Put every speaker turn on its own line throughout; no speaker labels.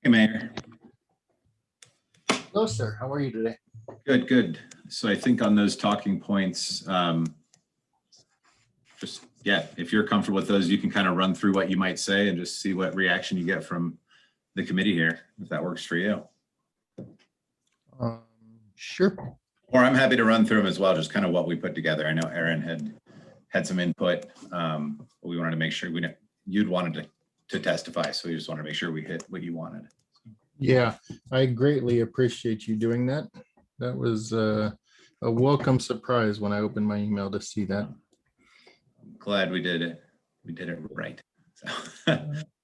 Hey, Mayor.
Hello, sir. How are you today?
Good, good. So I think on those talking points, if you're comfortable with those, you can kind of run through what you might say and just see what reaction you get from the committee here, if that works for you.
Sure.
Or I'm happy to run through them as well, just kind of what we put together. I know Aaron had some input. But we wanted to make sure you'd wanted to testify. So we just wanted to make sure we hit what you wanted.
Yeah, I greatly appreciate you doing that. That was a welcome surprise when I opened my email to see that.
I'm glad we did it. We did it right. So,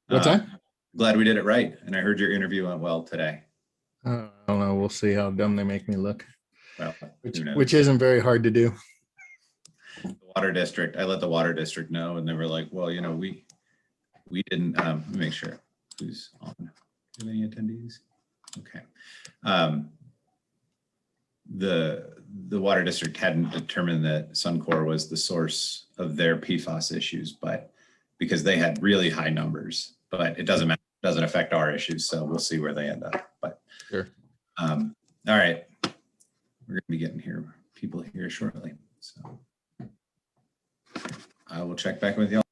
What's that?
Glad we did it right. And I heard your interview went well today.
I don't know. We'll see how dumb they make me look,
Well,
which isn't very hard to do.
The water district, I let the water district know, and they were like, well, we didn't let me make sure who's on. Do you have any attendees? Okay. The water district hadn't determined that Suncor was the source of their PFAS issues, but because they had really high numbers, but it doesn't matter, it doesn't affect our issues. So we'll see where they end up. But
Sure.
All right. We're gonna be getting people here shortly. So I will check back with y'all.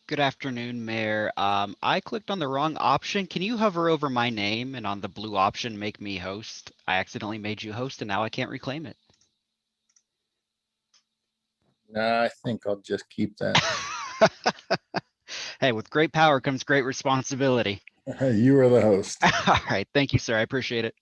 Good afternoon, Mayor. I clicked on the wrong option. Can you hover over my name and on the blue option, make me host? I accidentally made you host and now I can't reclaim it.
Nah, I think I'll just keep that.
Hey, with great power comes great responsibility.
You are the host.
All right. Thank you, sir. I appreciate it.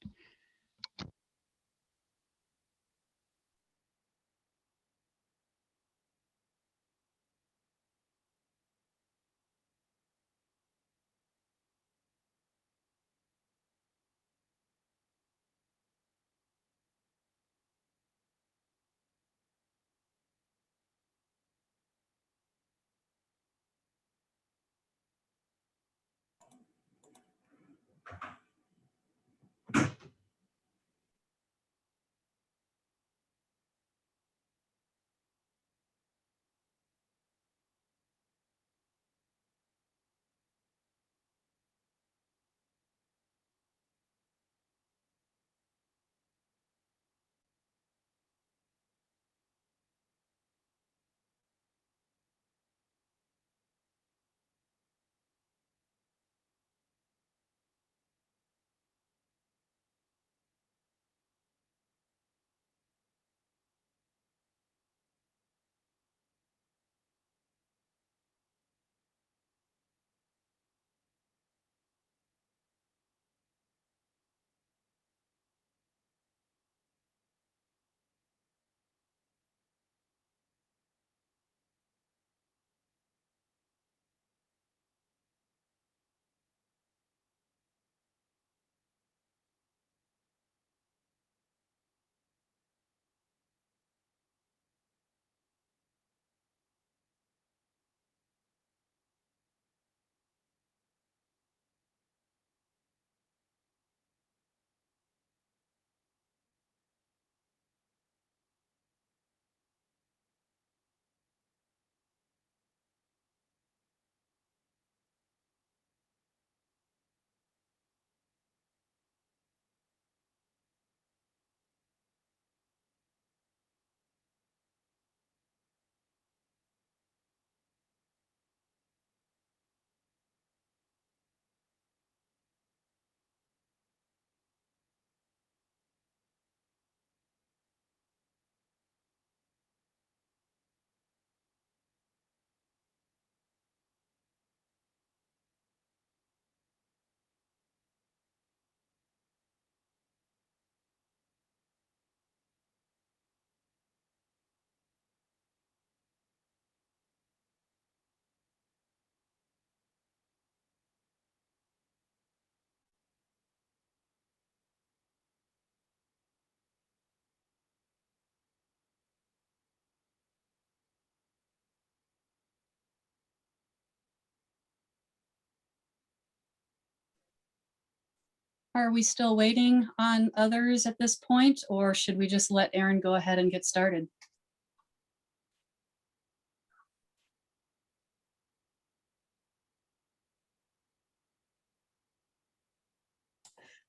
Are we still waiting on others at this point, or should we just let Aaron go ahead and get started?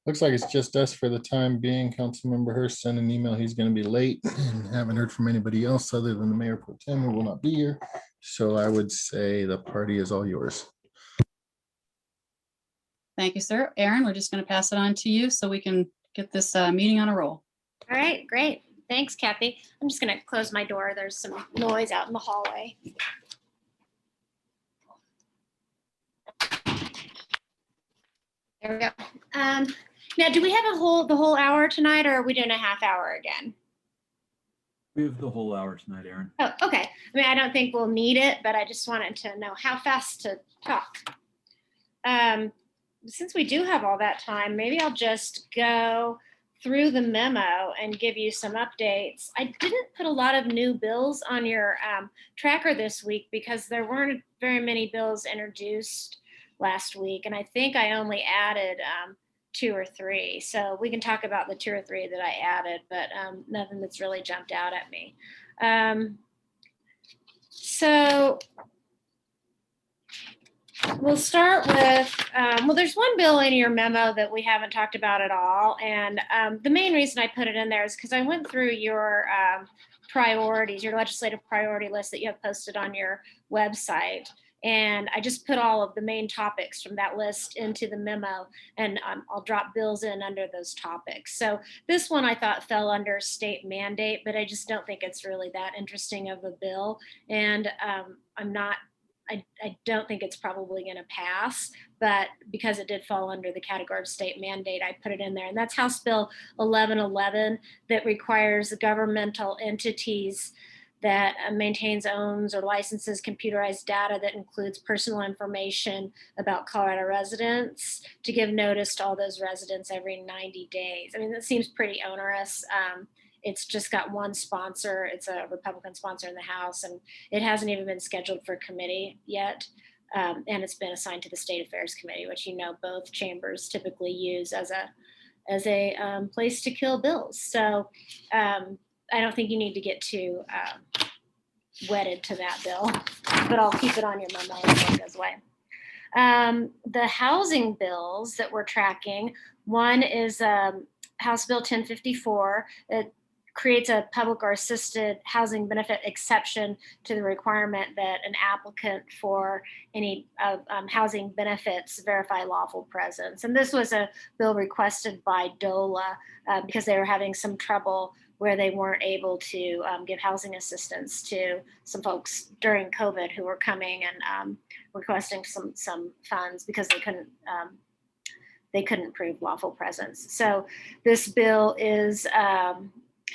Looks like it's just us for the time being. Councilmember Hurst sent an email. He's going to be late and haven't heard from anybody else other than the mayor pro tem who will not be here. So I would say the party is all yours.
Thank you, sir. Aaron, we're just going to pass it on to you so we can get this meeting on a roll.
All right, great. Thanks, Kathy. I'm just gonna close my door. There's some noise out in the hallway. There we go. Now, do we have the whole hour tonight, or are we doing a half hour again?
We have the whole hour tonight, Aaron.
Oh, okay. I mean, I don't think we'll need it, but I just wanted to know how fast to talk. Since we do have all that time, maybe I'll just go through the memo and give you some updates. I didn't put a lot of new bills on your tracker this week because there weren't very many bills introduced last week. And I think I only added 2 or 3. So we can talk about the 2 or 3 that I added, but nothing that's really jumped out at me. So we'll start with, well, there's one bill in your memo that we haven't talked about at all. And the main reason I put it in there is because I went through your priorities, your legislative priority list that you have posted on your website. And I just put all of the main topics from that list into the memo, and I'll drop bills in under those topics. So this one I thought fell under state mandate, but I just don't think it's really that interesting of a bill. And I don't think it's probably going to pass, but because it did fall under the category of state mandate, I put it in there. And that's House Bill 1111 that requires governmental entities that maintains, owns, or licenses computerized data that includes personal information about Colorado residents to give notice to all those residents every 90 days. I mean, that seems pretty onerous. It's just got one sponsor. It's a Republican sponsor in the House, and it hasn't even been scheduled for committee yet. And it's been assigned to the State Affairs Committee, which both chambers typically use as a place to kill bills. So I don't think you need to get too wedded to that bill, but I'll keep it on your memo as it goes away. The housing bills that we're tracking, one is House Bill 1054. It creates a public or assisted housing benefit exception to the requirement that an applicant for any housing benefits verify lawful presence. And this was a bill requested by DOLA because they were having some trouble where they weren't able to give housing assistance to some folks during COVID who were coming and requesting some funds because they couldn't prove lawful presence. So this bill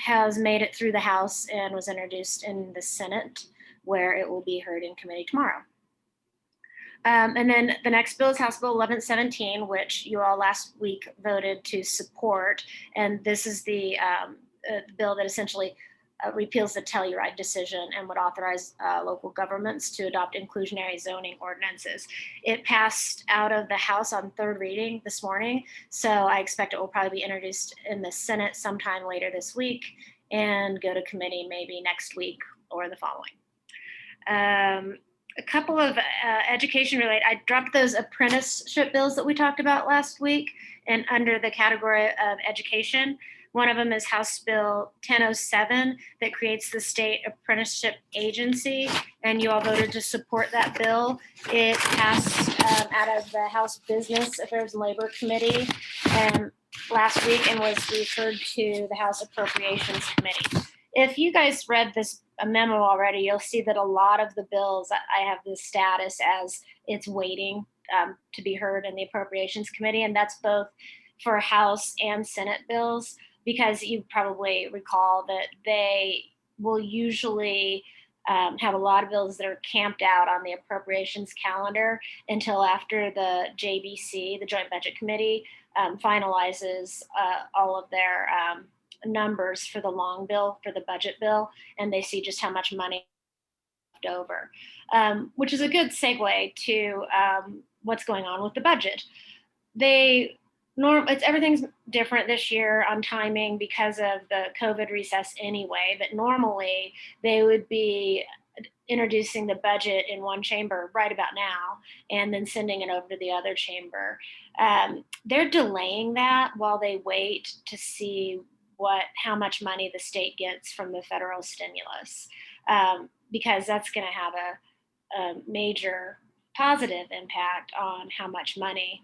has made it through the House and was introduced in the Senate, where it will be heard in committee tomorrow. And then the next bill is House Bill 1117, which you all last week voted to support. And this is the bill that essentially repeals the Telluride decision and would authorize local governments to adopt inclusionary zoning ordinances. It passed out of the House on 3rd reading this morning, so I expect it will probably be introduced in the Senate sometime later this week and go to committee maybe next week or the following. A couple of education related, I dropped those apprenticeship bills that we talked about last week and under the category of education. One of them is House Bill 1007 that creates the State Apprenticeship Agency, and you all voted to support that bill. It passed out of the House Business Affairs and Labor Committee last week and was referred to the House Appropriations Committee. If you guys read this memo already, you'll see that a lot of the bills, I have the status as it's waiting to be heard in the Appropriations Committee, and that's both for House and Senate bills, because you probably recall that they will usually have a lot of bills that are camped out on the appropriations calendar until after the JBC, the Joint Budget Committee, finalizes all of their numbers for the long bill, for the budget bill, and they see just how much money left over, which is a good segue to what's going on with the budget. everything's different this year on timing because of the COVID recess anyway, but normally they would be introducing the budget in one chamber right about now and then sending it over to the other chamber. They're delaying that while they wait to see how much money the state gets from the federal stimulus, because that's going to have a major positive impact on how much money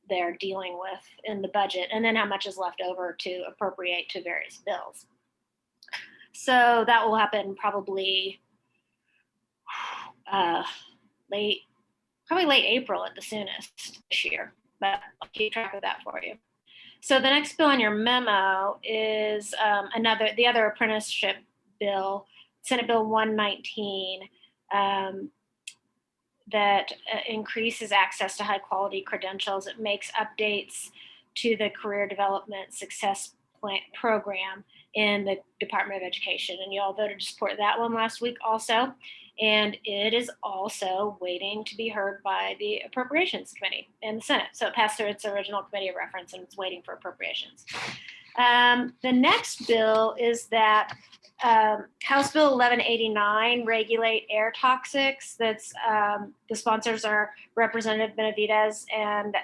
they're dealing with in the budget, and then how much is left over to appropriate to various bills. So that will happen probably late April at the soonest this year, but I'll keep track of that for you. So the next bill on your memo is the other apprenticeship bill, Senate Bill 119, that increases access to high quality credentials. It makes updates to the Career Development Success Program in the Department of Education. And you all voted to support that one last week also. And it is also waiting to be heard by the Appropriations Committee in the Senate. So it passed through its original committee of reference and it's waiting for appropriations. The next bill is that House Bill 1189, regulate air toxics. That's the sponsors are Representative Benavidez and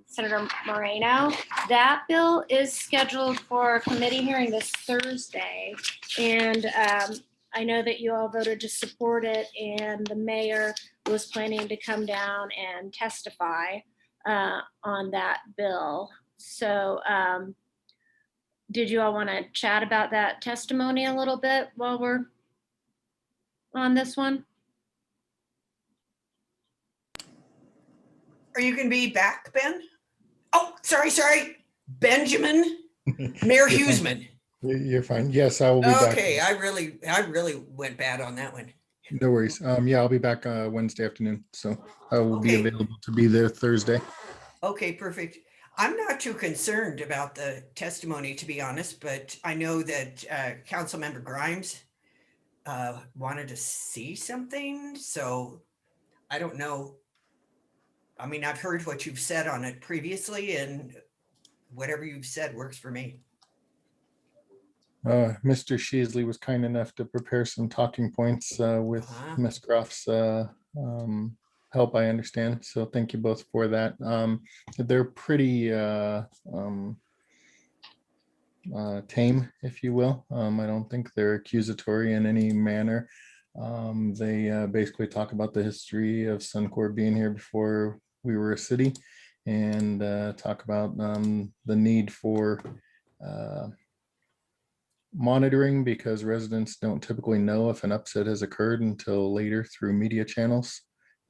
Senator Moreno. That bill is scheduled for a committee hearing this Thursday. And I know that you all voted to support it, and the mayor was planning to come down and testify on that bill. So did you all want to chat about that testimony a little bit while we're on this one?
Are you going to be back, Ben? Oh, sorry. Benjamin, Mayor Huseman.
You're fine. Yes, I will be back.
Okay, I really went bad on that one.
No worries. Yeah, I'll be back Wednesday afternoon, so I will be
Okay.
available to be there Thursday.
Okay, perfect. I'm not too concerned about the testimony, to be honest, but I know that Councilmember Grimes wanted to see something, so I don't know. I mean, I've heard what you've said on it previously, and whatever you've said works for me.
Mr. Sheasley was kind enough to prepare some talking points with Ms. Groff's help, I understand. So thank you both for that. They're pretty tame, if you will. I don't think they're accusatory in any manner. They basically talk about the history of Suncor being here before we were a city, and talk about the need for monitoring, because residents don't typically know if an upset has occurred until later through media channels,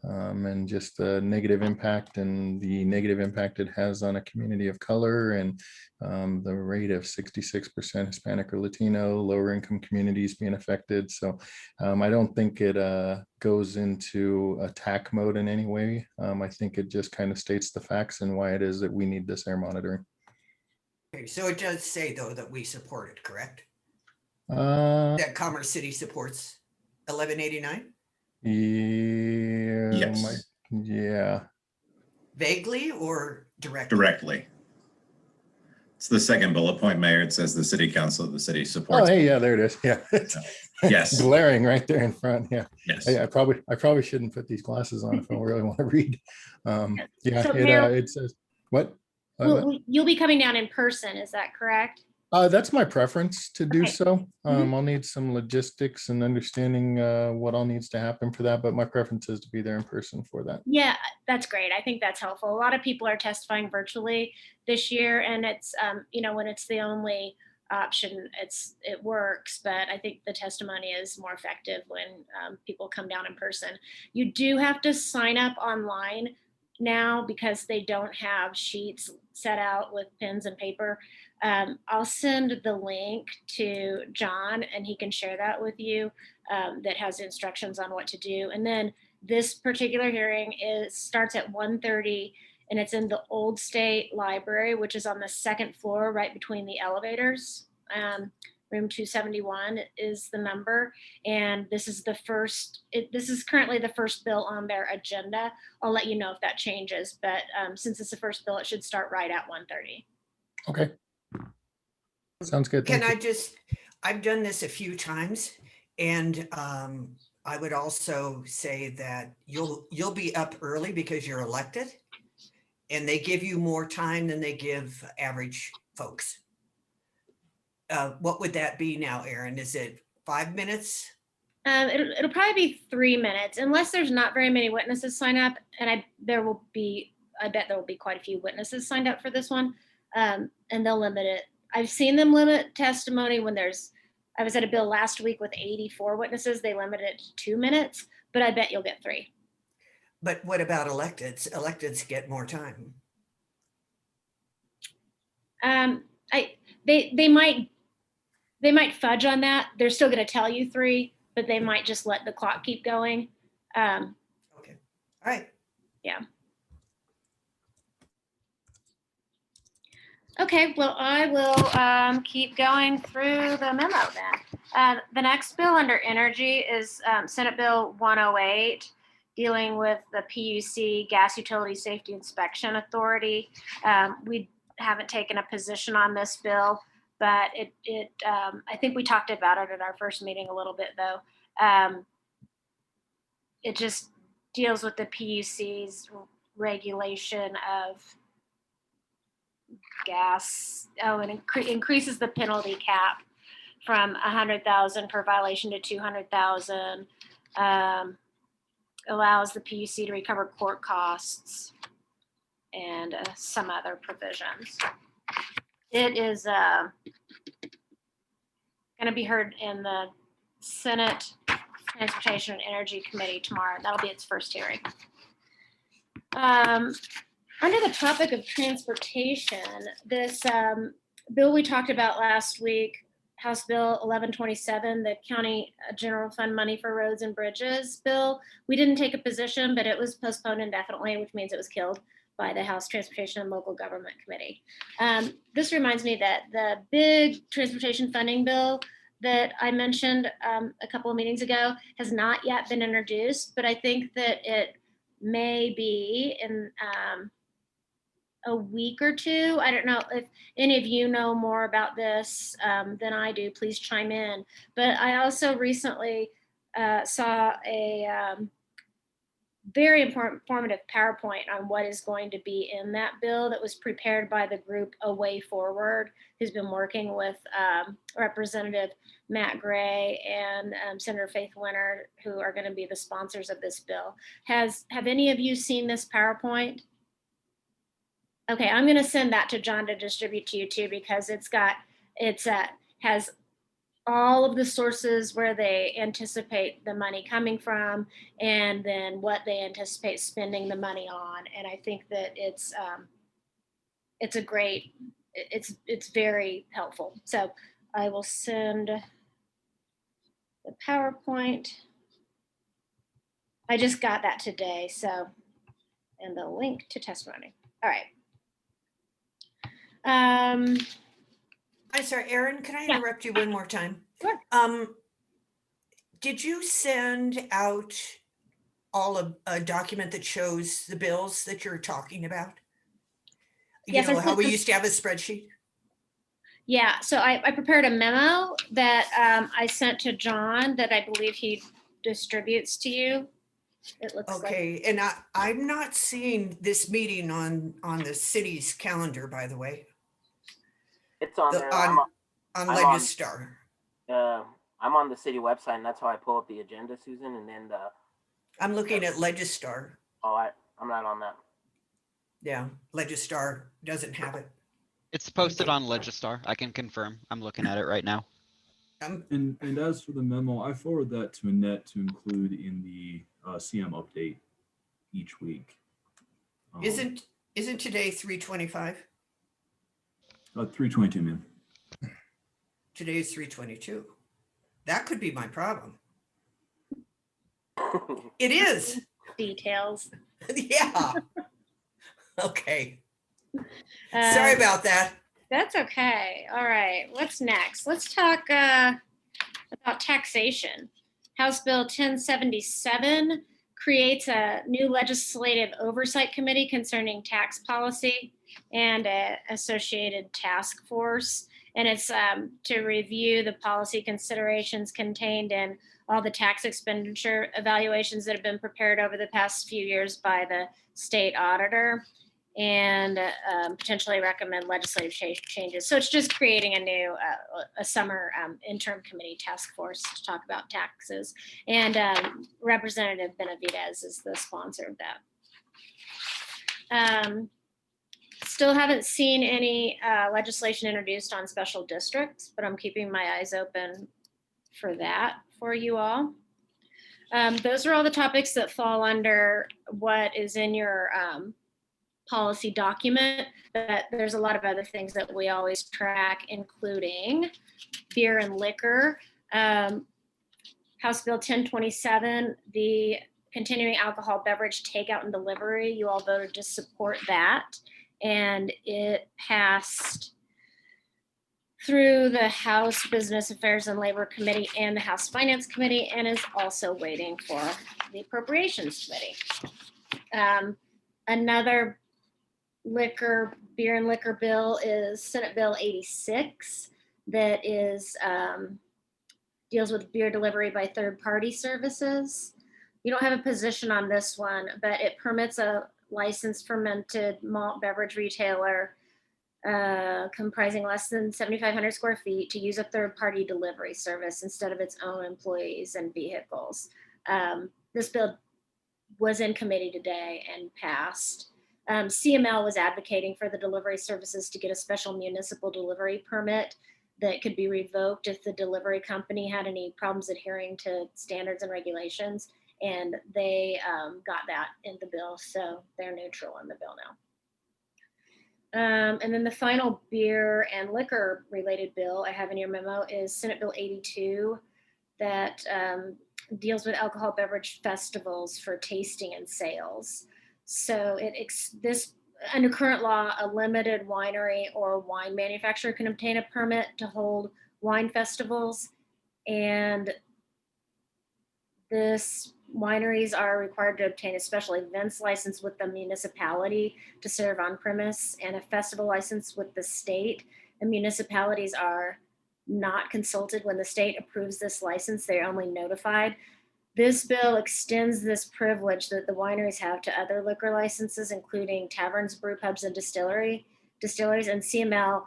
and just the negative impact it has on a community of color, and the rate of 66% Hispanic or Latino, lower income communities being affected. So I don't think it goes into attack mode in any way. I think it just kind of states the facts and why it is that we need this air monitoring.
Okay, so it does say, though, that we support it, correct?
Uh,
That Commerce City supports 1189?
yeah.
Yes.
Yeah.
Vaguely or directly?
Directly. It's the second bullet point, Mayor. It says the city council of the city
Oh,
supports.
hey, yeah, there it is. Yeah. It's
Yes.
glaring right there in front. Yeah.
Yes.
I probably shouldn't put these glasses on if I really want to read. Yeah,
So, Mayor-
it says, what?
You'll be coming down in person, is that correct?
That's my preference to do
Okay.
so.
Mhm.
I'll need some logistics and understanding what all needs to happen for that, but my preference is to be there in person for that.
Yeah, that's great. I think that's helpful. A lot of people are testifying virtually this year, and it's when it's the only option, it works. But I think the testimony is more effective when people come down in person. You do have to sign up online now because they don't have sheets set out with pens and paper. I'll send the link to John and he can share that with you, that has instructions on what to do. And then this particular hearing starts at 1:30 and it's in the Old State Library, which is on the second floor right between the elevators. room 271 is the number. And this is this is currently the first bill on their agenda. I'll let you know if that changes, but since it's the first bill, it should start right at 1:30.
Okay. Sounds good.
Can
Thank you.
I've done this a few times, and I would also say that you'll be up early because you're elected, and they give you more time than they give average folks. What would that be now, Erin? Is it 5 minutes?
It'll probably be 3 minutes, unless there's not very many witnesses sign up, and I bet there will be quite a few witnesses signed up for this one, and they'll limit it. I've seen them limit testimony when I was at a bill last week with 84 witnesses. They limited it to 2 minutes, but I bet you'll get 3.
But what about electeds? Electeds get more time.
They might fudge on that. They're still going to tell you 3, but they might just let the clock keep going.
Okay, all right.
Yeah. Okay, well, I will keep going through the memo then. The next bill under energy is Senate Bill 108, dealing with the PUC Gas Utility Safety Inspection Authority. We haven't taken a position on this bill, but I think we talked about it at our first meeting a little bit, though. It just deals with the PUC's regulation of gas. And increases the penalty cap from 100,000 per violation to 200,000. Allows the PUC to recover court costs and some other provisions. It is going to be heard in the Senate Transportation and Energy Committee tomorrow. That'll be its first hearing. Under the topic of transportation, this bill we talked about last week, House Bill 1127, the County General Fund Money for Roads and Bridges bill, we didn't take a position, but it was postponed indefinitely, which means it was killed by the House Transportation and Local Government Committee. This reminds me that the big transportation funding bill that I mentioned a couple of meetings ago has not yet been introduced, but I think that it may be in a week or two. I don't know if any of you know more about this than I do, please chime in. But I also recently saw a very informative PowerPoint on what is going to be in that bill that was prepared by the group A Way Forward, who's been working with Representative Matt Gray and Senator Faith Winter, who are going to be the sponsors of this bill. Have any of you seen this PowerPoint? Okay, I'm going to send that to John to distribute to you too, because has all of the sources where they anticipate the money coming from, and then what they anticipate spending the money on. And I think that it's very helpful. So I will send the PowerPoint. I just got that today, so, and the link to testimony. All right.
I'm sorry, Erin, can I
Yeah.
interrupt you one more time?
Sure.
Did you send out a document that shows the bills that you're talking about? You
Yes, I
know, how
sent
we
them.
used to have a spreadsheet?
Yeah, so I prepared a memo that I sent to John that I believe he distributes to you. It looks like.
Okay, and I'm not seeing this meeting on the city's calendar, by the way,
It's on
The-
there.
on
I'm
Legistar.
I'm on the city website, and that's how I pull up the agenda, Susan. And then
I'm looking at Legistar.
I'm not on that.
Yeah, Legistar doesn't have it.
It's posted on Legistar. I can confirm. I'm looking at it right now.
And as for the memo, I forward that to Annette to include in the CM update each week.
Isn't today 3/25?
322, man.
Today is 3/22. That could be my problem. It is.
Details.
Yeah. Okay.
Uh,
Sorry about that.
That's okay. All right, what's next? Let's talk about taxation. House Bill 1077 creates a new legislative oversight committee concerning tax policy and an associated task force. And it's to review the policy considerations contained in all the tax expenditure evaluations that have been prepared over the past few years by the state auditor, and potentially recommend legislative changes. So it's just creating a new, a summer interim committee task force to talk about taxes. And Representative Benavidez is the sponsor of that. Still haven't seen any legislation introduced on special districts, but I'm keeping my eyes open for that for you all. Those are all the topics that fall under what is in your policy document, but there's a lot of other things that we always track, including beer and liquor. House Bill 1027, the continuing alcohol beverage takeout and delivery, you all voted to support that. And it passed through the House Business Affairs and Labor Committee and the House Finance Committee, and is also waiting for the Appropriations Committee. Another beer and liquor bill is Senate Bill 86 that is deals with beer delivery by third-party services. You don't have a position on this one, but it permits a licensed fermented malt beverage retailer comprising less than 7,500 square feet to use a third-party delivery service instead of its own employees and vehicles. This bill was in committee today and passed. CML was advocating for the delivery services to get a special municipal delivery permit that could be revoked if the delivery company had any problems adhering to standards and regulations. And they got that in the bill, so they're neutral on the bill now. And then the final beer and liquor related bill I have in your memo is Senate Bill 82 that deals with alcohol beverage festivals for tasting and sales. So this under current law, a limited winery or wine manufacturer can obtain a permit to hold wine festivals, and wineries are required to obtain a special events license with the municipality to serve on premise and a festival license with the state. And municipalities are not consulted when the state approves this license, they're only notified. This bill extends this privilege that the wineries have to other liquor licenses, including taverns, brew pubs, and distilleries. And CML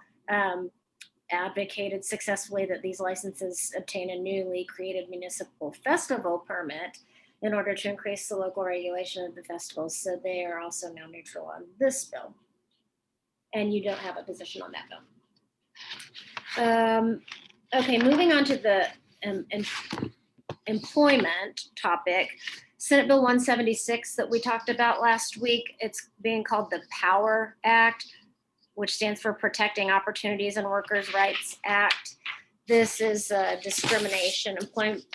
advocated successfully that these licenses obtain a newly created municipal festival permit in order to increase the local regulation of the festivals. So they are also now neutral on this bill. And you don't have a position on that bill. Okay, moving on to the employment topic. Senate Bill 176 that we talked about last week, it's being called the POWER Act, which stands for Protecting Opportunities and Workers' Rights Act. This is a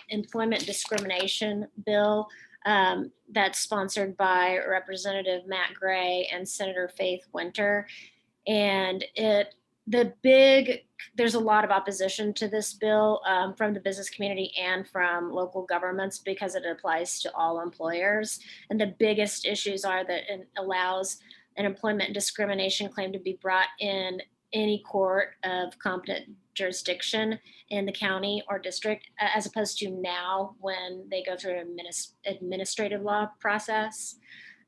employment discrimination bill that's sponsored by Representative Matt Gray and Senator Faith Winter. And there's a lot of opposition to this bill from the business community and from local governments because it applies to all employers. And the biggest issues are that it allows an employment discrimination claim to be brought in any court of competent jurisdiction in the county or district, as opposed to now when they go through an administrative law process.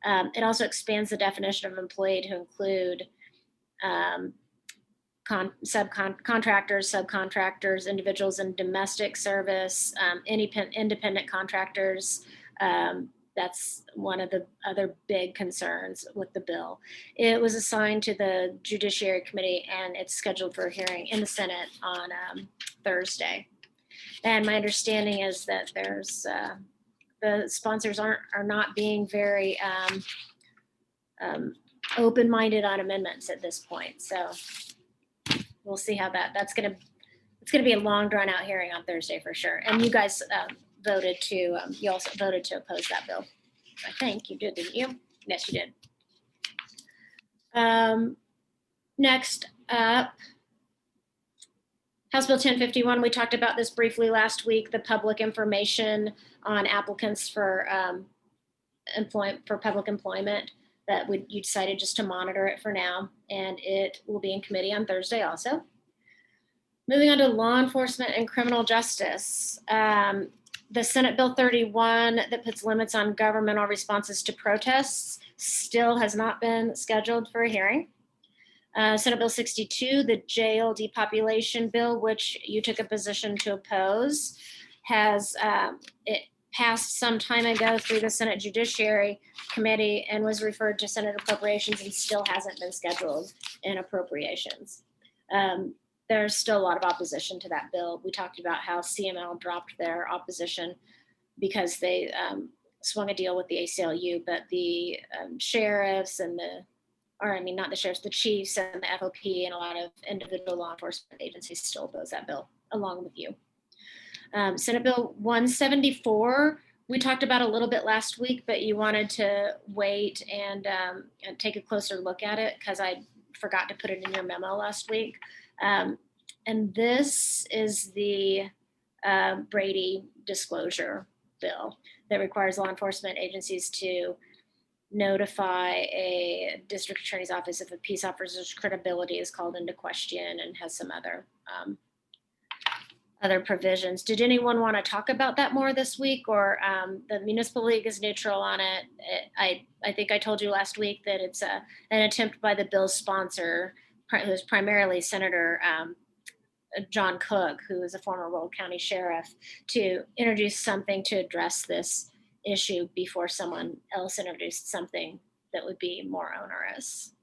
It also expands the definition of employee to include contractors, subcontractors, individuals in domestic service, independent contractors. That's one of the other big concerns with the bill. It was assigned to the Judiciary Committee and it's scheduled for a hearing in the Senate on Thursday. And my understanding is that there's the sponsors are not being very open-minded on amendments at this point. So we'll see how it's gonna be a long drawn out hearing on Thursday for sure. And you guys you also voted to oppose that bill. I think you did, didn't you? Yes, you did. Next, up, House Bill 1051, we talked about this briefly last week, the public information on applicants for public employment, that you decided just to monitor it for now, and it will be in committee on Thursday also. Moving on to law enforcement and criminal justice. The Senate Bill 31 that puts limits on governmental responses to protests still has not been scheduled for a hearing. Senate Bill 62, the jail depopulation bill, which you took a position to oppose, it passed some time ago through the Senate Judiciary Committee and was referred to Senate Appropriations and still hasn't been scheduled in appropriations. There's still a lot of opposition to that bill. We talked about how CML dropped their opposition because they swung a deal with the ACLU, but the sheriffs and not the sheriffs, the chiefs and the FOP and a lot of individual law enforcement agencies still oppose that bill, along with you. Senate Bill 174, we talked about a little bit last week, but you wanted to wait and take a closer look at it because I forgot to put it in your memo last week. And this is the Brady disclosure bill that requires law enforcement agencies to notify a district attorney's office if a peace officer's credibility is called into question, and has some other provisions. Did anyone want to talk about that more this week, or the Municipal League is neutral on it? I think I told you last week that it's an attempt by the bill's sponsor, who is primarily Senator John Cook, who is a former Roll County Sheriff, to introduce something to address this issue before someone else introduced something that would be more onerous.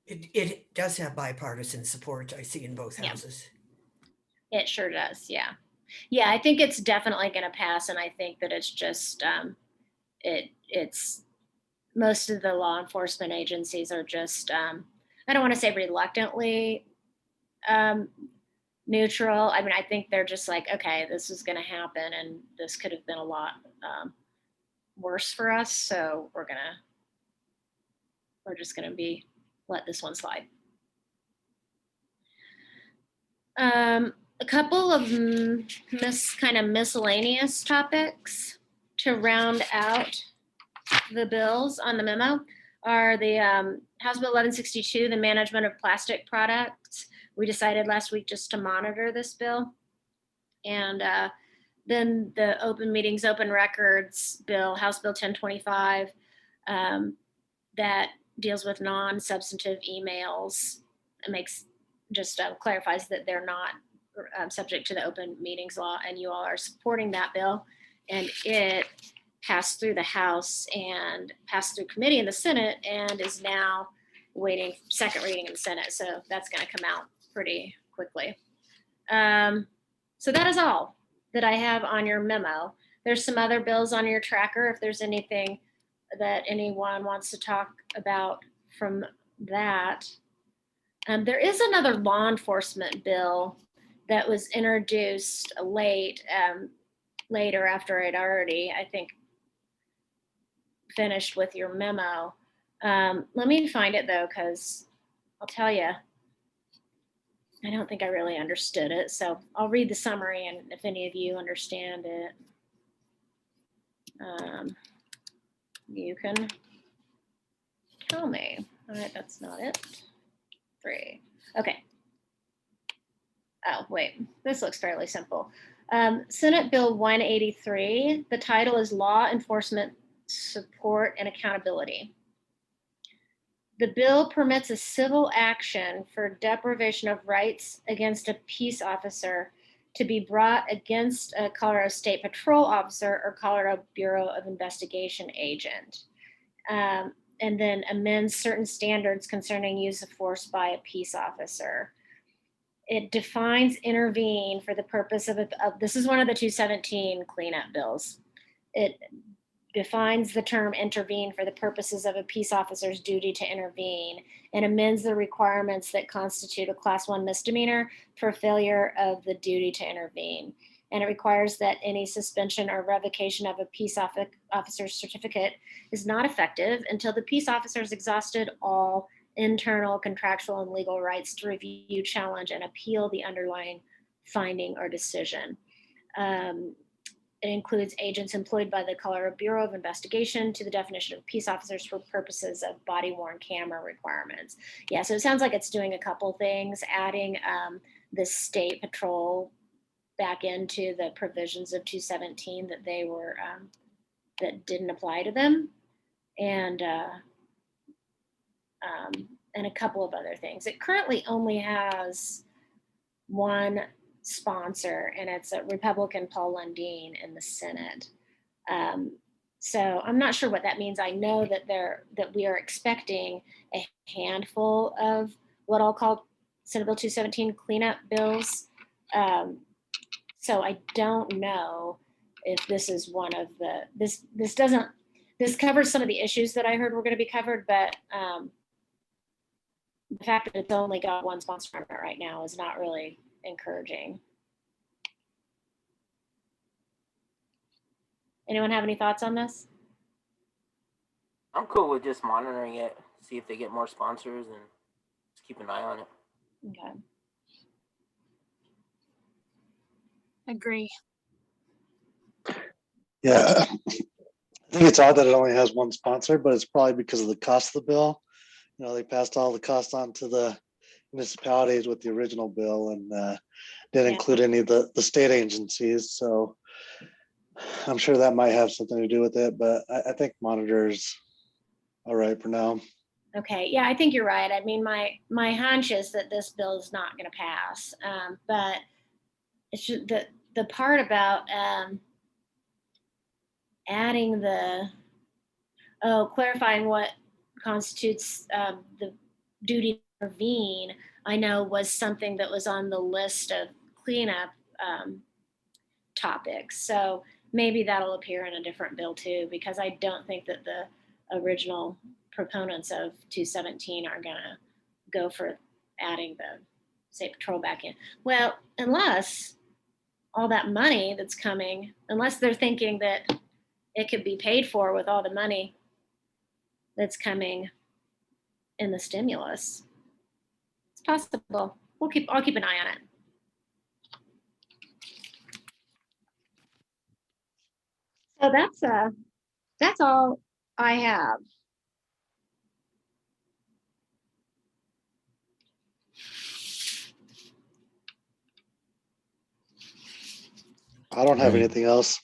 It does have bipartisan support, I see, in both houses.
It sure does, yeah. Yeah, I think it's definitely going to pass, and I think that it's just, it's most of the law enforcement agencies are just, I don't want to say reluctantly neutral. I mean, I think they're just like, okay, this is going to happen, and this could have been a lot worse for us, so we're just going to let this one slide. A couple of kind of miscellaneous topics to round out the bills on the memo are the House Bill 1162, the management of plastic products. We decided last week just to monitor this bill. And then the open meetings, open records bill, House Bill 1025, that deals with non-substantive emails. It clarifies that they're not subject to the open meetings law, and you all are supporting that bill. And it passed through the House and passed through committee in the Senate, and is now waiting second reading in the Senate. So that's going to come out pretty quickly. So that is all that I have on your memo. There's some other bills on your tracker if there's anything that anyone wants to talk about from that. There is another law enforcement bill that was introduced later after I'd already, I think, finished with your memo. Let me find it though, because I'll tell you, I don't think I really understood it. So I'll read the summary, and if any of you understand it, you can tell me. All right, that's not it. 3. Okay. Oh, wait, this looks fairly simple. Senate Bill 183, the title is Law Enforcement Support and Accountability. The bill permits a civil action for deprivation of rights against a peace officer to be brought against a Colorado State Patrol officer or Colorado Bureau of Investigation agent, and then amends certain standards concerning use of force by a peace officer. It defines intervene for the purpose of this is one of the 217 cleanup bills. It defines the term intervene for the purposes of a peace officer's duty to intervene, and amends the requirements that constitute a Class 1 misdemeanor for failure of the duty to intervene. And it requires that any suspension or revocation of a peace officer's certificate is not effective until the peace officer has exhausted all internal contractual and legal rights to review, challenge, and appeal the underlying finding or decision. It includes agents employed by the Colorado Bureau of Investigation to the definition of peace officers for purposes of body-worn camera requirements. Yeah, so it sounds like it's doing a couple things, adding the state patrol back into the provisions of 217 that they were, that didn't apply to them. And a couple of other things. It currently only has one sponsor, and it's a Republican, Paul Lundeen, in the Senate. So I'm not sure what that means. I know that we are expecting a handful of what I'll call Senate Bill 217 cleanup bills. So I don't know if this is one of this covers some of the issues that I heard were going to be covered, but the fact that it's only got one sponsor on it right now is not really encouraging. Anyone have any thoughts on this?
I'm cool with just monitoring it, see if they get more sponsors, and just keep an eye on it.
Okay.
Agree.
Yeah, I think it's odd that it only has one sponsor, but it's probably because of the cost of the bill. You know, they passed all the costs on to the municipalities with the original bill and didn't
Yeah.
include any of the state agencies. So I'm sure that might have something to do with it, but I think monitor's all right for now.
Okay, yeah, I think you're right. I mean, my hunch is that this bill is not going to pass, but it's just the part about adding clarifying what constitutes the duty to intervene, I know was something that was on the list of cleanup topics. So maybe that'll appear in a different bill too, because I don't think that the original proponents of 217 are gonna go for adding the state patrol back in. Well, unless all that money that's coming, unless they're thinking that it could be paid for with all the money that's coming in the stimulus. It's possible. I'll keep an eye on it. So that's all I have.
I don't have
Right.
anything else.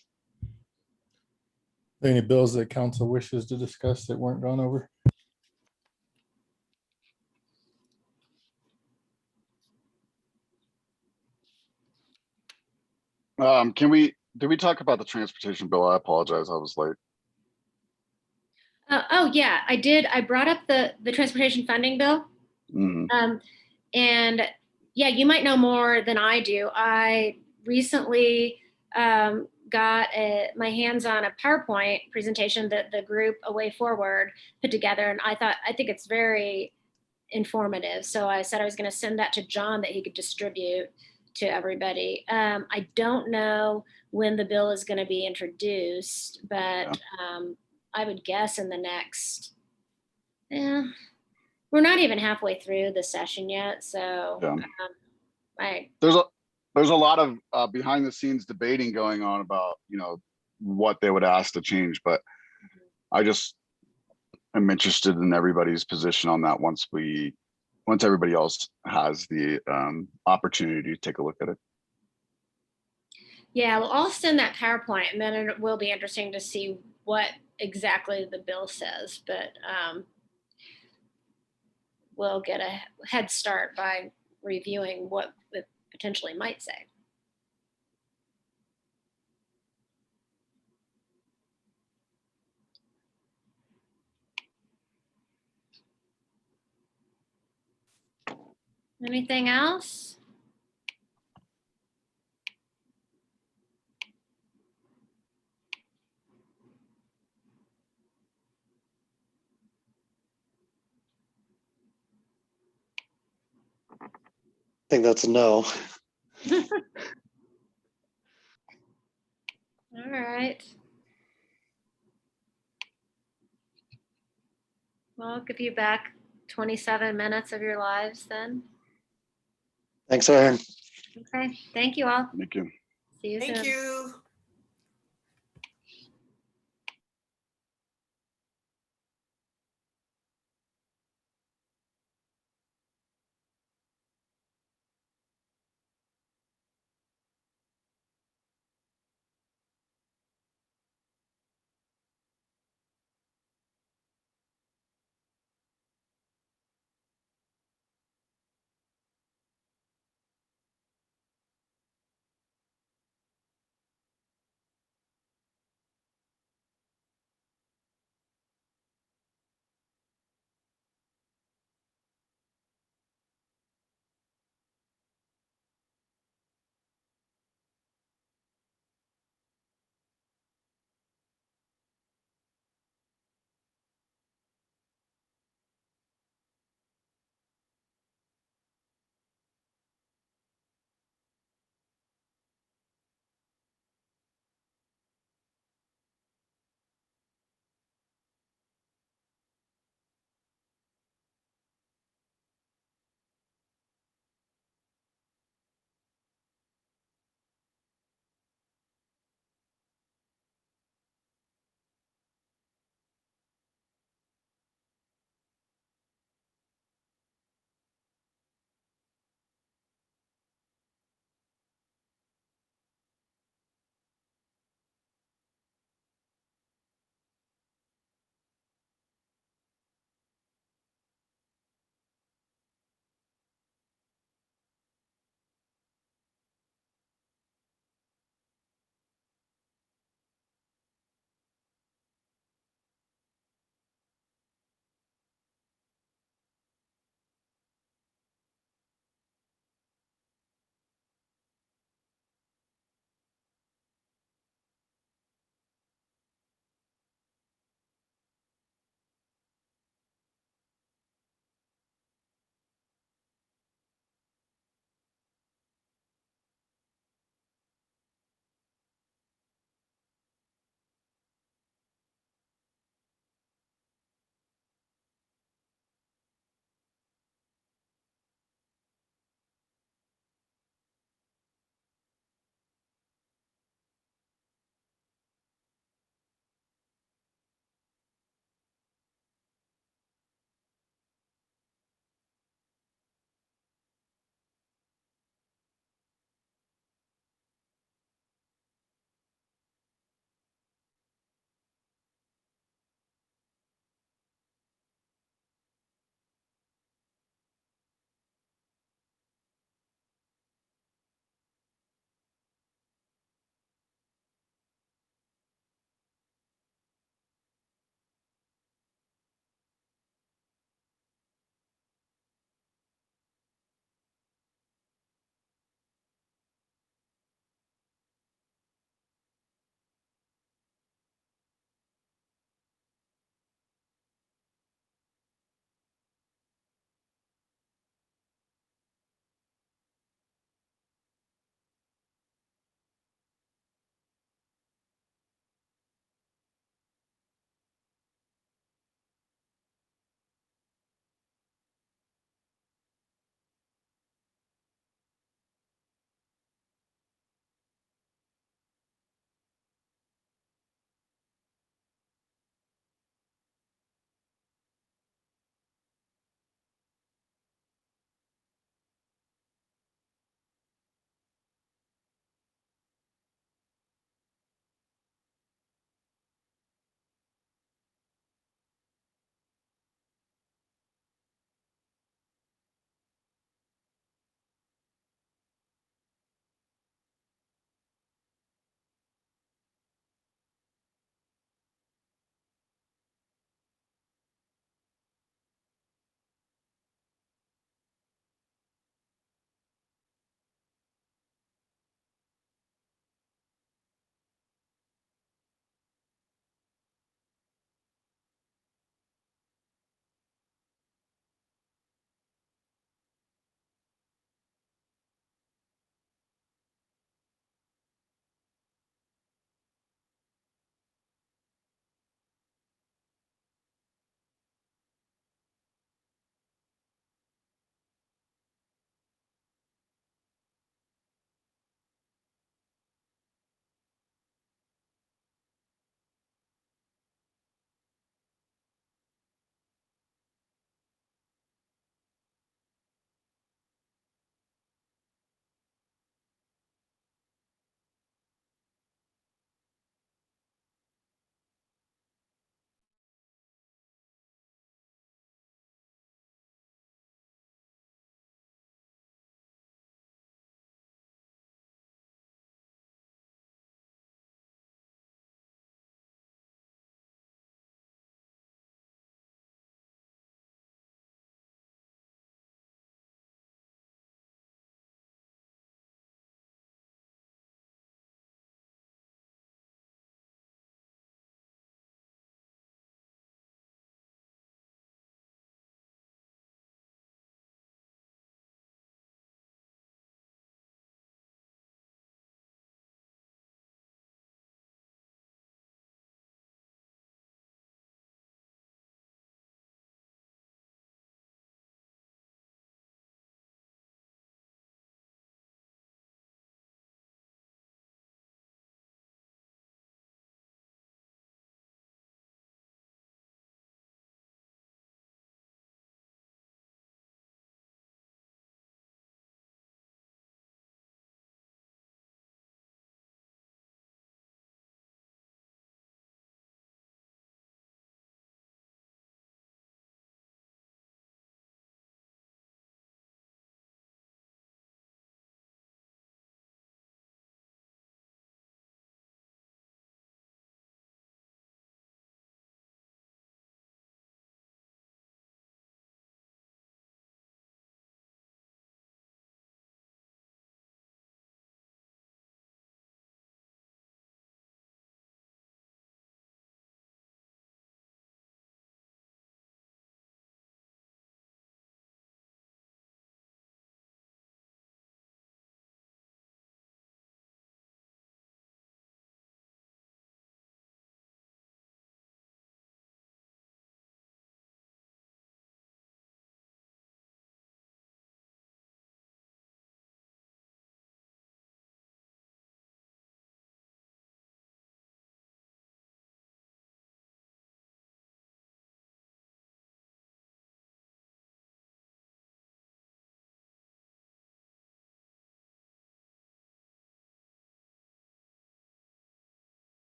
Any bills that council wishes to discuss that weren't gone over?
Did we talk about the transportation bill? I apologize, I was late.
Oh yeah, I did. I brought up the transportation funding bill.
Mhm.
And yeah, you might know more than I do. I recently got my hands on a PowerPoint presentation that the group A Way Forward put together. And I think it's very informative. So I said I was going to send that to John that he could distribute to everybody. I don't know when the bill is going to be introduced, but I would guess in the next, we're not even halfway through the session yet. So
Yeah. There's a lot of behind the scenes debating going on about, what they would ask to change, but I just am interested in everybody's position on that once everybody else has the opportunity to take a look at it.
Yeah, well, I'll send that PowerPoint, and then it will be interesting to see what exactly the bill says, but we'll get a head start by reviewing what it potentially might say. Anything else?
I think that's a no.
All right. Well, I'll give you back 27 minutes of your lives then.
Thanks, Aaron.
Okay, thank you all.
Thank you.
See you soon.
Thank you.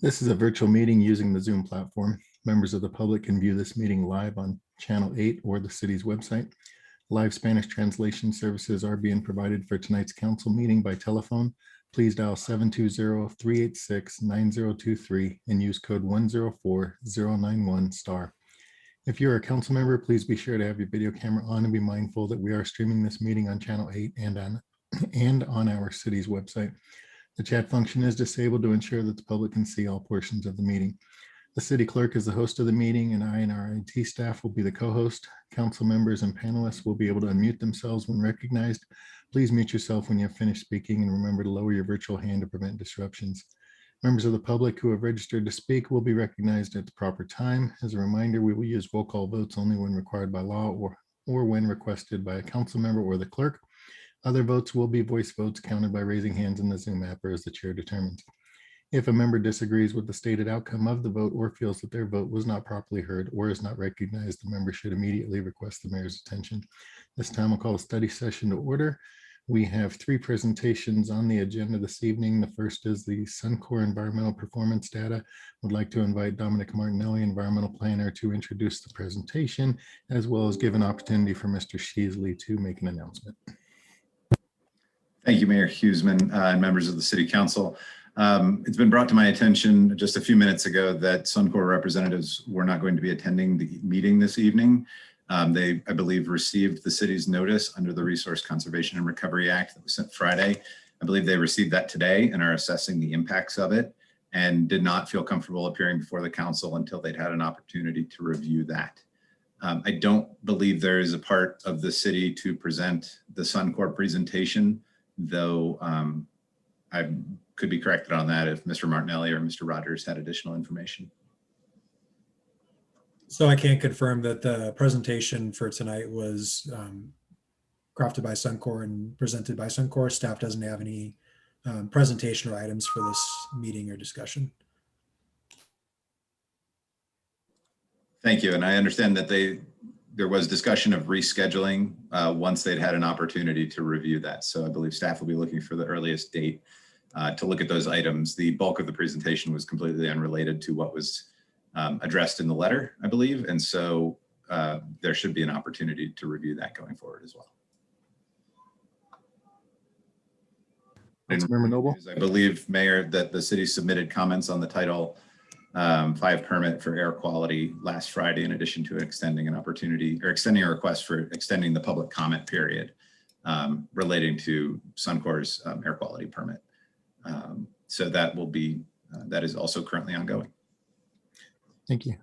This is a virtual meeting using the Zoom platform. Members of the public can view this meeting live on Channel 8 or the city's website. Live Spanish translation services are being provided for tonight's council meeting by telephone. Please dial 720-386-9023 and use code 104-091 *. If you're a council member, please be sure to have your video camera on and be mindful that we are streaming this meeting on Channel 8 and on our city's website. The chat function is disabled to ensure that the public can see all portions of the meeting. The city clerk is the host of the meeting, and I and our IT staff will be the co-host. Council members and panelists will be able to unmute themselves when recognized. Please mute yourself when you have finished speaking, and remember to lower your virtual hand to prevent disruptions. Members of the public who have registered to speak will be recognized at the proper time. As a reminder, we will use roll call votes only when required by law or when requested by a council member or the clerk. Other votes will be voice votes counted by raising hands in the Zoom app or as the chair determines. If a member disagrees with the stated outcome of the vote or feels that their vote was not properly heard or is not recognized, the member should immediately request the mayor's attention. This time I'll call a study session to order. We have 3 presentations on the agenda this evening. The first is the Suncor environmental performance data. Would like to invite Dominic Martinelli, environmental planner, to introduce the presentation, as well as give an opportunity for Mr. Sheasley to make an announcement.
Thank you, Mayor Huseman and members of the City Council. It's been brought to my attention just a few minutes ago that Suncor representatives were not going to be attending the meeting this evening. They, I believe, received the city's notice under the Resource Conservation and Recovery Act that was sent Friday. I believe they received that today and are assessing the impacts of it, and did not feel comfortable appearing before the council until they'd had an opportunity to review that. I don't believe there is a part of the city to present the Suncor presentation, though I could be corrected on that if Mr. Martinelli or Mr. Rogers had additional information.
So I can confirm that the presentation for tonight was crafted by Suncor and presented by Suncor. Staff doesn't have any presentation or items for this meeting or discussion.
Thank you. And I understand that there was discussion of rescheduling once they'd had an opportunity to review that. So I believe staff will be looking for the earliest date to look at those items. The bulk of the presentation was completely unrelated to what was addressed in the letter, I believe. And so there should be an opportunity to review that going forward as well.
Councilmember Noble.
I believe, Mayor, that the city submitted comments on the Title 5 permit for air quality last Friday, in addition to extending an opportunity or extending a request for extending the public comment period relating to Suncor's air quality permit. So that will be, that is also currently ongoing.
Thank you.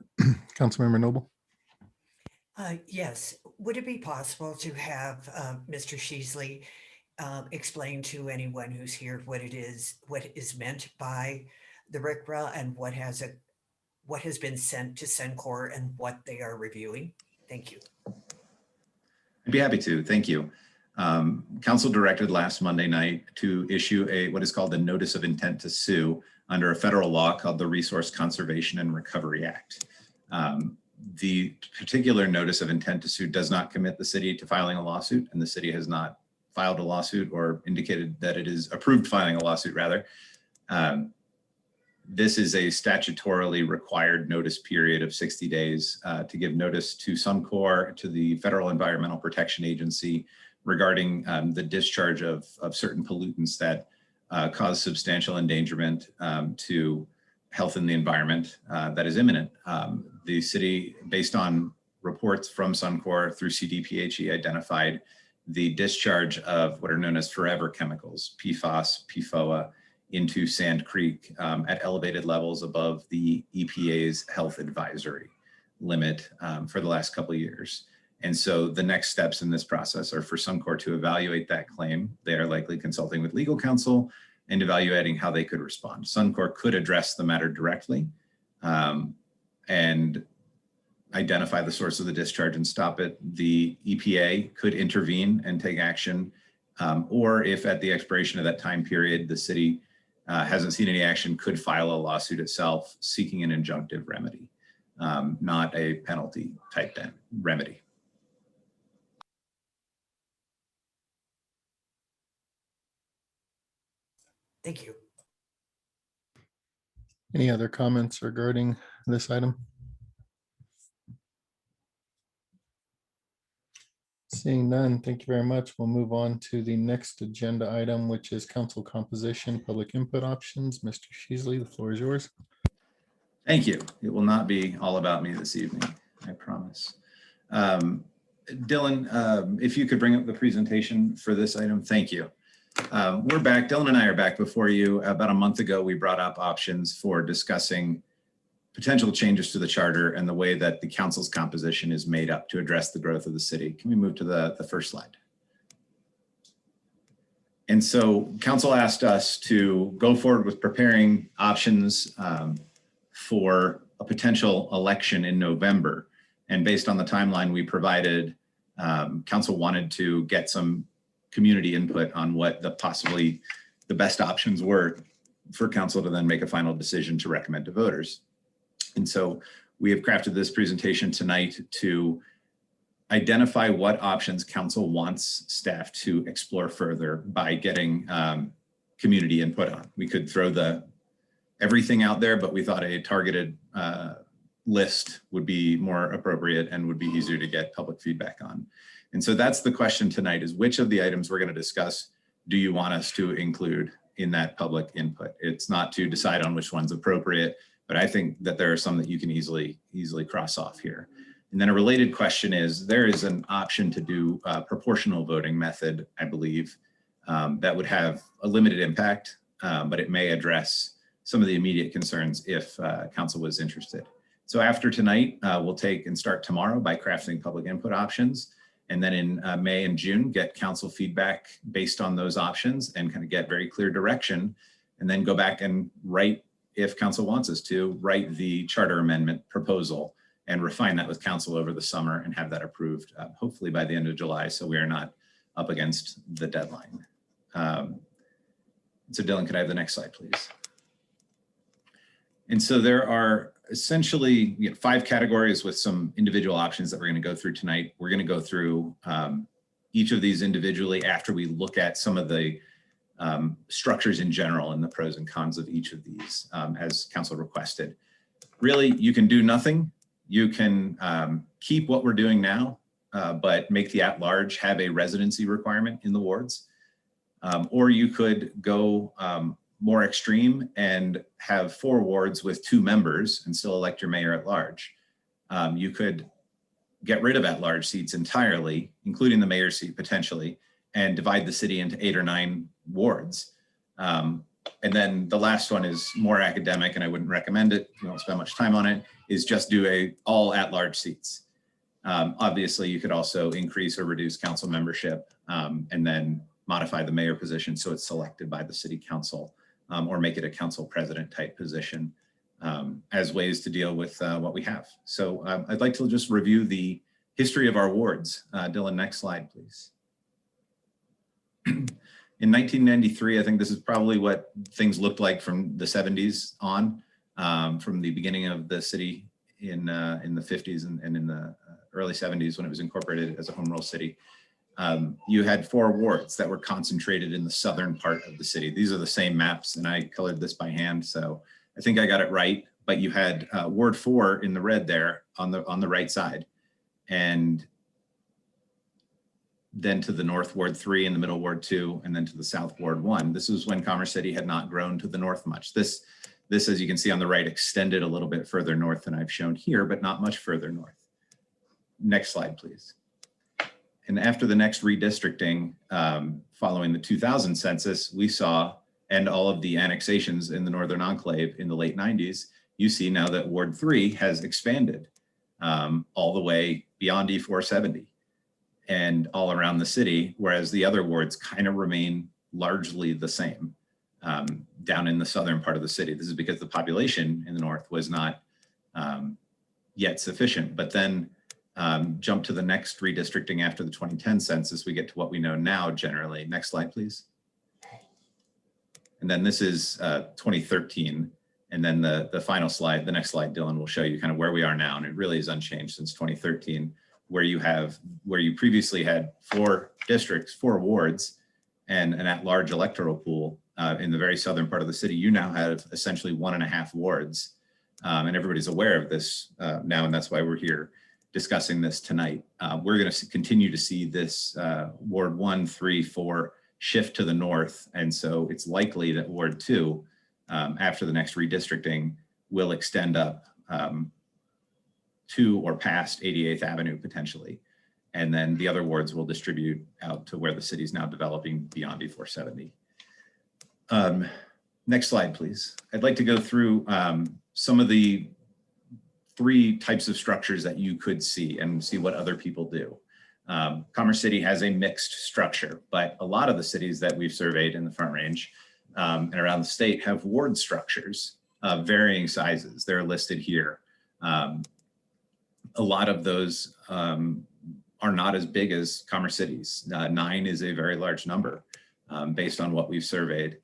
Councilmember Noble.
Yes, would it be possible to have Mr. Sheasley explain to anyone who's here what is meant by the RCRA and what has been sent to Suncor and what they are reviewing? Thank you.
I'd be happy to. Thank you. Council directed last Monday night to issue what is called the Notice of Intent to Sue under a federal law called the Resource Conservation and Recovery Act. The particular Notice of Intent to Sue does not commit the city to filing a lawsuit, and the city has not filed a lawsuit or indicated that it is approved filing a lawsuit, rather. This is a statutorily required notice period of 60 days to give notice to Suncor, to the Federal Environmental Protection Agency, regarding the discharge of certain pollutants that cause substantial endangerment to health and the environment that is imminent. The city, based on reports from Suncor through CDPHE, identified the discharge of what are known as forever chemicals, PFAS, PFOA, into Sand Creek at elevated levels above the EPA's health advisory limit for the last couple of years. And so the next steps in this process are for Suncor to evaluate that claim. They are likely consulting with legal counsel and evaluating how they could respond. Suncor could address the matter directly and identify the source of the discharge and stop it. The EPA could intervene and take action, or if at the expiration of that time period, the city hasn't seen any action, could file a lawsuit itself seeking an injunctive remedy, not a penalty type remedy.
Thank you.
Any other comments regarding this item? Seeing none, thank you very much. We'll move on to the next agenda item, which is council composition, public input options. Mr. Sheasley, the floor is yours.
Thank you. It will not be all about me this evening, I promise. Dylan, if you could bring up the presentation for this item, thank you. We're back, Dylan and I are back before you. About a month ago, we brought up options for discussing potential changes to the charter and the way that the council's composition is made up to address the growth of the city. Can we move to the first slide? And so council asked us to go forward with preparing options for a potential election in November. And based on the timeline we provided, council wanted to get some community input on what possibly the best options were for council to then make a final decision to recommend to voters. And so we have crafted this presentation tonight to identify what options council wants staff to explore further by getting community input on. We could throw everything out there, but we thought a targeted list would be more appropriate and would be easier to get public feedback on. And so that's the question tonight, is which of the items we're going to discuss do you want us to include in that public input? It's not to decide on which one's appropriate, but I think that there are some that you can easily cross off here. And then a related question is, there is an option to do a proportional voting method, I believe, that would have a limited impact, but it may address some of the immediate concerns if council was interested. So after tonight, we'll take and start tomorrow by crafting public input options. And then in May and June, get council feedback based on those options and kind of get very clear direction, and then go back and write, if council wants us to, write the charter amendment proposal and refine that with council over the summer and have that approved, hopefully by the end of July, so we are not up against the deadline. So Dylan, could I have the next slide, please? And so there are essentially 5 categories with some individual options that we're going to go through tonight. We're going to go through each of these individually after we look at some of the structures in general and the pros and cons of each of these as council requested. Really, you can do nothing. You can keep what we're doing now, but make the at-large have a residency requirement in the wards. Or you could go more extreme and have 4 wards with 2 members and still elect your mayor at large. You could get rid of at-large seats entirely, including the mayor's seat potentially, and divide the city into 8 or 9 wards. And then the last one is more academic, and I wouldn't recommend it. You won't spend much time on it, is just do all at-large seats. Obviously, you could also increase or reduce council membership and then modify the mayor position so it's selected by the city council, or make it a council president type position as ways to deal with what we have. So I'd like to just review the history of our wards. Dylan, next slide, please. In 1993, I think this is probably what things looked like from the 70s on, from the beginning of the city in the 50s and in the early 70s when it was incorporated as a home rule city. You had 4 wards that were concentrated in the southern part of the city. These are the same maps, and I colored this by hand, so I think I got it right. But you had Ward 4 in the red there on the right side, and then to the north, Ward 3, in the middle, Ward 2, and then to the south, Ward 1. This was when Commerce City had not grown to the north much. This, as you can see on the right, extended a little bit further north than I've shown here, but not much further north. Next slide, please. And after the next redistricting, following the 2000 census, we saw, and all of the annexations in the Northern Enclave in the late 90s, you see now that Ward 3 has expanded all the way beyond E470 and all around the city, whereas the other wards kind of remain largely the same down in the southern part of the city. This is because the population in the north was not yet sufficient. But then jump to the next redistricting after the 2010 census, we get to what we know now generally. Next slide, please. And then this is 2013. And then the final slide, the next slide, Dylan, will show you kind of where we are now. And it really is unchanged since 2013, where you previously had 4 districts, 4 wards, and an at-large electoral pool. in the very southern part of the city, you now have essentially 1.5 wards. And everybody's aware of this now, and that's why we're here discussing this tonight. We're going to continue to see this Ward 1, 3, 4 shift to the north. And so it's likely that Ward 2, after the next redistricting, will extend up to or past 88th Avenue potentially. And then the other wards will distribute out to where the city is now developing beyond E470. Next slide, please. I'd like to go through some of the 3 types of structures that you could see and see what other people do. Commerce City has a mixed structure, but a lot of the cities that we've surveyed in the Front Range and around the state have ward structures of varying sizes. They're listed here. A lot of those are not as big as Commerce City's. 9 is a very large number based on what we've surveyed.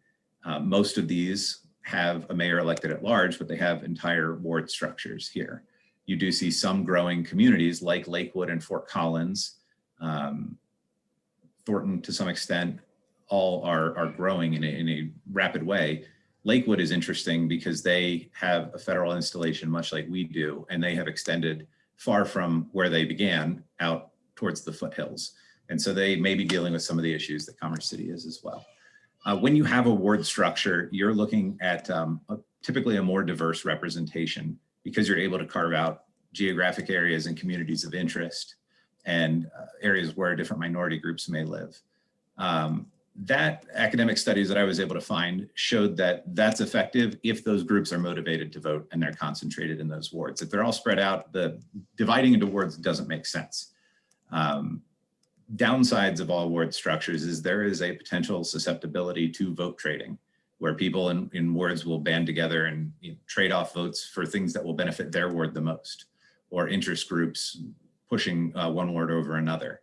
Most of these have a mayor elected at large, but they have entire ward structures here. You do see some growing communities like Lakewood and Fort Collins, Thornton to some extent, all are growing in a rapid way. Lakewood is interesting because they have a federal installation much like we do, and they have extended far from where they began out towards the foothills. And so they may be dealing with some of the issues that Commerce City is as well. When you have a ward structure, you're looking at typically a more diverse representation because you're able to carve out geographic areas and communities of interest and areas where different minority groups may live. That academic studies that I was able to find showed that that's effective if those groups are motivated to vote and they're concentrated in those wards. If they're all spread out, the dividing into wards doesn't make sense. Downsides of all ward structures is there is a potential susceptibility to vote trading, where people in wards will band together and trade off votes for things that will benefit their ward the most, or interest groups pushing one ward over another.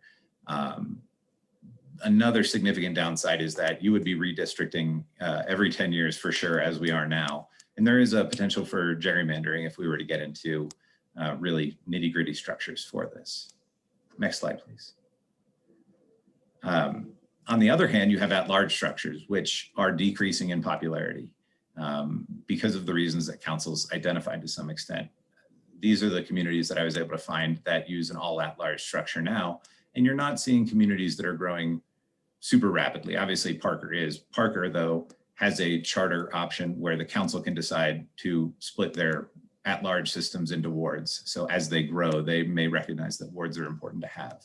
Another significant downside is that you would be redistricting every 10 years for sure, as we are now. And there is a potential for gerrymandering if we were to get into really nitty-gritty structures for this. Next slide, please. On the other hand, you have at-large structures, which are decreasing in popularity because of the reasons that council's identified to some extent. These are the communities that I was able to find that use an all at-large structure now. And you're not seeing communities that are growing super rapidly. Obviously, Parker is. Parker, though, has a charter option where the council can decide to split their at-large systems into wards. So as they grow, they may recognize that wards are important to have.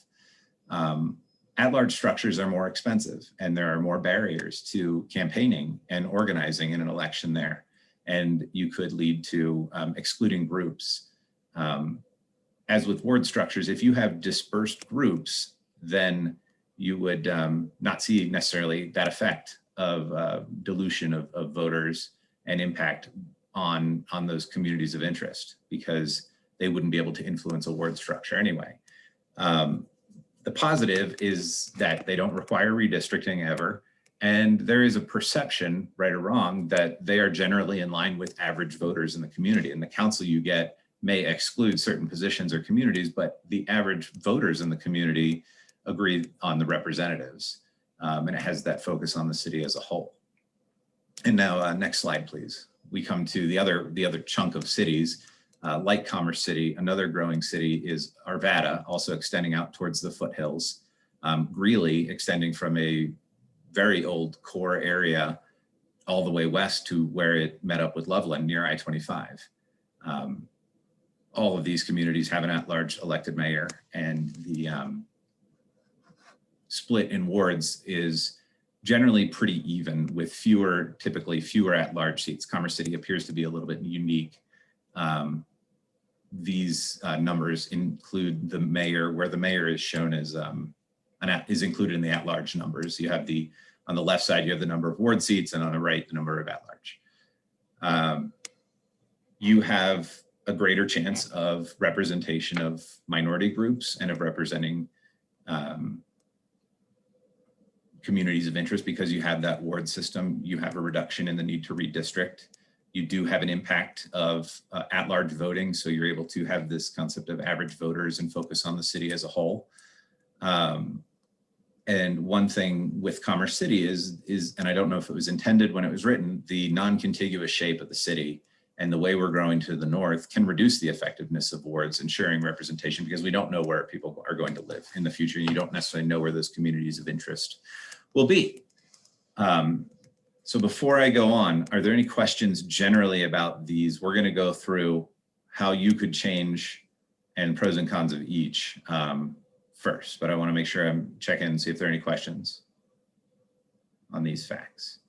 At-large structures are more expensive, and there are more barriers to campaigning and organizing in an election there. And you could lead to excluding groups. As with ward structures, if you have dispersed groups, then you would not see necessarily that effect of dilution of voters and impact on those communities of interest, because they wouldn't be able to influence a ward structure anyway. The positive is that they don't require redistricting ever. And there is a perception, right or wrong, that they are generally in line with average voters in the community. And the council you get may exclude certain positions or communities, but the average voters in the community agree on the representatives. And it has that focus on the city as a whole. And now next slide, please. We come to the other chunk of cities. Like Commerce City, another growing city is Arvada, also extending out towards the foothills. Greeley, extending from a very old core area all the way west to where it met up with Loveland near I-25. All of these communities have an at-large elected mayor, and the split in wards is generally pretty even, with typically fewer at-large seats. Commerce City appears to be a little bit unique. These numbers include the mayor, where the mayor is shown as is included in the at-large numbers. You have on the left side, you have the number of ward seats, and on the right, the number of at-large. You have a greater chance of representation of minority groups and of representing communities of interest, because you have that ward system. You have a reduction in the need to redistrict. You do have an impact of at-large voting, so you're able to have this concept of average voters and focus on the city as a whole. And one thing with Commerce City is, and I don't know if it was intended when it was written, the non-contiguous shape of the city and the way we're growing to the north can reduce the effectiveness of wards ensuring representation, because we don't know where people are going to live in the future. And you don't necessarily know where those communities of interest will be. So before I go on, are there any questions generally about these? We're going to go through how you could change and pros and cons of each first, but I want to make sure I'm checking and see if there are any questions on these facts.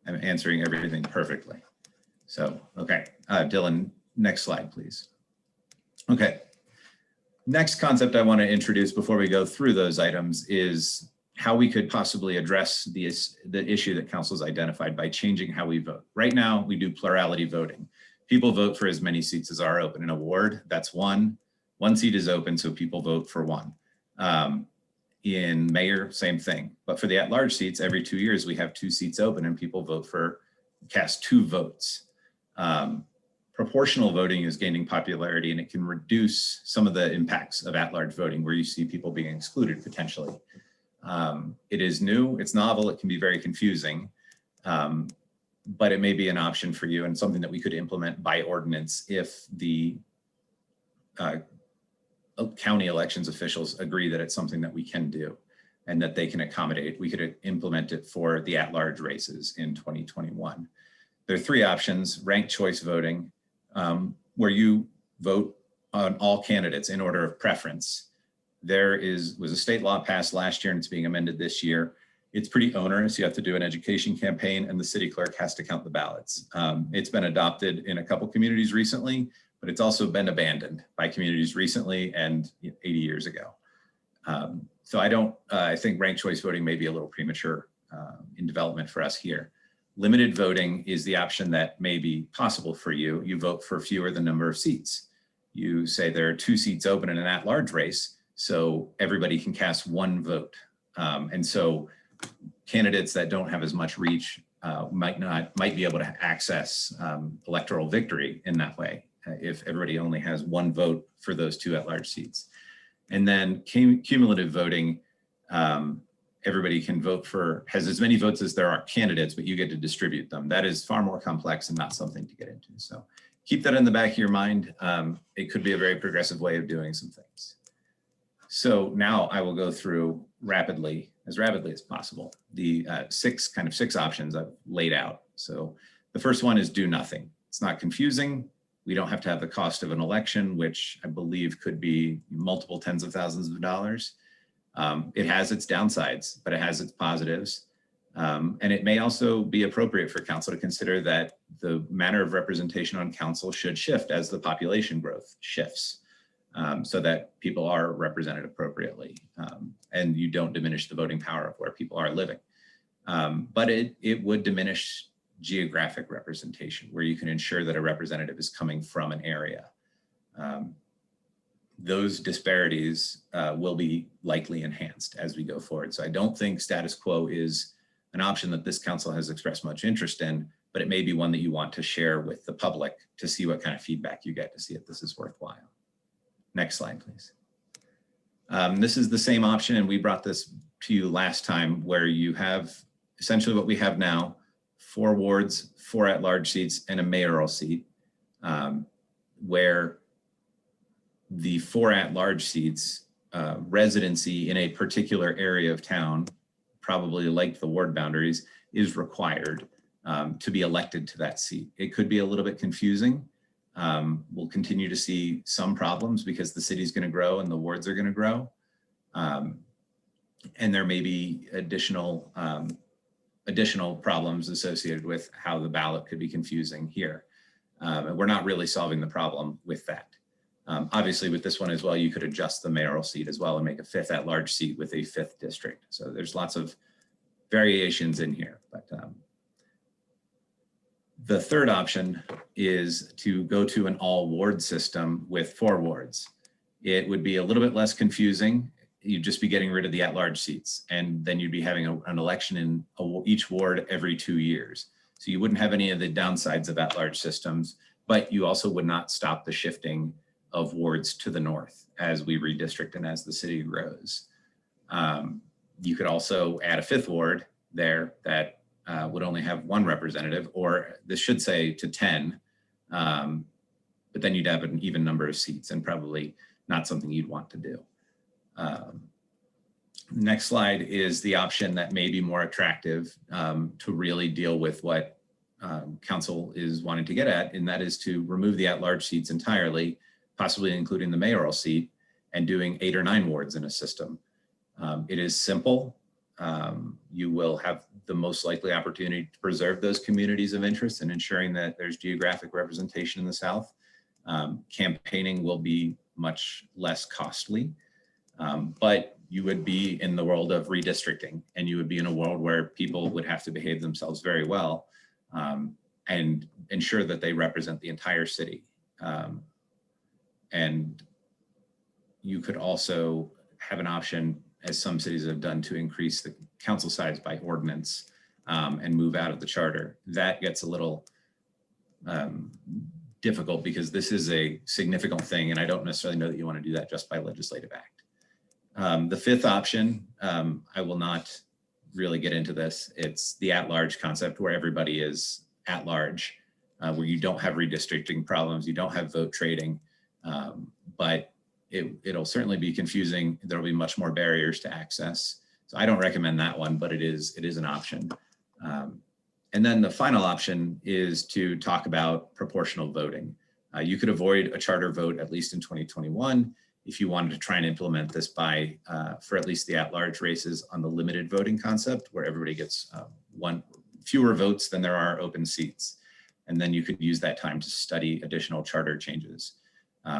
I'm answering everything perfectly. So, okay, Dylan, next slide, please. Okay, next concept I want to introduce before we go through those items is how we could possibly address the issue that council's identified by changing how we vote. Right now, we do plurality voting. People vote for as many seats as are open in a ward. That's one. One seat is open, so people vote for one. In mayor, same thing. But for the at-large seats, every 2 years, we have 2 seats open and people vote for, cast 2 votes. Proportional voting is gaining popularity, and it can reduce some of the impacts of at-large voting where you see people being excluded potentially. It is new, it's novel, it can be very confusing, but it may be an option for you and something that we could implement by ordinance if the county elections officials agree that it's something that we can do and that they can accommodate. We could implement it for the at-large races in 2021. There are 3 options: ranked choice voting, where you vote on all candidates in order of preference. There was a state law passed last year and it's being amended this year. It's pretty onerous. You have to do an education campaign and the city clerk has to count the ballots. It's been adopted in a couple communities recently, but it's also been abandoned by communities recently and 80 years ago. So I think ranked choice voting may be a little premature in development for us here. Limited voting is the option that may be possible for you. You vote for fewer the number of seats. You say there are 2 seats open in an at-large race, so everybody can cast 1 vote. And so candidates that don't have as much reach might be able to access electoral victory in that way if everybody only has 1 vote for those 2 at-large seats. And then cumulative voting, everybody can vote for, has as many votes as there are candidates, but you get to distribute them. That is far more complex and not something to get into. So keep that in the back of your mind. It could be a very progressive way of doing some things. So now I will go through as rapidly as possible, the 6 options I've laid out. So the first one is do nothing. It's not confusing. We don't have to have the cost of an election, which I believe could be multiple tens of thousands of dollars. It has its downsides, but it has its positives. And it may also be appropriate for council to consider that the manner of representation on council should shift as the population growth shifts, so that people are represented appropriately and you don't diminish the voting power of where people are living. But it would diminish geographic representation where you can ensure that a representative is coming from an area. Those disparities will be likely enhanced as we go forward. So I don't think status quo is an option that this council has expressed much interest in, but it may be one that you want to share with the public to see what kind of feedback you get to see if this is worthwhile. Next slide, please. This is the same option, and we brought this to you last time, where you have essentially what we have now: 4 wards, 4 at-large seats, and a mayoral seat, where the 4 at-large seats, residency in a particular area of town, probably like the ward boundaries, is required to be elected to that seat. It could be a little bit confusing. We'll continue to see some problems because the city's going to grow and the wards are going to grow. And there may be additional problems associated with how the ballot could be confusing here. And we're not really solving the problem with that. Obviously, with this one as well, you could adjust the mayoral seat as well and make a 5th at-large seat with a 5th district. So there's lots of variations in here. But the third option is to go to an all-ward system with 4 wards. It would be a little bit less confusing. You'd just be getting rid of the at-large seats, and then you'd be having an election in each ward every 2 years. So you wouldn't have any of the downsides of at-large systems, but you also would not stop the shifting of wards to the north as we redistrict and as the city grows. You could also add a 5th ward there that would only have 1 representative, or this should say to 10, but then you'd have an even number of seats and probably not something you'd want to do. Next slide is the option that may be more attractive to really deal with what council is wanting to get at, and that is to remove the at-large seats entirely, possibly including the mayoral seat, and doing 8 or 9 wards in a system. It is simple. You will have the most likely opportunity to preserve those communities of interest and ensuring that there's geographic representation in the South. Campaigning will be much less costly, but you would be in the world of redistricting, and you would be in a world where people would have to behave themselves very well and ensure that they represent the entire city. And you could also have an option, as some cities have done, to increase the council size by ordinance and move out of the charter. That gets a little difficult because this is a significant thing, and I don't necessarily know that you want to do that just by legislative act. The 5th option, I will not really get into this. It's the at-large concept where everybody is at large, where you don't have redistricting problems, you don't have vote trading, but it'll certainly be confusing. There'll be much more barriers to access. So I don't recommend that one, but it is an option. And then the final option is to talk about proportional voting. You could avoid a charter vote, at least in 2021, if you wanted to try and implement this by, for at least the at-large races, on the limited voting concept, where everybody gets fewer votes than there are open seats. And then you could use that time to study additional charter changes.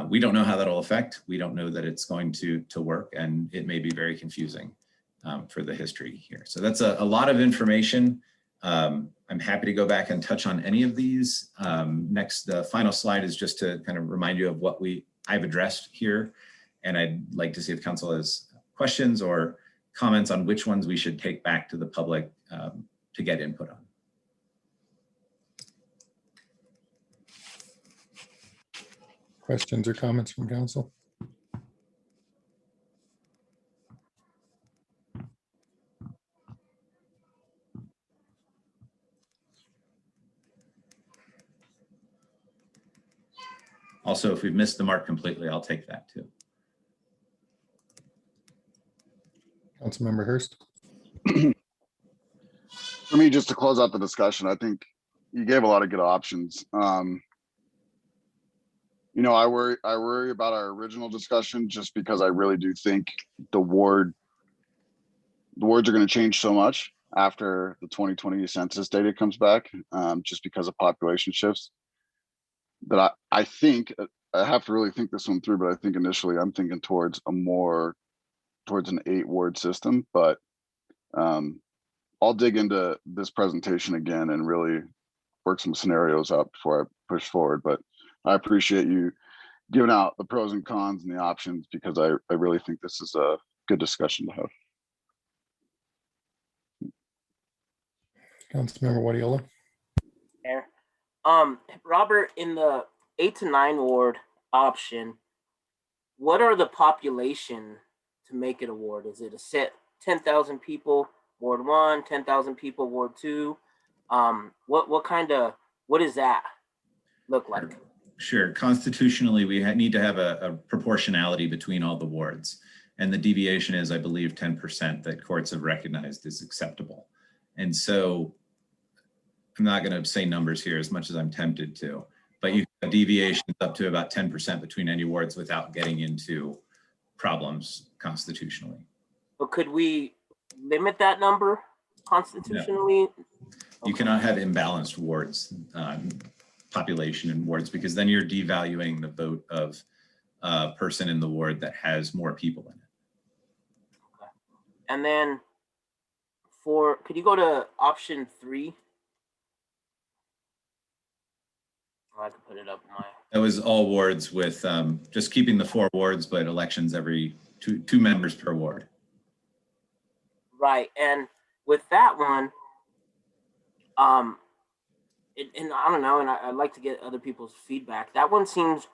We don't know how that'll affect. We don't know that it's going to work, and it may be very confusing for the history here. So that's a lot of information. I'm happy to go back and touch on any of these. Next, the final slide is just to kind of remind you of what I've addressed here. And I'd like to see if council has questions or comments on which ones we should take back to the public to get input on.
Questions or comments from council?
Also, if we've missed the mark completely, I'll take that too.
Councilmember Hurst.
For me, just to close out the discussion, I think you gave a lot of good options. You know, I worry about our original discussion, just because I really do think the wards are going to change so much after the 2020 census data comes back, just because of population shifts. That I think I have to really think this one through, but I think initially I'm thinking towards an 8-ward system. But I'll dig into this presentation again and really work some scenarios out before I push forward. But I appreciate you giving out the pros and cons and the options, because I really think this is a good discussion to have.
Councilmember Wadiola.
There. Robert, in the 8 to 9 ward option, what are the population to make it a ward? Is it a set 10,000 people, Ward 1, 10,000 people, Ward 2? What does that look like?
Sure. Constitutionally, we need to have a proportionality between all the wards. And the deviation is, I believe, 10% that courts have recognized is acceptable. And so I'm not going to say numbers here as much as I'm tempted to, but you have deviations up to about 10% between any wards without getting into problems constitutionally.
But could we limit that number constitutionally?
No. You cannot have imbalanced wards, population in wards, because then you're devaluing the vote of a person in the ward that has more people in it.
Okay. And then could you go to option 3? Oh, I could put it up in my.
That was all wards with just keeping the 4 wards, but elections every two members per ward.
Right, and with that one, and I don't know, and I'd like to get other people's feedback. That one seems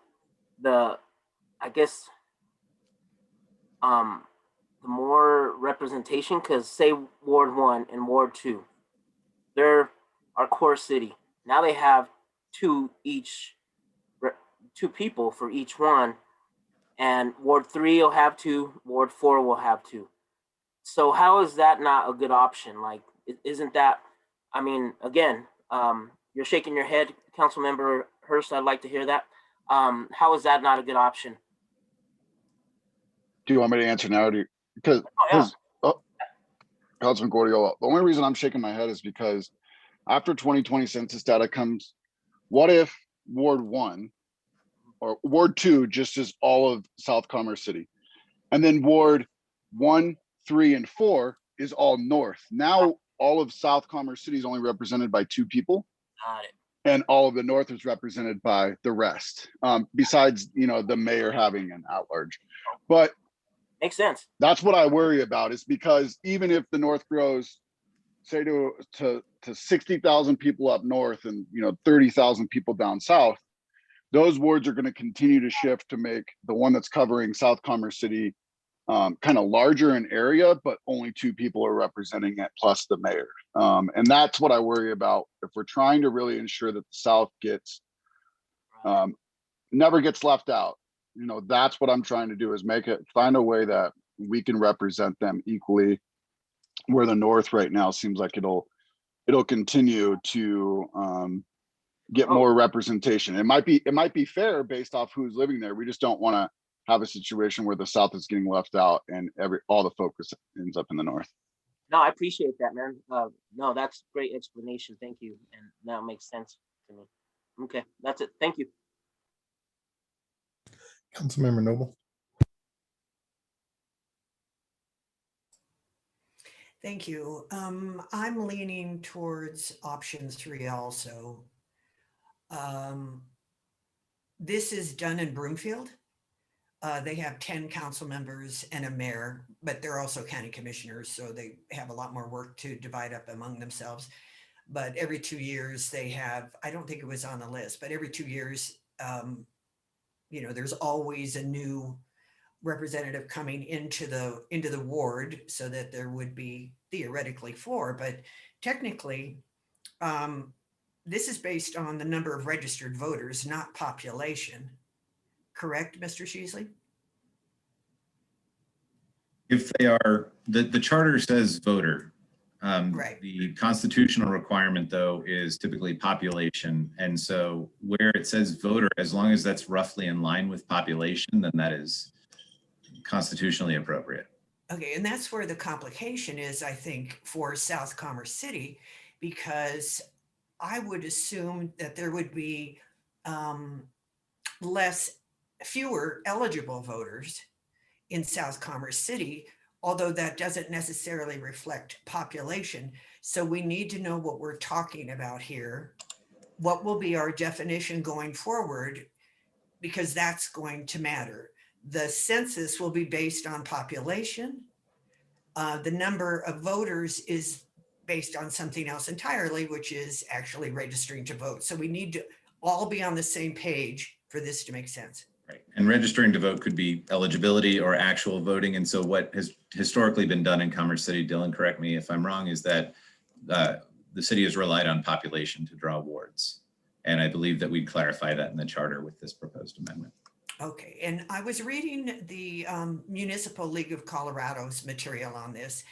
the I guess the more representation, because say Ward 1 and Ward 2, they're our core city. Now they have two people for each one, and Ward 3 will have 2, Ward 4 will have 2. So how is that not a good option? Like, isn't that, I mean, again, you're shaking your head, Councilmember Hurst, I'd like to hear that. How is that not a good option?
Do you want me to answer now? Because Councilman Guardiola, the only reason I'm shaking my head is because after 2020 census data comes, what if Ward 1 or Ward 2 just is all of South Commerce City? And then Ward 1, 3, and 4 is all north. Now all of South Commerce City is only represented by 2 people.
Got it.
And all of the north is represented by the rest, besides, you know, the mayor having an at-large. But
makes sense.
That's what I worry about, is because even if the north grows, say to 60,000 people up north and, you know, 30,000 people down south, those wards are going to continue to shift to make the one that's covering South Commerce City kind of larger in area, but only 2 people are representing it plus the mayor. And that's what I worry about if we're trying to really ensure that the South gets never gets left out. You know, that's what I'm trying to do, is find a way that we can represent them equally, where the North right now seems like it'll continue to get more representation. It might be fair based off who's living there. We just don't want to have a situation where the South is getting left out and all the focus ends up in the North.
No, I appreciate that, man. No, that's great explanation. Thank you. And now it makes sense to me. Okay, that's it. Thank you.
Councilmember Noble.
Thank you. I'm leaning towards option 3 also. This is done in Broomfield. They have 10 council members and a mayor, but they're also county commissioners, so they have a lot more work to divide up among themselves. But every 2 years they have, I don't think it was on the list, but every 2 years, you know, there's always a new representative coming into the ward, so that there would be theoretically 4, but technically, this is based on the number of registered voters, not population. Correct, Mr. Sheasley?
If they are, the charter says voter.
Right.
The constitutional requirement, though, is typically population. And so where it says voter, as long as that's roughly in line with population, then that is constitutionally appropriate.
Okay, and that's where the complication is, I think, for South Commerce City, because I would assume that there would be fewer eligible voters in South Commerce City, although that doesn't necessarily reflect population. So we need to know what we're talking about here. What will be our definition going forward? Because that's going to matter. The census will be based on population. The number of voters is based on something else entirely, which is actually registering to vote. So we need to all be on the same page for this to make sense.
Right. And registering to vote could be eligibility or actual voting. And so what has historically been done in Commerce City, Dylan, correct me if I'm wrong, is that the city has relied on population to draw wards. And I believe that we'd clarify that in the charter with this proposed amendment.
Okay, and I was reading the Municipal League of Colorado's material on this,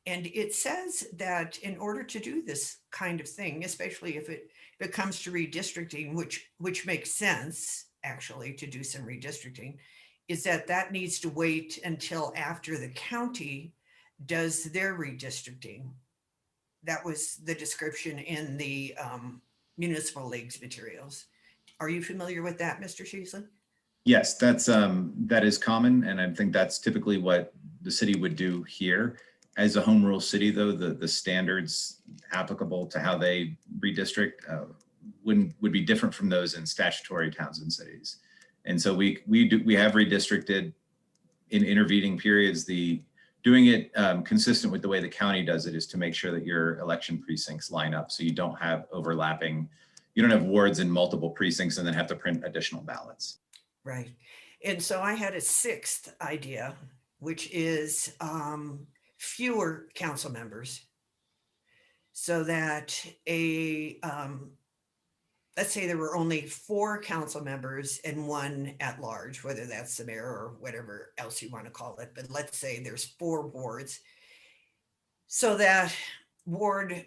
and it says that in order to do this kind of thing, especially if it comes to redistricting, which makes sense, actually, to do some redistricting, is that needs to wait until after the county does their redistricting. That was the description in the Municipal League's materials. Are you familiar with that, Mr. Sheasley?
Yes, that is common, and I think that's typically what the city would do here. As a home rule city, though, the standards applicable to how they redistrict would be different from those in statutory towns and cities. And so we have redistricted in intervening periods. Doing it consistent with the way the county does it is to make sure that your election precincts line up, so you don't have overlapping. You don't have wards in multiple precincts and then have to print additional ballots.
Right. And so I had a sixth idea, which is fewer council members. So that let's say there were only 4 council members and 1 at large, whether that's the mayor or whatever else you want to call it. But let's say there's 4 wards. So that ward,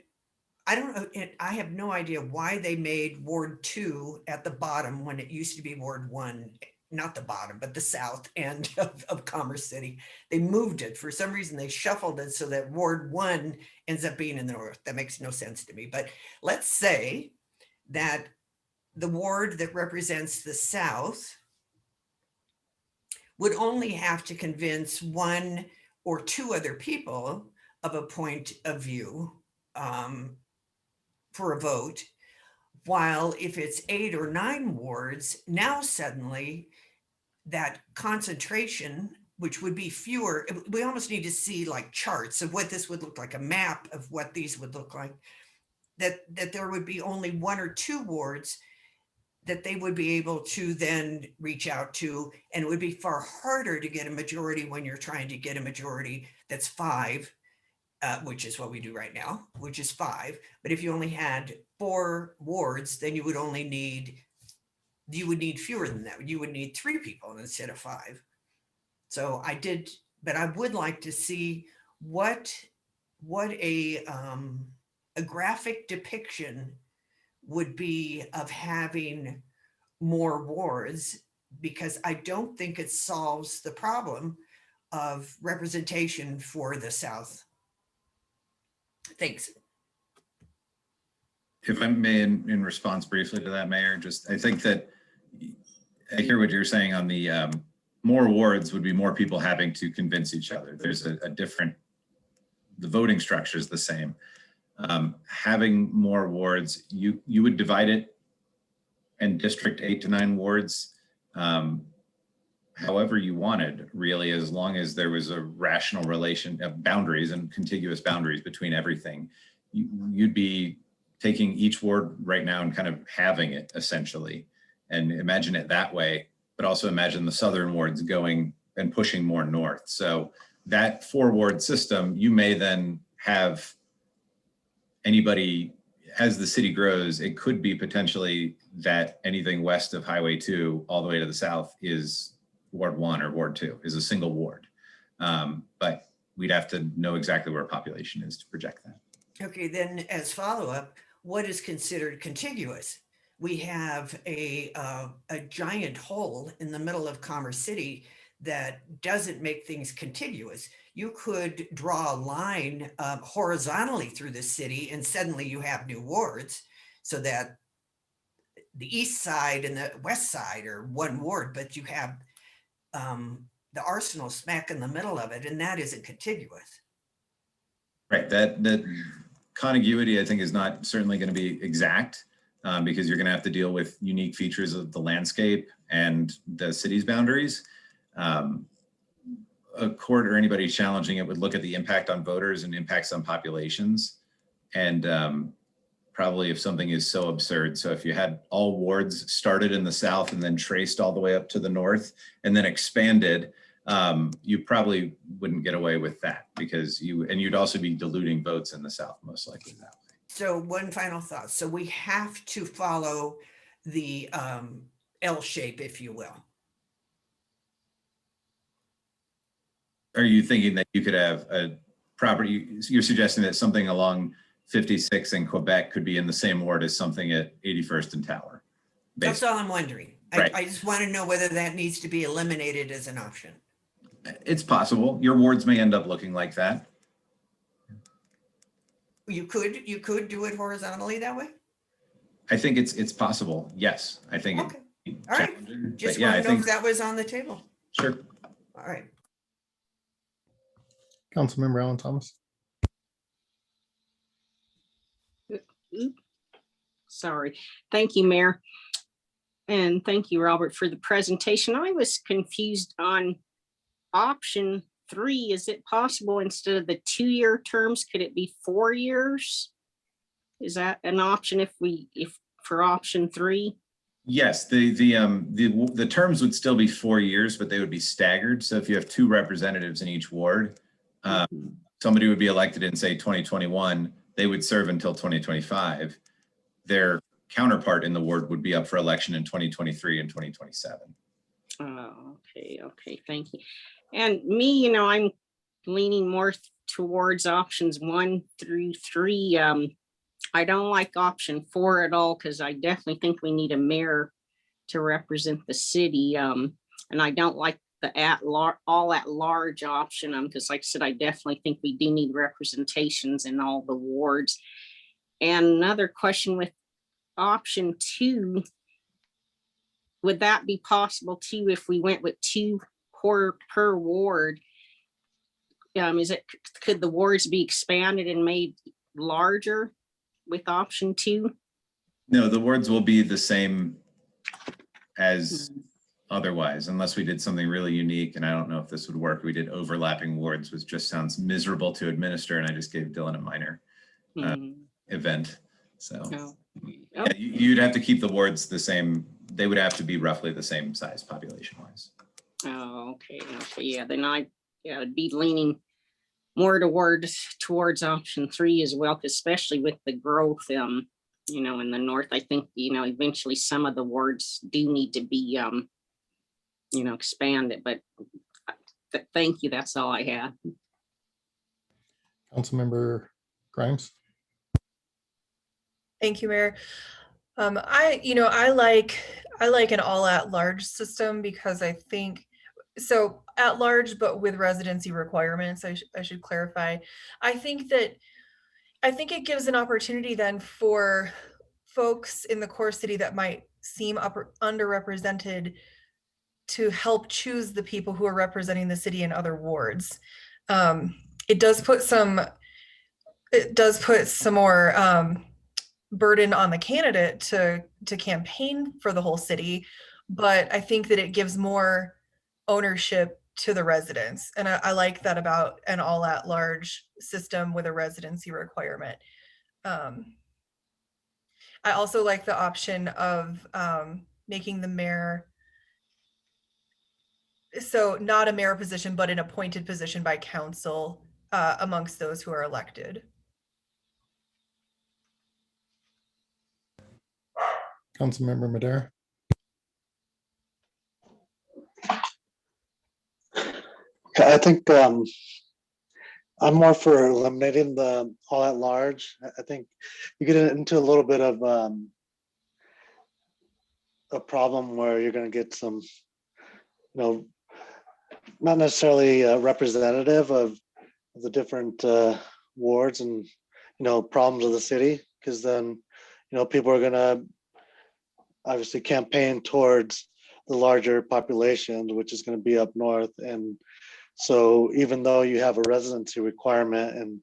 I don't know, I have no idea why they made Ward 2 at the bottom when it used to be Ward 1, not the bottom, but the south end of Commerce City. They moved it. For some reason, they shuffled it so that Ward 1 ends up being in the north. That makes no sense to me. But let's say that the ward that represents the south would only have to convince 1 or 2 other people of a point of view for a vote. While if it's 8 or 9 wards, now suddenly that concentration, which would be fewer, we almost need to see like charts of what this would look like, a map of what these would look like, that there would be only 1 or 2 wards that they would be able to then reach out to. And it would be far harder to get a majority when you're trying to get a majority that's 5, which is what we do right now, which is 5. But if you only had 4 wards, then you would need fewer than that. You would need 3 people instead of 5. So but I would like to see what a graphic depiction would be of having more wards, because I don't think it solves the problem of representation for the South. Thanks.
If I may, in response briefly to that, Mayor, I think that I hear what you're saying on the more wards would be more people having to convince each other. There's a different, the voting structure is the same. Having more wards, you would divide it and district 8 to 9 wards however you wanted, really, as long as there was a rational relation of boundaries and contiguous boundaries between everything. You'd be taking each ward right now and kind of having it essentially, and imagine it that way, but also imagine the southern wards going and pushing more north. So that 4 ward system, you may then have anybody, as the city grows, it could be potentially that anything west of Highway 2 all the way to the south is Ward 1 or Ward 2, is a single ward. But we'd have to know exactly where population is to project that.
Okay, then as follow-up, what is considered contiguous? We have a giant hole in the middle of Commerce City that doesn't make things contiguous. You could draw a line horizontally through the city and suddenly you have new wards, so that the east side and the west side are 1 ward, but you have the Arsenal smack in the middle of it, and that isn't contiguous.
Right, that contiguity I think is not certainly going to be exact because you're going to have to deal with unique features of the landscape and the city's boundaries. A court or anybody challenging it would look at the impact on voters and impacts on populations. And probably if something is so absurd, so if you had all wards started in the south and then traced all the way up to the north and then expanded, you probably wouldn't get away with that because you'd also be diluting votes in the south most likely that way.
So one final thought. So we have to follow the L shape, if you will.
Are you thinking that you could have a property, you're suggesting that something along 56 in Quebec could be in the same ward as something at 81st and Tower?
That's all I'm wondering.
Right.
I just want to know whether that needs to be eliminated as an option.
It's possible. Your wards may end up looking like that.
You could do it horizontally that way?
I think it's possible. Yes, I think.
Okay. All right. Just
yeah,
want
I
to know
think
if that was on the table.
sure.
All right.
Councilmember Alan Thomas.
Sorry. Thank you, Mayor. And thank you, Robert, for the presentation. I was confused on option 3. Is it possible instead of the 2-year terms, could it be 4 years? Is that an option if for option 3?
Yes, the terms would still be 4 years, but they would be staggered. So if you have 2 representatives in each ward, somebody would be elected in, say, 2021, they would serve until 2025. Their counterpart in the ward would be up for election in 2023 and 2027.
Oh, okay, thank you. And me, I'm leaning more towards options 1 through 3. I don't like option 4 at all, because I definitely think we need a mayor to represent the city. And I don't like the all at large option, because like I said, I definitely think we do need representations in all the wards. And another question with option 2, would that be possible too if we went with 2 per ward? Could the wards be expanded and made larger with option 2?
No, the wards will be the same as otherwise, unless we did something really unique. And I don't know if this would work. We did overlapping wards, which just sounds miserable to administer. And I just gave Dylan a minor event. So yeah, you'd have to keep the wards the same. They would have to be roughly the same size population wise.
Oh, okay. Yeah, then I'd be leaning more towards option 3 as well, especially with the growth, in the north. I think, eventually some of the wards do need to be, expanded, but thank you. That's all I had.
Councilmember Grimes.
Thank you, Mayor. I like an all at large system, because I think so at large, but with residency requirements. I should clarify. I think it gives an opportunity then for folks in the core city that might seem underrepresented to help choose the people who are representing the city in other wards. It does put some more burden on the candidate to campaign for the whole city, but I think that it gives more ownership to the residents, and I like that about an all at large system with a residency requirement. I also like the option of making the mayor, so not a mayor position, but an appointed position by council amongst those who are elected.
Councilmember Madera.
I think I'm more for eliminating the all at large. I think you get into a little bit of a problem where you're going to get some, not necessarily representative of the different wards and, problems of the city, because then, people are going to obviously campaign towards the larger population, which is going to be up north. And so even though you have a residency requirement and,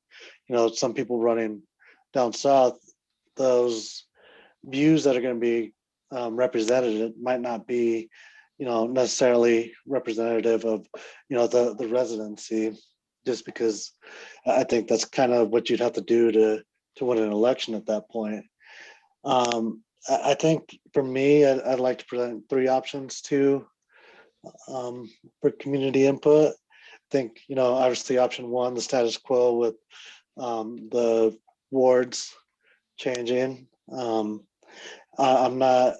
some people running down south, those views that are going to be represented might not be, necessarily representative of, the residency, just because I think that's kind of what you'd have to do to win an election at that point. I think for me, I'd like to present 3 options too for community input. I think, obviously option 1, the status quo with the wards changing. I'm not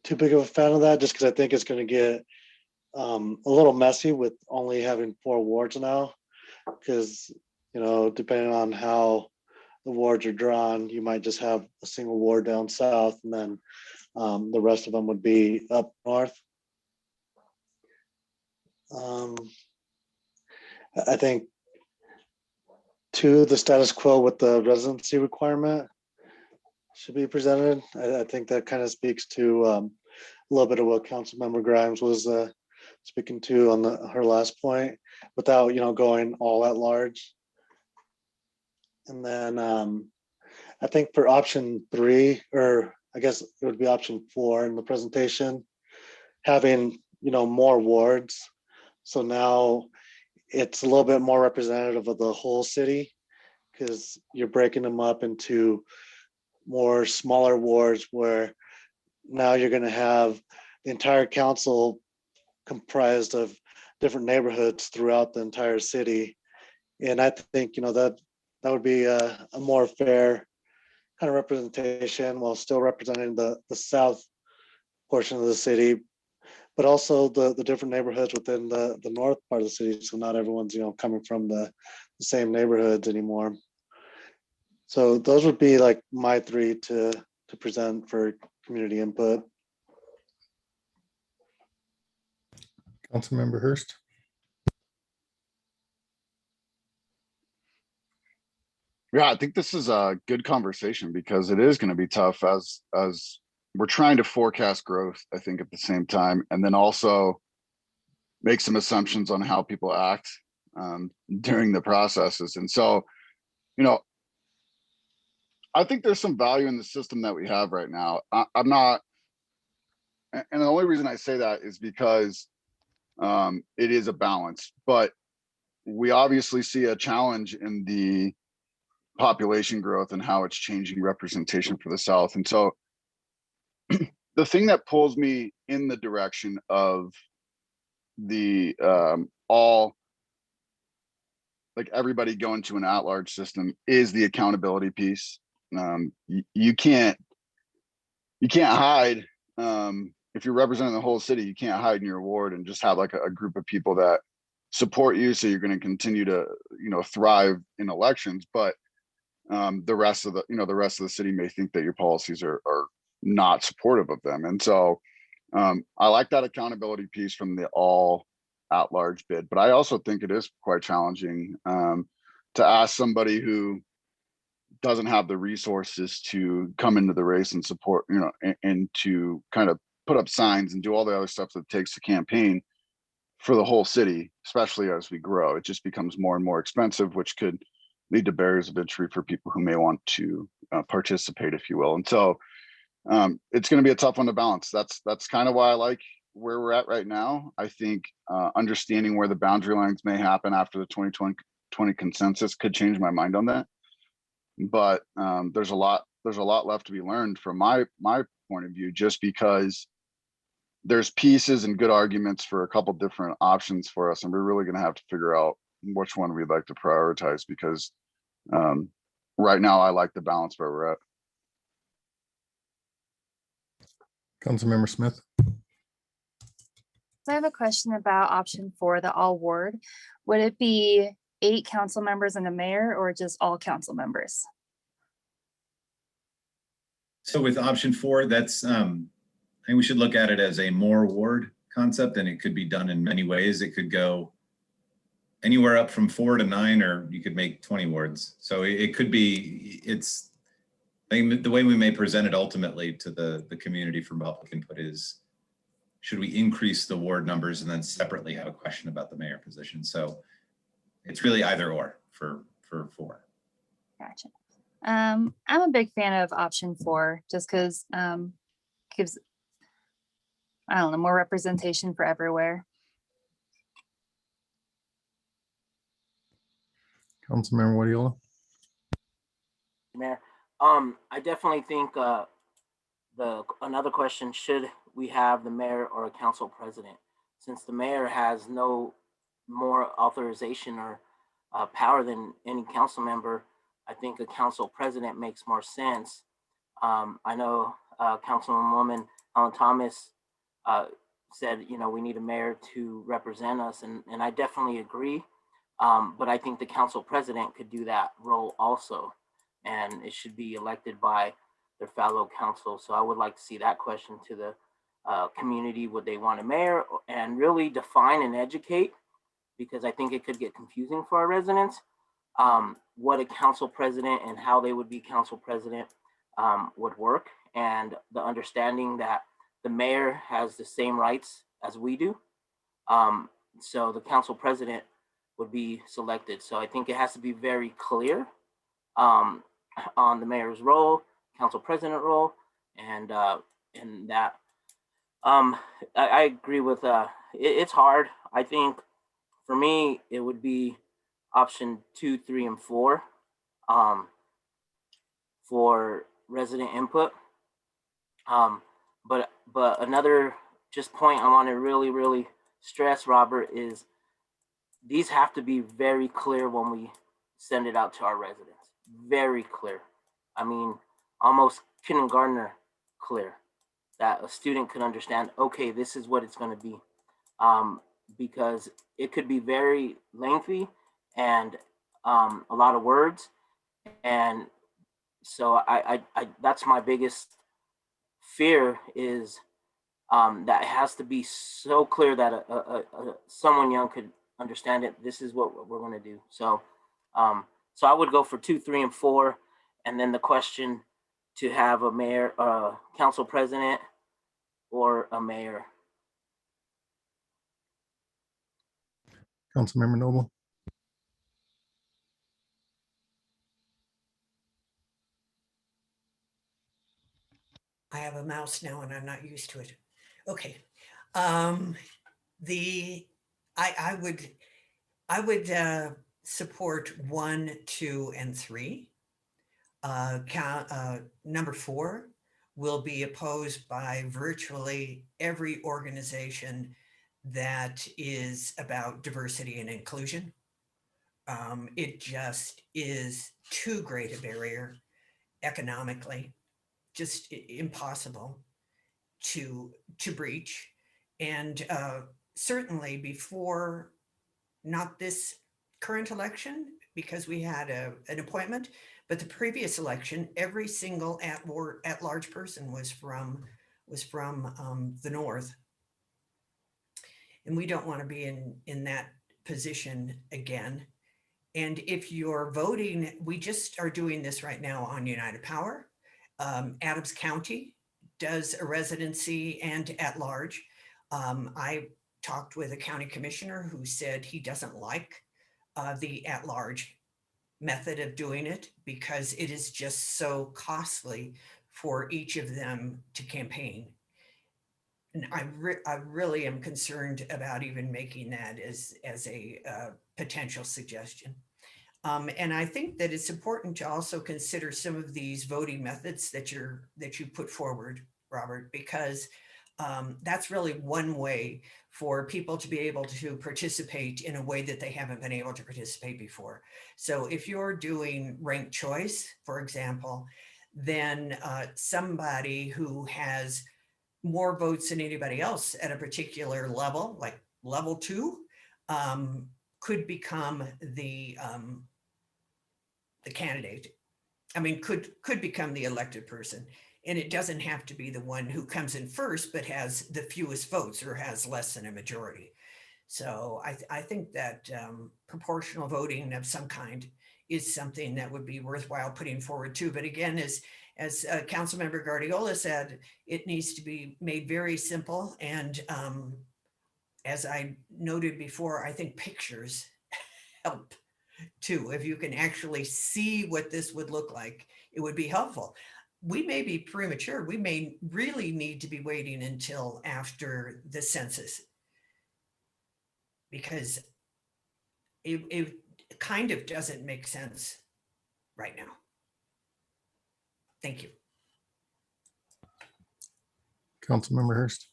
too big of a fan of that, just because I think it's going to get a little messy with only having 4 wards now, because, depending on how the wards are drawn, you might just have a single ward down south, and then the rest of them would be up north. I think 2, the status quo with the residency requirement should be presented. I think that kind of speaks to a little bit of what Councilmember Grimes was speaking to on her last point, without going all at large. And then I think for option 3, or I guess it would be option 4 in the presentation, having more wards. So now it's a little bit more representative of the whole city, because you're breaking them up into more smaller wards where now you're going to have the entire council comprised of different neighborhoods throughout the entire city. And I think, that would be a more fair kind of representation while still representing the south portion of the city, but also the different neighborhoods within the north part of the city. So not everyone's, coming from the same neighborhoods anymore. So those would be like my three to present for community input.
Councilmember Hurst.
Yeah, I think this is a good conversation because it is going to be tough as we're trying to forecast growth, I think, at the same time, and then also make some assumptions on how people act during the processes. And so, I think there's some value in the system that we have right now. I'm not, and the only reason I say that is because it is a balance, but we obviously see a challenge in the population growth and how it's changing representation for the South. And so the thing that pulls me in the direction of the all, like everybody going to an at-large system is the accountability piece. You can't hide if you're representing the whole city. You can't hide in your ward and just have like a group of people that support you, so you're going to continue to thrive in elections. But the rest of the city may think that your policies are not supportive of them. And so I like that accountability piece from the all at-large bid, but I also think it is quite challenging to ask somebody who doesn't have the resources to come into the race and support, and to kind of put up signs and do all the other stuff that it takes to campaign for the whole city, especially as we grow. It just becomes more and more expensive, which could lead to barriers of entry for people who may want to participate, if you will. And so it's going to be a tough one to balance. That's kind of why I like where we're at right now. I think understanding where the boundary lines may happen after the 2020 consensus could change my mind on that. But there's a lot left to be learned from my point of view, just because there's pieces and good arguments for a couple different options for us, and we're really going to have to figure out which one we'd like to prioritize, because right now I like the balance where we're at.
Councilmember Smith.
So I have a question about option 4, the all ward. Would it be 8 council members and the mayor, or just all council members?
So with option 4, that's I think we should look at it as a more ward concept, and it could be done in many ways. It could go anywhere up from 4 to 9, or you could make 20 wards. So it could be, I think the way we may present it ultimately to the community for public input is, should we increase the ward numbers and then separately have a question about the mayor position? So it's really either or for 4.
Gotcha. I'm a big fan of option 4, just because gives, I don't know, more representation for everywhere.
Councilmember Wadiola.
Mayor, I definitely think another question, should we have the mayor or a council president? Since the mayor has no more authorization or power than any council member, I think a council president makes more sense. I know Councilwoman Alan Thomas said, we need a mayor to represent us, and I definitely agree. But I think the council president could do that role also, and it should be elected by their fellow council. So I would like to see that question to the community. Would they want a mayor? And really define and educate, because I think it could get confusing for our residents, what a council president and how they would be council president would work, and the understanding that the mayor has the same rights as we do. So the council president would be selected. So I think it has to be very clear on the mayor's role, council president role, and that. I agree with it's hard. I think for me it would be option 2, 3, and 4 for resident input. But another just point I want to really stress, Robert, is these have to be very clear when we send it out to our residents. Very clear. I mean, almost kindergartner clear, that a student can understand, okay, this is what it's going to be. Because it could be very lengthy and a lot of words. And so I that's my biggest fear, is that it has to be so clear that someone young could understand it. This is what we're going to do. So so I would go for 2, 3, and 4, and then the question to have a mayor, council president, or a mayor.
Councilmember Noble.
I have a mouse now and I'm not used to it. Okay. I would support 1, 2, and 3. Number 4 will be opposed by virtually every organization that is about diversity and inclusion. It just is too great a barrier economically, just impossible to breach. And certainly before, not this current election, because we had an appointment, but the previous election, every single at-large person was from the north. And we don't want to be in that position again. And if you're voting, we just are doing this right now on United Power. Adams County does a residency and at large. I talked with a county commissioner who said he doesn't like the at large method of doing it because it is just so costly for each of them to campaign. And I really am concerned about even making that as a potential suggestion. And I think that it's important to also consider some of these voting methods that you put forward, Robert, because that's really one way for people to be able to participate in a way that they haven't been able to participate before. So if you're doing ranked choice, for example, then somebody who has more votes than anybody else at a particular level, like level 2, could become the candidate. I mean, could become the elected person. And it doesn't have to be the one who comes in first, but has the fewest votes or has less than a majority. So I think that proportional voting of some kind is something that would be worthwhile putting forward too. But again, as Councilmember Guardiola said, it needs to be made very simple. And as I noted before, I think pictures help too. If you can actually see what this would look like, it would be helpful. We may be premature. We may really need to be waiting until after the census, because it kind of doesn't make sense right now. Thank you.
Councilmember Hurst.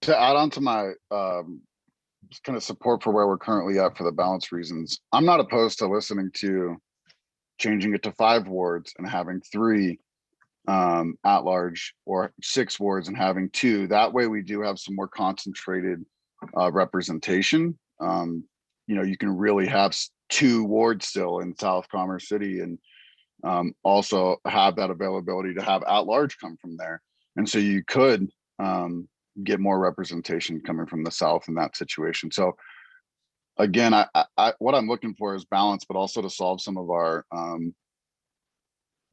To add on to my kind of support for where we're currently at for the balance reasons, I'm not opposed to listening to changing it to 5 wards and having 3 at large, or 6 wards and having 2. That way we do have some more concentrated representation. You can really have 2 wards still in South Commerce City, and also have that availability to have at large come from there. And so you could get more representation coming from the South in that situation. So again, I what I'm looking for is balance, but also to solve some of our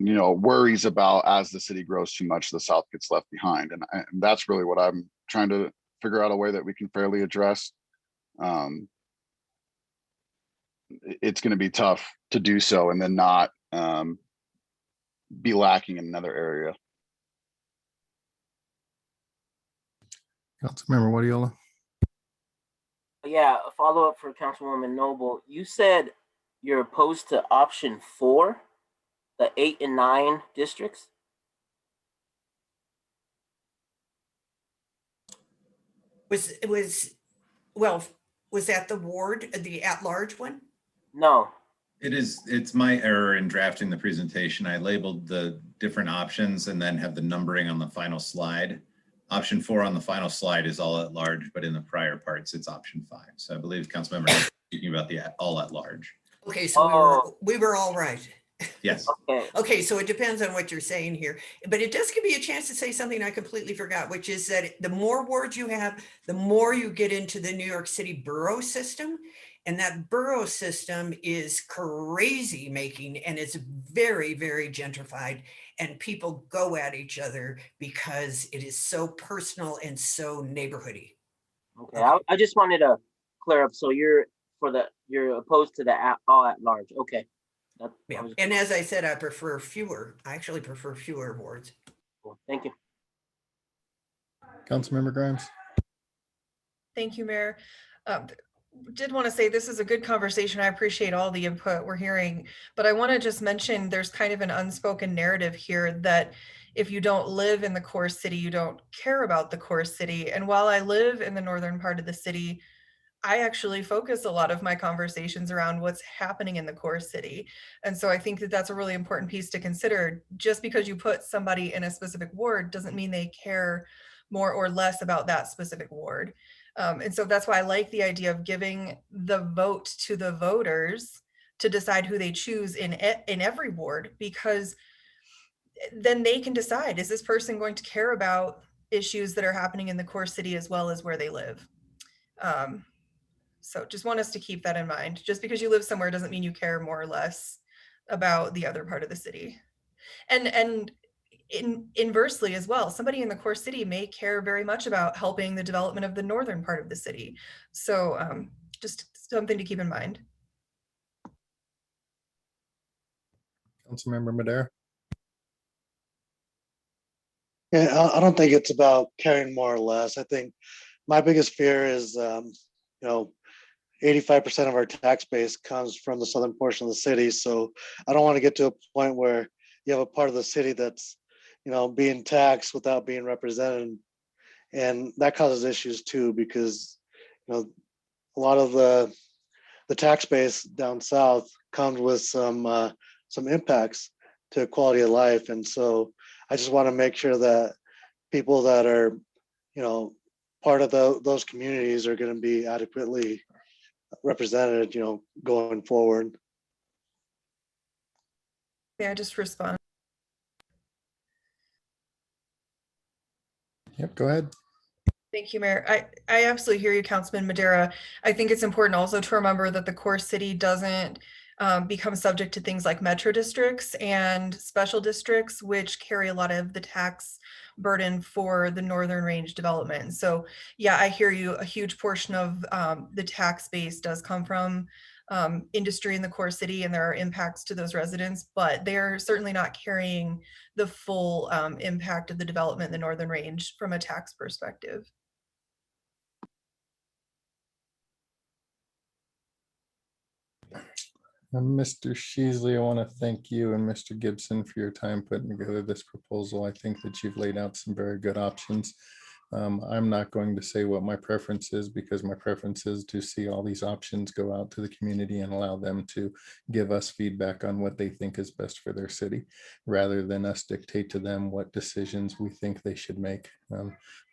worries about, as the city grows too much, the South gets left behind. And that's really what I'm trying to figure out, a way that we can fairly address. It's going to be tough to do so and then not be lacking in another area.
Councilmember Guardiola.
Yeah, a follow-up for Councilwoman Noble. You said you're opposed to option 4, the 8 and 9 districts?
Was that the ward, the at-large one?
No.
It's my error in drafting the presentation. I labeled the different options and then have the numbering on the final slide. Option 4 on the final slide is all at large, but in the prior parts, it's option 5. So I believe Councilmember is speaking about the all at large.
Okay, so we were all right.
Yes.
Okay, so it depends on what you're saying here, but it does give me a chance to say something I completely forgot, which is that the more wards you have, the more you get into the New York City borough system. And that borough system is crazy making, and it's very, very gentrified, and people go at each other because it is so personal and so neighborhoody.
Okay, I just wanted to clear up. So you're opposed to the all at large. Okay.
Yeah. And as I said, I actually prefer fewer wards.
Cool. Thank you.
Councilmember Grimes.
Thank you, Mayor. Did want to say this is a good conversation. I appreciate all the input we're hearing, but I want to just mention there's kind of an unspoken narrative here that if you don't live in the core city, you don't care about the core city. And while I live in the northern part of the city, I actually focus a lot of my conversations around what's happening in the core city. And so I think that that's a really important piece to consider. Just because you put somebody in a specific ward doesn't mean they care more or less about that specific ward. And so that's why I like the idea of giving the vote to the voters to decide who they choose in every ward, because then they can decide, is this person going to care about issues that are happening in the core city as well as where they live? So just want us to keep that in mind. Just because you live somewhere doesn't mean you care more or less about the other part of the city. And inversely as well, somebody in the core city may care very much about helping the development of the northern part of the city. So just something to keep in mind.
Councilmember Madera.
Yeah, I don't think it's about caring more or less. I think my biggest fear is, 85% of our tax base comes from the southern portion of the city. So I don't want to get to a point where you have a part of the city that's, being taxed without being represented. And that causes issues too, because, a lot of the tax base down south comes with some impacts to quality of life. And so I just want to make sure that people that are, part of those communities are going to be adequately represented, going forward.
May I just respond?
Yep, go ahead.
Thank you, Mayor. I absolutely hear you, Councilman Madera. I think it's important also to remember that the core city doesn't become subject to things like metro districts and special districts, which carry a lot of the tax burden for the northern range development. So yeah, I hear you. A huge portion of the tax base does come from industry in the core city, and there are impacts to those residents, but they're certainly not carrying the full impact of the development in the northern range from a tax perspective.
Mr. Sheasley, I want to thank you and Mr. Gibson for your time putting together this proposal. I think that you've laid out some very good options. I'm not going to say what my preference is, because my preference is to see all these options go out to the community and allow them to give us feedback on what they think is best for their city, rather than us dictate to them what decisions we think they should make.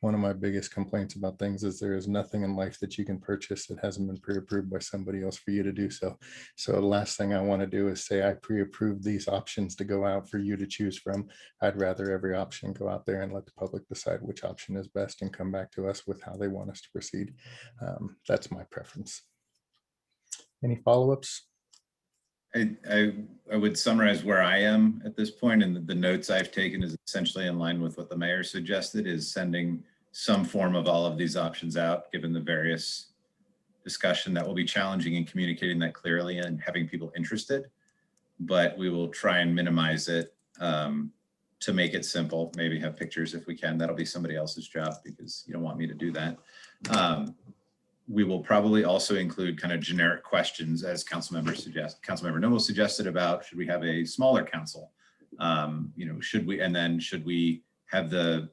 One of my biggest complaints about things is there is nothing in life that you can purchase that hasn't been pre-approved by somebody else for you to do so. So the last thing I want to do is say I pre-approved these options to go out for you to choose from. I'd rather every option go out there and let the public decide which option is best and come back to us with how they want us to proceed. That's my preference. Any follow-ups?
I would summarize where I am at this point, and the notes I've taken is essentially in line with what the mayor suggested, is sending some form of all of these options out, given the various discussion that will be challenging in communicating that clearly and having people interested, but we will try and minimize it to make it simple. Maybe have pictures if we can. That'll be somebody else's job, because you don't want me to do that. We will probably also include kind of generic questions, as Councilmember Noble suggested, about should we have a smaller council? Should we have the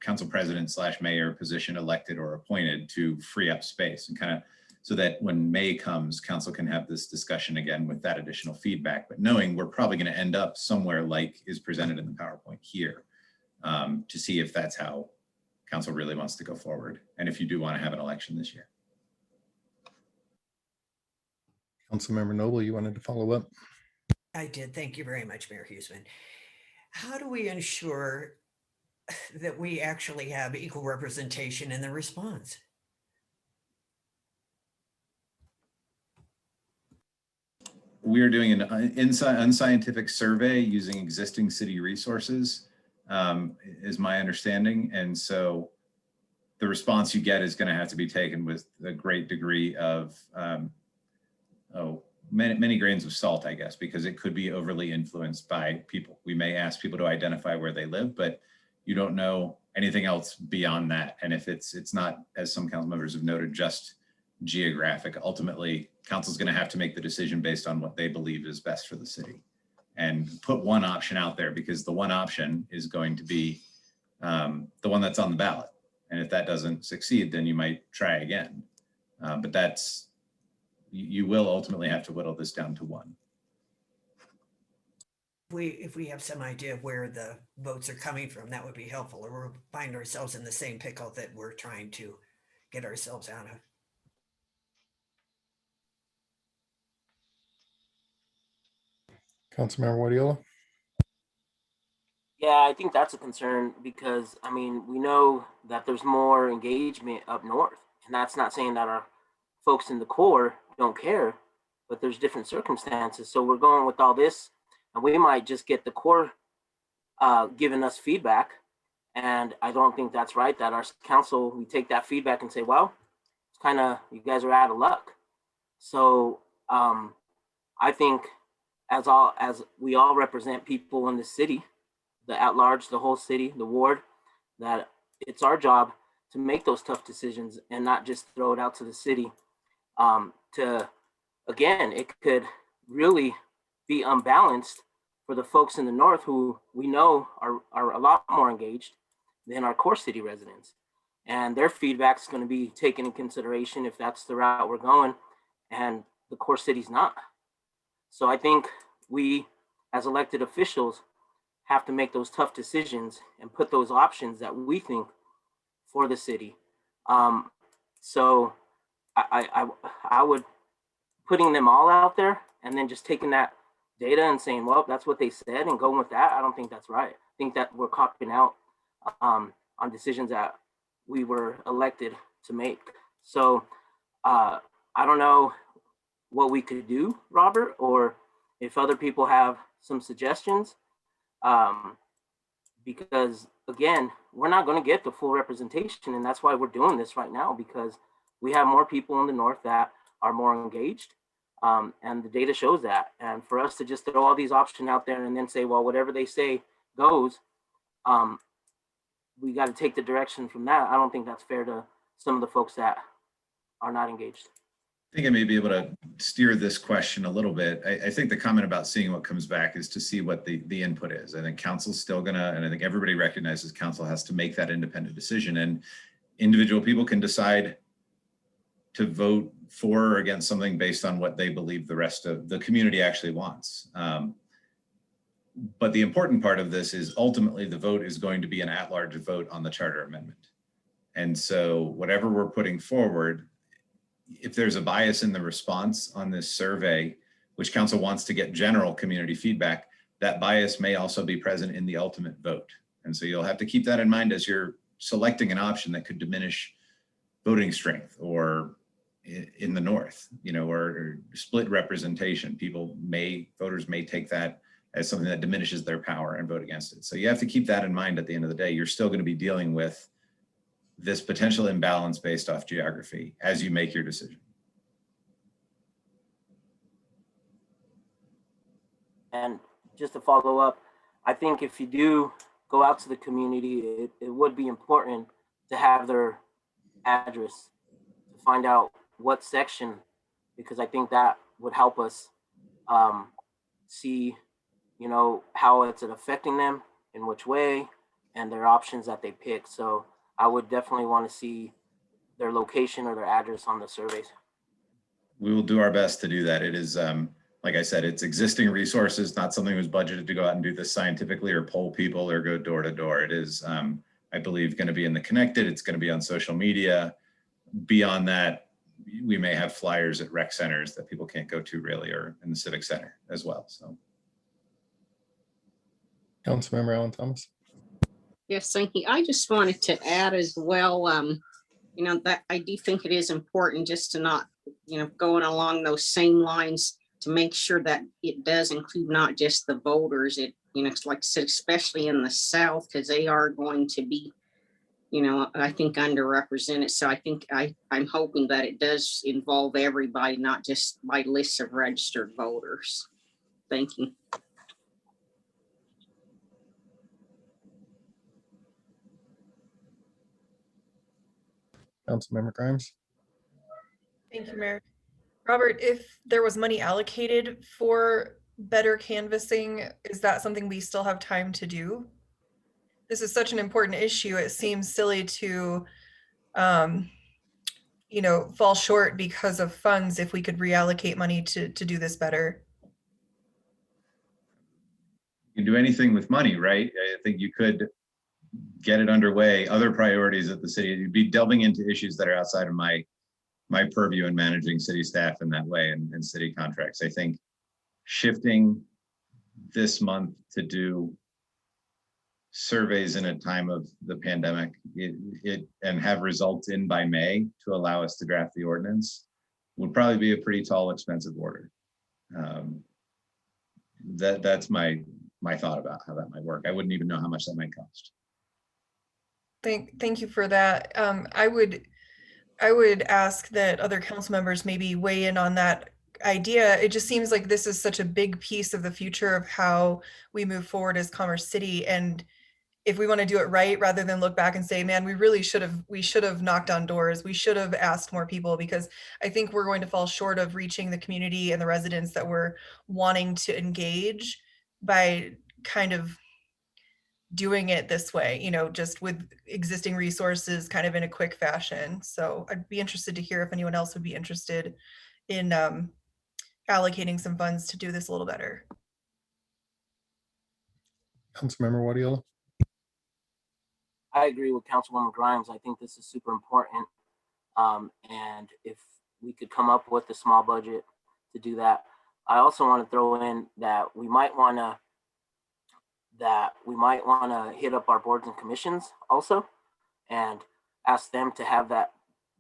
council president / mayor position elected or appointed to free up space and kind of so that when May comes, council can have this discussion again with that additional feedback, but knowing we're probably going to end up somewhere like is presented in the PowerPoint here to see if that's how council really wants to go forward. And if you do want to have an election this year.
Councilmember Noble, you wanted to follow up?
I did. Thank you very much, Mayor Huseman. How do we ensure that we actually have equal representation in the response?
We are doing an unscientific survey using existing city resources, is my understanding. And so the response you get is going to have to be taken with a great degree of, many grains of salt, I guess, because it could be overly influenced by people. We may ask people to identify where they live, but you don't know anything else beyond that. And if it's not, as some council members have noted, just geographic, ultimately council's going to have to make the decision based on what they believe is best for the city and put one option out there, because the one option is going to be the one that's on the ballot. And if that doesn't succeed, then you might try again. But that's, you will ultimately have to whittle this down to one.
If we have some idea of where the votes are coming from, that would be helpful, or we'll find ourselves in the same pickle that we're trying to get ourselves out of.
Councilmember Guardiola?
Yeah, I think that's a concern because, I mean, we know that there's more engagement up north, and that's not saying that our folks in the core don't care, but there's different circumstances. So we're going with all this, and we might just get the core giving us feedback. And I don't think that's right, that our council, we take that feedback and say, well, it's kind of, you guys are out of luck. So I think as we all represent people in the city, the at large, the whole city, the ward, that it's our job to make those tough decisions and not just throw it out to the city. Again, it could really be unbalanced for the folks in the north who we know are a lot more engaged than our core city residents. And their feedback is going to be taken in consideration if that's the route we're going, and the core city's not. So I think we, as elected officials, have to make those tough decisions and put those options that we think for the city. So I would, putting them all out there and then just taking that data and saying, well, that's what they said and going with that, I don't think that's right. I think that we're copping out on decisions that we were elected to make. So I don't know what we could do, Robert, or if other people have some suggestions, because again, we're not going to get the full representation, and that's why we're doing this right now, because we have more people in the north that are more engaged, and the data shows that. And for us to just throw all these options out there and then say, well, whatever they say goes, we got to take the direction from that. I don't think that's fair to some of the folks that are not engaged.
I think I may be able to steer this question a little bit. I think the comment about seeing what comes back is to see what the input is. I think council's still gonna, and I think everybody recognizes council has to make that independent decision, and individual people can decide to vote for or against something based on what they believe the rest of the community actually wants. But the important part of this is ultimately the vote is going to be an at-large vote on the charter amendment. And so whatever we're putting forward, if there's a bias in the response on this survey, which council wants to get general community feedback, that bias may also be present in the ultimate vote. And so you'll have to keep that in mind as you're selecting an option that could diminish voting strength or in the north, you know, or split representation. Voters may take that as something that diminishes their power and vote against it. So you have to keep that in mind at the end of the day. You're still going to be dealing with this potential imbalance based off geography as you make your decision.
And just to follow up, I think if you do go out to the community, it would be important to have their address to find out what section, because I think that would help us see, you know, how it's affecting them, in which way, and their options that they pick. So I would definitely want to see their location or their address on the surveys.
We will do our best to do that. It is, like I said, it's existing resources, not something that was budgeted to go out and do this scientifically or poll people or go door to door. It is, I believe, going to be in the connected. It's going to be on social media. Beyond that, we may have flyers at rec centers that people can't go to really, or in the civic center as well. So,
Councilmember Alan Thomas.
Yes, thank you. I just wanted to add as well, you know, that I do think it is important just to not, you know, going along those same lines to make sure that it does include not just the voters. It, you know, it's like I said, especially in the South, because they are going to be, you know, I think underrepresented. So I think I'm hoping that it does involve everybody, not just by lists of registered voters. Thank you.
Councilmember Grimes.
Thank you, Mayor. Robert, if there was money allocated for better canvassing, is that something we still have time to do? This is such an important issue. It seems silly to, you know, fall short because of funds if we could reallocate money to do this better.
you can do anything with money, right? I think you could get it underway, other priorities at the city. You'd be delving into issues that are outside of my purview in managing city staff in that way and city contracts. I think shifting this month to do surveys in a time of the pandemic and have results in by May to allow us to draft the ordinance would probably be a pretty tall, expensive order. That's my thought about how that might work. I wouldn't even know how much that might cost.
Thank you for that. I would ask that other council members maybe weigh in on that idea. It just seems like this is such a big piece of the future of how we move forward as Commerce City. And if we want to do it right, rather than look back and say, man, we should have knocked on doors. We should have asked more people, because I think we're going to fall short of reaching the community and the residents that we're wanting to engage by kind of doing it this way, you know, just with existing resources kind of in a quick fashion. So I'd be interested to hear if anyone else would be interested in allocating some funds to do this a little better.
Councilmember Wadiola.
I agree with Councilwoman Grimes. I think this is super important. And if we could come up with a small budget to do that, I also want to throw in that we might want to hit up our boards and commissions also and ask them to have that,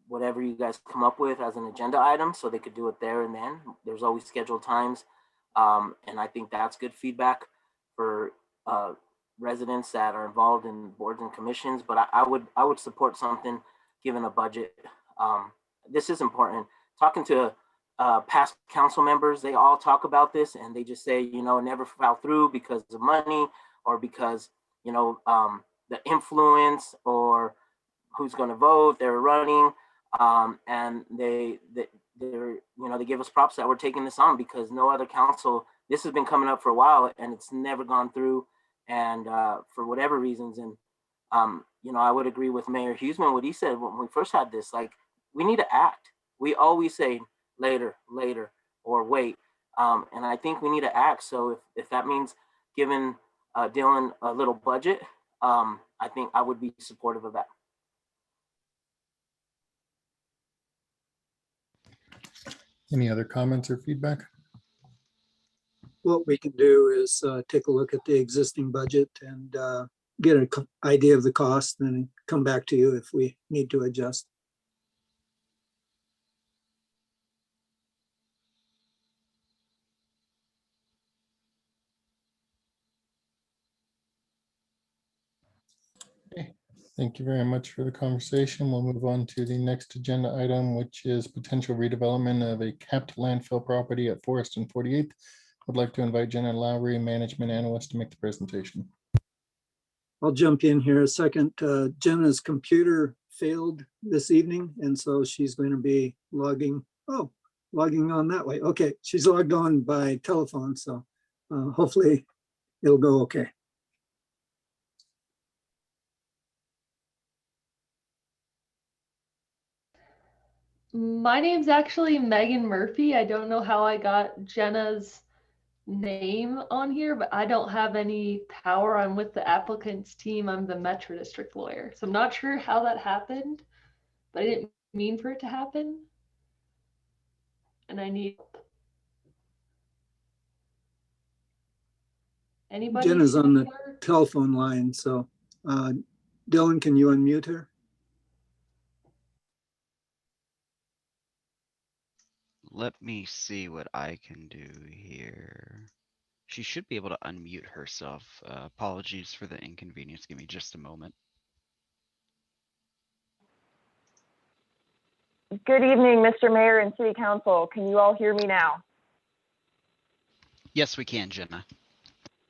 whatever you guys come up with, as an agenda item, so they could do it there and then. There's always scheduled times. And I think that's good feedback for residents that are involved in boards and commissions. But I would support something given a budget. This is important. Talking to past council members, they all talk about this and they just say, you know, it never fell through because of money or because, you know, the influence or who's going to vote, they're running. And they're, you know, they give us props that we're taking this on, because no other council, this has been coming up for a while and it's never gone through, and for whatever reasons. And, you know, I would agree with Mayor Huseman, what he said when we first had this, like, we need to act. We always say later, or wait. And I think we need to act. So if that means giving Dylan a little budget, I think I would be supportive of that.
Any other comments or feedback?
What we can do is take a look at the existing budget and get an idea of the cost, and then come back to you if we need to adjust.
Thank you very much for the conversation. We'll move on to the next agenda item, which is potential redevelopment of a capped landfill property at Forest and 48th. I'd like to invite Jenna Lowry, management analyst, to make the presentation.
I'll jump in here a second. Jenna's computer failed this evening, and so she's going to be logging on that way. Okay, she's logged on by telephone, so hopefully it'll go okay.
My name's actually Megan Murphy. I don't know how I got Jenna's name on here, but I don't have any power. I'm with the applicant's team. I'm the Metro District lawyer. So I'm not sure how that happened, but I didn't mean for it to happen. And I need anybody.
Jenna's on the telephone line, so Dylan, can you unmute her?
Let me see what I can do here. She should be able to unmute herself. Apologies for the inconvenience. Give me just a moment.
Good evening, Mr. Mayor and City Council. Can you all hear me now?
Yes, we can, Jenna.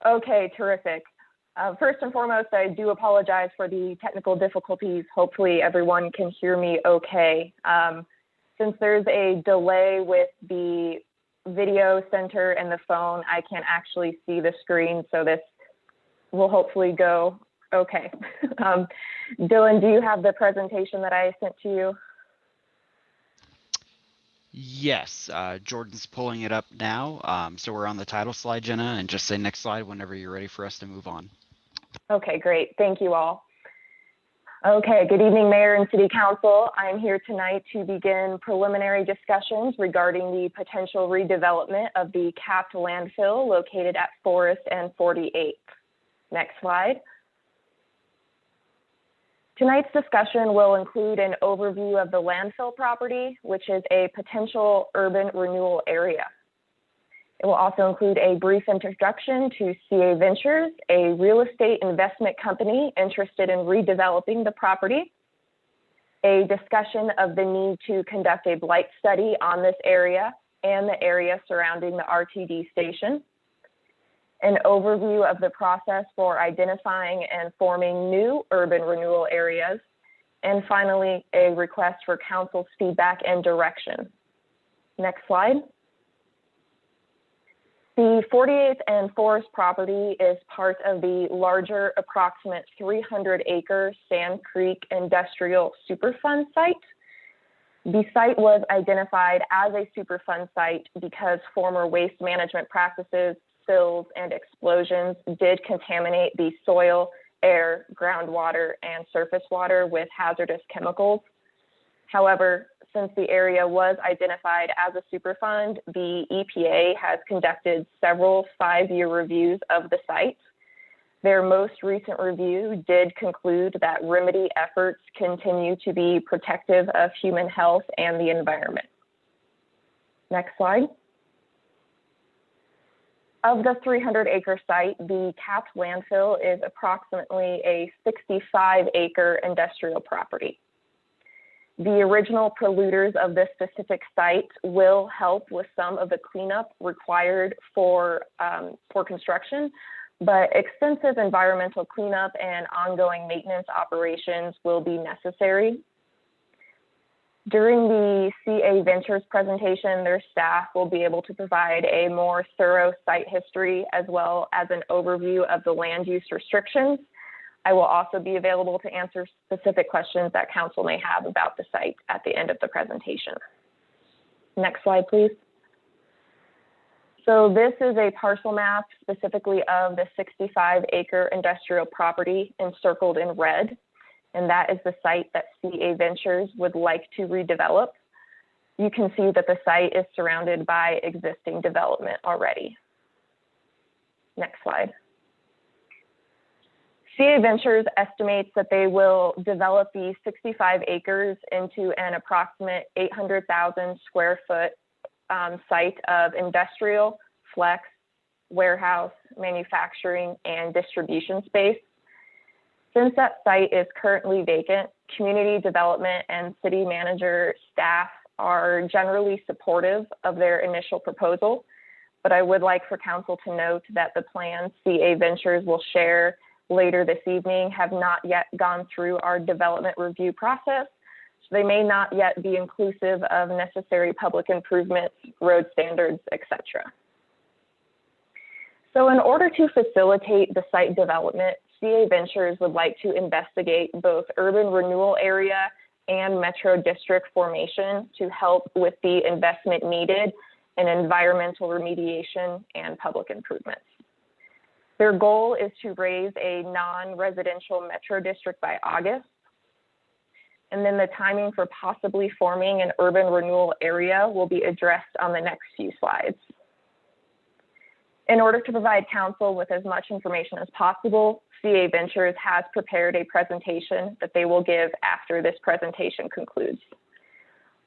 Okay, terrific. First and foremost, I do apologize for the technical difficulties. Hopefully everyone can hear me okay. Since there's a delay with the video center and the phone, I can't actually see the screen, so this will hopefully go okay. Dylan, do you have the presentation that I sent to you?
Yes, Jordan's pulling it up now. So we're on the title slide, Jenna, and just say next slide whenever you're ready for us to move on.
Okay, great. Thank you all. Okay, good evening, Mayor and City Council. I'm here tonight to begin preliminary discussions regarding the potential redevelopment of the capped landfill located at Forest and 48th. Next slide. Tonight's discussion will include an overview of the landfill property, which is a potential urban renewal area. It will also include a brief introduction to CA Ventures, a real estate investment company interested in redeveloping the property, a discussion of the need to conduct a blight study on this area and the area surrounding the RTD station, an overview of the process for identifying and forming new urban renewal areas, and finally, a request for council's feedback and direction. Next slide. The 48th and Forest property is part of the larger approximate 300-acre Sand Creek Industrial Superfund site. The site was identified as a Superfund site because former waste management practices, spills, and explosions did contaminate the soil, air, groundwater, and surface water with hazardous chemicals. However, since the area was identified as a Superfund, the EPA has conducted several 5-year reviews of the site. Their most recent review did conclude that remedy efforts continue to be protective of human health and the environment. Next slide. Of the 300-acre site, the capped landfill is approximately a 65-acre industrial property. The original polluters of this specific site will help with some of the cleanup required for construction, but extensive environmental cleanup and ongoing maintenance operations will be necessary. During the CA Ventures presentation, their staff will be able to provide a more thorough site history as well as an overview of the land use restrictions. I will also be available to answer specific questions that council may have about the site at the end of the presentation. Next slide, please. So this is a parcel map specifically of the 65-acre industrial property encircled in red, and that is the site that CA Ventures would like to redevelop. You can see that the site is surrounded by existing development already. Next slide. CA Ventures estimates that they will develop the 65 acres into an approximate 800,000 square foot site of industrial, flex, warehouse, manufacturing, and distribution space. Since that site is currently vacant, community development and city manager staff are generally supportive of their initial proposal, but I would like for council to note that the plans CA Ventures will share later this evening have not yet gone through our development review process, so they may not yet be inclusive of necessary public improvements, road standards, etc. So in order to facilitate the site development, CA Ventures would like to investigate both urban renewal area and Metro District formation to help with the investment needed in environmental remediation and public improvements. Their goal is to raise a non-residential Metro District by August. And then the timing for possibly forming an urban renewal area will be addressed on the next few slides. In order to provide council with as much information as possible, CA Ventures has prepared a presentation that they will give after this presentation concludes.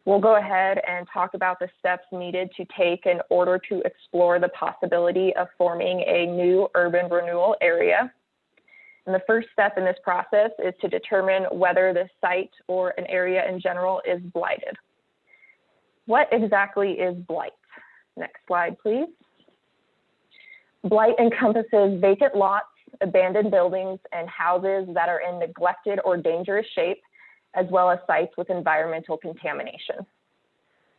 We'll go ahead and talk about the steps needed to take in order to explore the possibility of forming a new urban renewal area. And the first step in this process is to determine whether the site or an area in general is blighted. What exactly is blight? Next slide, please. Blight encompasses vacant lots, abandoned buildings, and houses that are in neglected or dangerous shape, as well as sites with environmental contamination.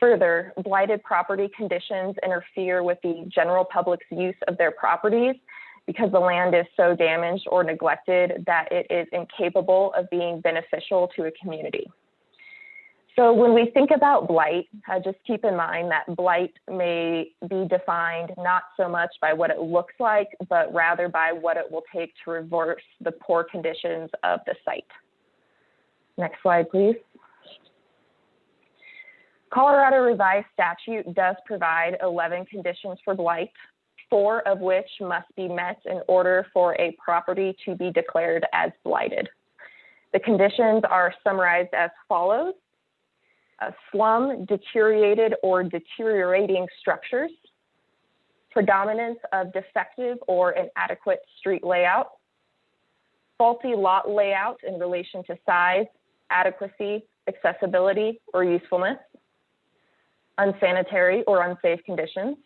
Further, blighted property conditions interfere with the general public's use of their properties because the land is so damaged or neglected that it is incapable of being beneficial to a community. So when we think about blight, just keep in mind that blight may be defined not so much by what it looks like, but rather by what it will take to reverse the poor conditions of the site. Next slide, please. Colorado Revised Statute does provide 11 conditions for blight, 4 of which must be met in order for a property to be declared as blighted. The conditions are summarized as follows: slum, deteriorated or deteriorating structures, predominance of defective or inadequate street layout, faulty lot layout in relation to size, adequacy, accessibility, or usefulness, unsanitary or unsafe conditions,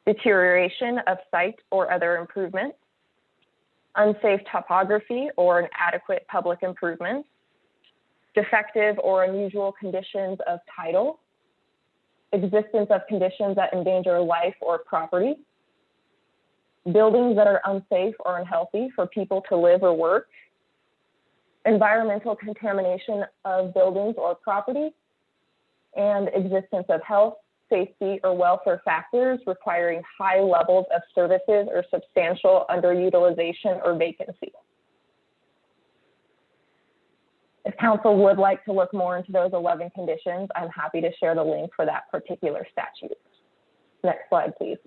deterioration of site or other improvements, unsafe topography or inadequate public improvements, defective or unusual conditions of title, existence of conditions that endanger life or property, buildings that are unsafe or unhealthy for people to live or work, environmental contamination of buildings or property, and existence of health, safety, or welfare factors requiring high levels of services or substantial underutilization or vacancy. If council would like to look more into those 11 conditions, I'm happy to share the link for that particular statute. Next slide, please.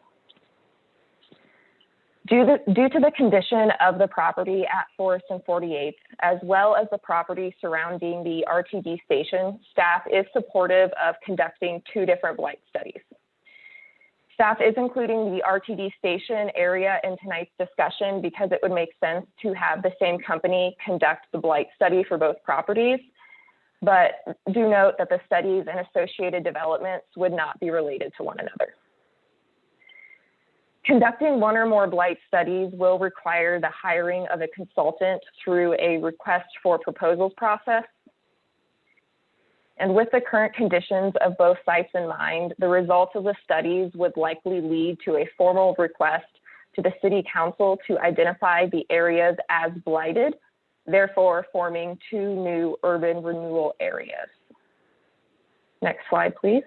Due to the condition of the property at Forest and 48th, as well as the property surrounding the RTD station, staff is supportive of conducting 2 different blight studies. Staff is including the RTD station area in tonight's discussion because it would make sense to have the same company conduct the blight study for both properties. But do note that the studies and associated developments would not be related to one another. Conducting 1 or more blight studies will require the hiring of a consultant through a request for proposals process. And with the current conditions of both sites in mind, the results of the studies would likely lead to a formal request to the City Council to identify the areas as blighted, therefore forming 2 new urban renewal areas. Next slide, please.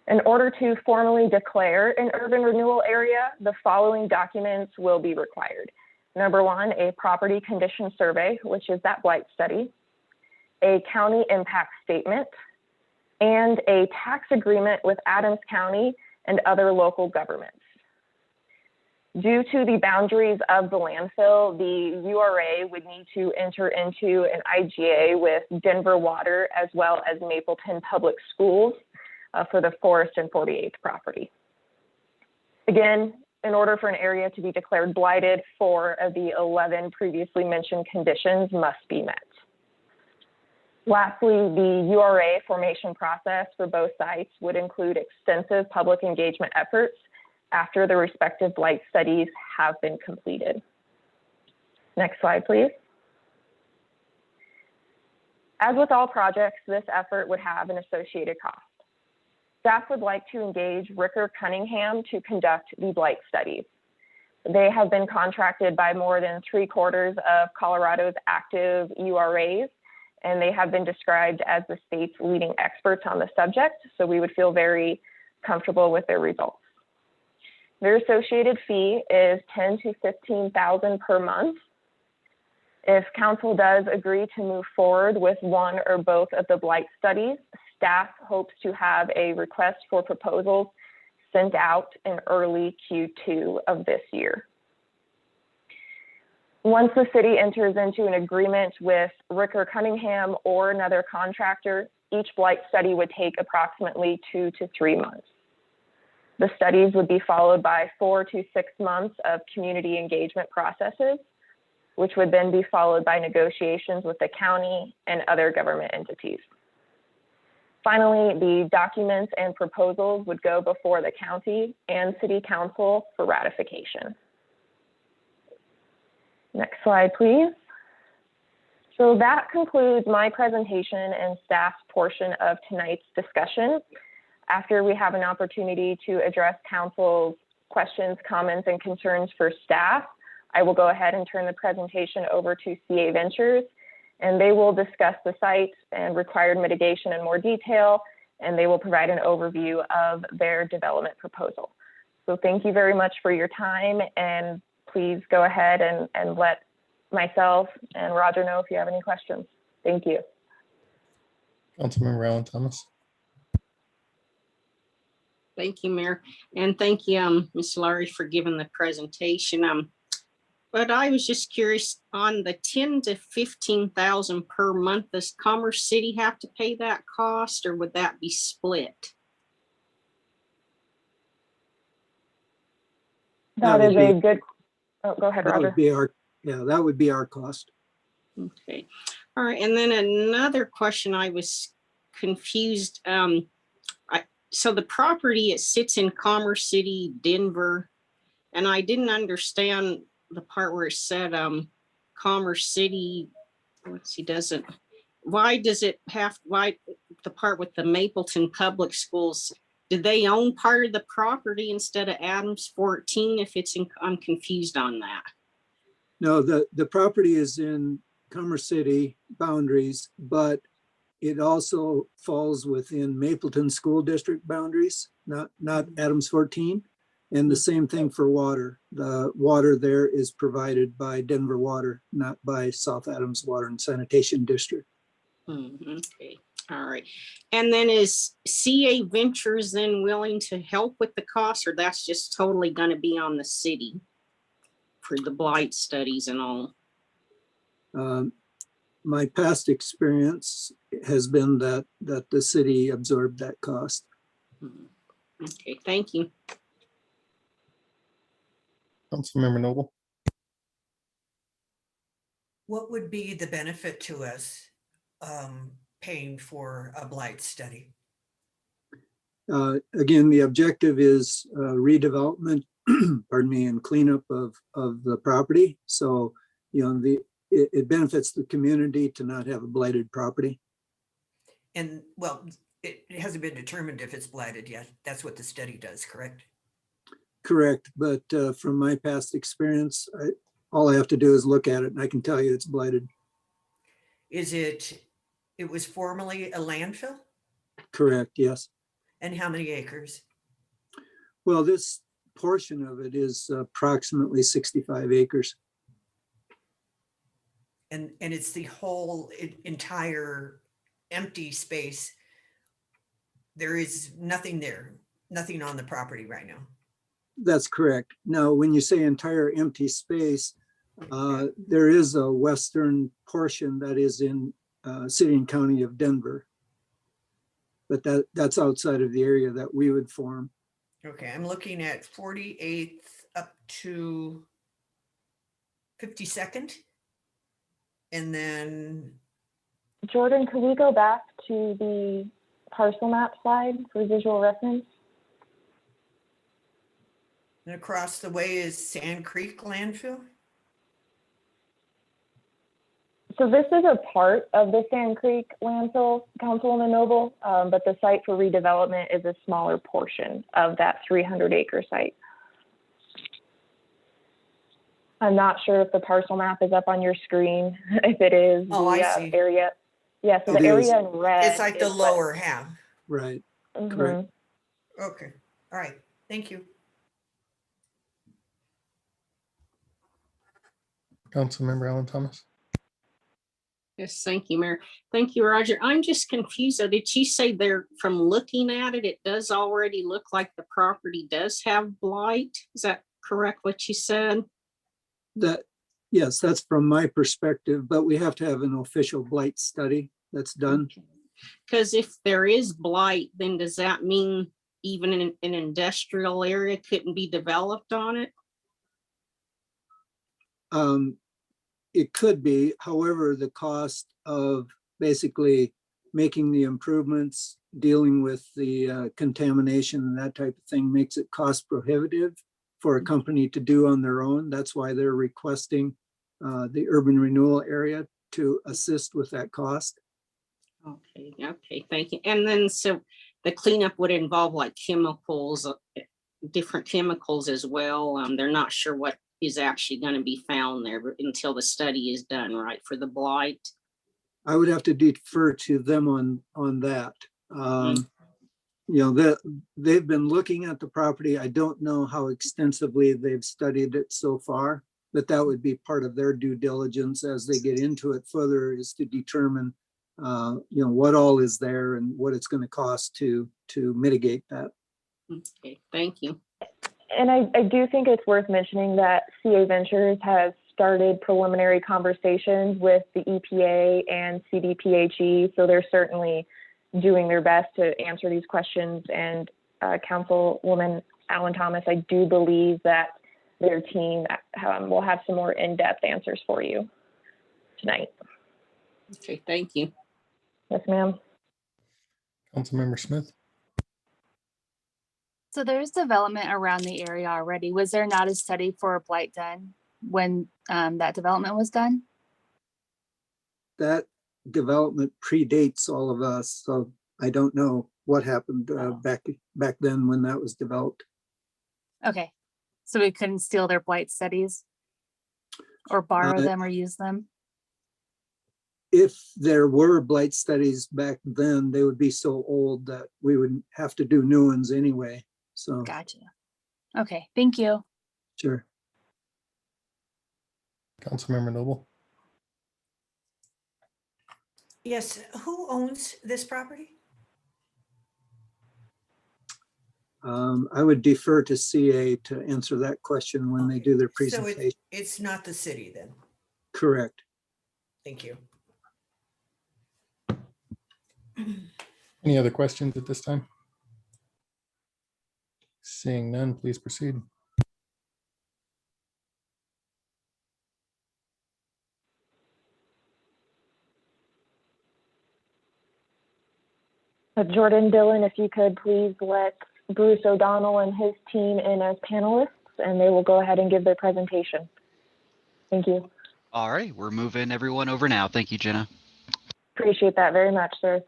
In order to formally declare an urban renewal area, the following documents will be required. Number 1, a property condition survey, which is that blight study, a county impact statement, and a tax agreement with Adams County and other local governments. Due to the boundaries of the landfill, the URA would need to enter into an IGA with Denver Water as well as Mapleton Public Schools for the Forest and 48th property. Again, in order for an area to be declared blighted, 4 of the 11 previously mentioned conditions must be met. Lastly, the URA formation process for both sites would include extensive public engagement efforts after the respective blight studies have been completed. Next slide, please. As with all projects, this effort would have an associated cost. Staff would like to engage Ricker Cunningham to conduct the blight studies. They have been contracted by more than 3/4 of Colorado's active URAs and they have been described as the state's leading experts on the subject, so we would feel very comfortable with their results. Their associated fee is $10,000 to $15,000 per month. If council does agree to move forward with one or both of the blight studies, staff hopes to have a request for proposals sent out in early Q2 of this year. Once the city enters into an agreement with Ricker Cunningham or another contractor, each blight study would take approximately 2 to 3 months. The studies would be followed by 4 to 6 months of community engagement processes, which would then be followed by negotiations with the county and other government entities. Finally, the documents and proposals would go before the county and city council for ratification. Next slide, please. So that concludes my presentation and staff's portion of tonight's discussion. After we have an opportunity to address council's questions, comments, and concerns for staff, I will go ahead and turn the presentation over to CA Ventures, and they will discuss the site and required mitigation in more detail, and they will provide an overview of their development proposal. So thank you very much for your time, and please go ahead and let myself and Roger know if you have any questions. Thank you.
Councilmember Alan Thomas.
Thank you, Mayor. And thank you, Ms. Laurie, for giving the presentation. But I was just curious on the 10 to 15,000 per month, does Commerce City have to pay that cost, or would that be split?
That is a good, oh, go ahead,
That
Roger.
would be our, yeah, that would be our cost.
Okay. All right. And then another question, I was confused. So the property, it sits in Commerce City, Denver, and I didn't understand the part where it said Commerce City, let's see, doesn't, why does it have, why the part with the Mapleton Public Schools, do they own part of the property instead of Adams 14 if it's in, I'm confused on that.
No, the property is in Commerce City boundaries, but it also falls within Mapleton School District boundaries, not Adams 14. And the same thing for water. The water there is provided by Denver Water, not by South Adams Water and Sanitation District.
Okay, all right. And then is CA Ventures then willing to help with the cost, or that's just totally going to be on the city for the blight studies and all?
My past experience has been that the city absorbed that cost.
Okay, thank you.
Councilmember Noble.
What would be the benefit to us paying for a blight study?
Again, the objective is redevelopment, pardon me, and cleanup of the property. So, you know, it benefits the community to not have a blighted property.
And well, it hasn't been determined if it's blighted yet. That's what the study does, correct?
Correct, but from my past experience, all I have to do is look at it and I can tell you it's blighted.
It was formerly a landfill?
Correct, yes.
And how many acres?
Well, this portion of it is approximately 65 acres.
And it's the whole entire empty space. There is nothing there, nothing on the property right now.
That's correct. Now, when you say entire empty space, there is a western portion that is in city and county of Denver. But that's outside of the area that we would form.
Okay, I'm looking at 48th up to 52nd. And then
Jordan, could we go back to the parcel map slide for visual reference?
and across the way is Sand Creek landfill?
So this is a part of the Sand Creek landfill, Councilwoman Noble, but the site for redevelopment is a smaller portion of that 300-acre site. I'm not sure if the parcel map is up on your screen. If it is,
Oh, I see.
area. Yeah, so
It
the
is.
area in red.
It's like the
is what-
lower half.
Right,
Mhm.
correct.
Okay, all right, thank you.
Councilmember Alan Thomas.
Yes, thank you, Mayor. Thank you, Roger. I'm just confused. though. Did she say there, from looking at it, it does already look like the property does have blight? Is that correct, what you said?
That, yes, that's from my perspective, but we have to have an official blight study that's done.
Because if there is blight, then does that mean even an industrial area couldn't be developed on it?
It could be, however, the cost of basically making the improvements, dealing with the contamination and that type of thing makes it cost prohibitive for a company to do on their own. That's why they're requesting the urban renewal area to assist with that cost.
Okay, thank you. And then, so the cleanup would involve like chemicals, different chemicals as well. They're not sure what is actually going to be found there until the study is done, right, for the blight?
I would have to defer to them on that. You know, they've been looking at the property. I don't know how extensively they've studied it so far, but that would be part of their due diligence as they get into it further, is to determine you know, what all is there and what it's going to cost to mitigate that.
Okay, thank you.
And I do think it's worth mentioning that CA Ventures has started preliminary conversations with the EPA and CDPHE, so they're certainly doing their best to answer these questions. And Councilwoman Alan Thomas, I do believe that their team will have some more in-depth answers for you tonight.
Okay, thank you.
Yes, ma'am.
Councilmember Smith.
So there's development around the area already. Was there not a study for blight done when that development was done?
That development predates all of us, so I don't know what happened back then when that was developed.
Okay, so we couldn't steal their blight studies or borrow them or use them?
If there were blight studies back then, they would be so old that we would have to do new ones anyway. So
Gotcha. Okay, thank you.
sure.
Councilmember Noble.
Yes, who owns this property?
I would defer to CA to answer that question when they do their
So
presentation.
it's not the city then?
Correct.
Thank you.
Any other questions at this time? Seeing none, please proceed.
Jordan Dillon, if you could please let Bruce O'Donnell and his team in as panelists, and they will go ahead and give their presentation. Thank you.
All right, we're moving everyone over now. Thank you, Jenna.
Appreciate that very much, sir.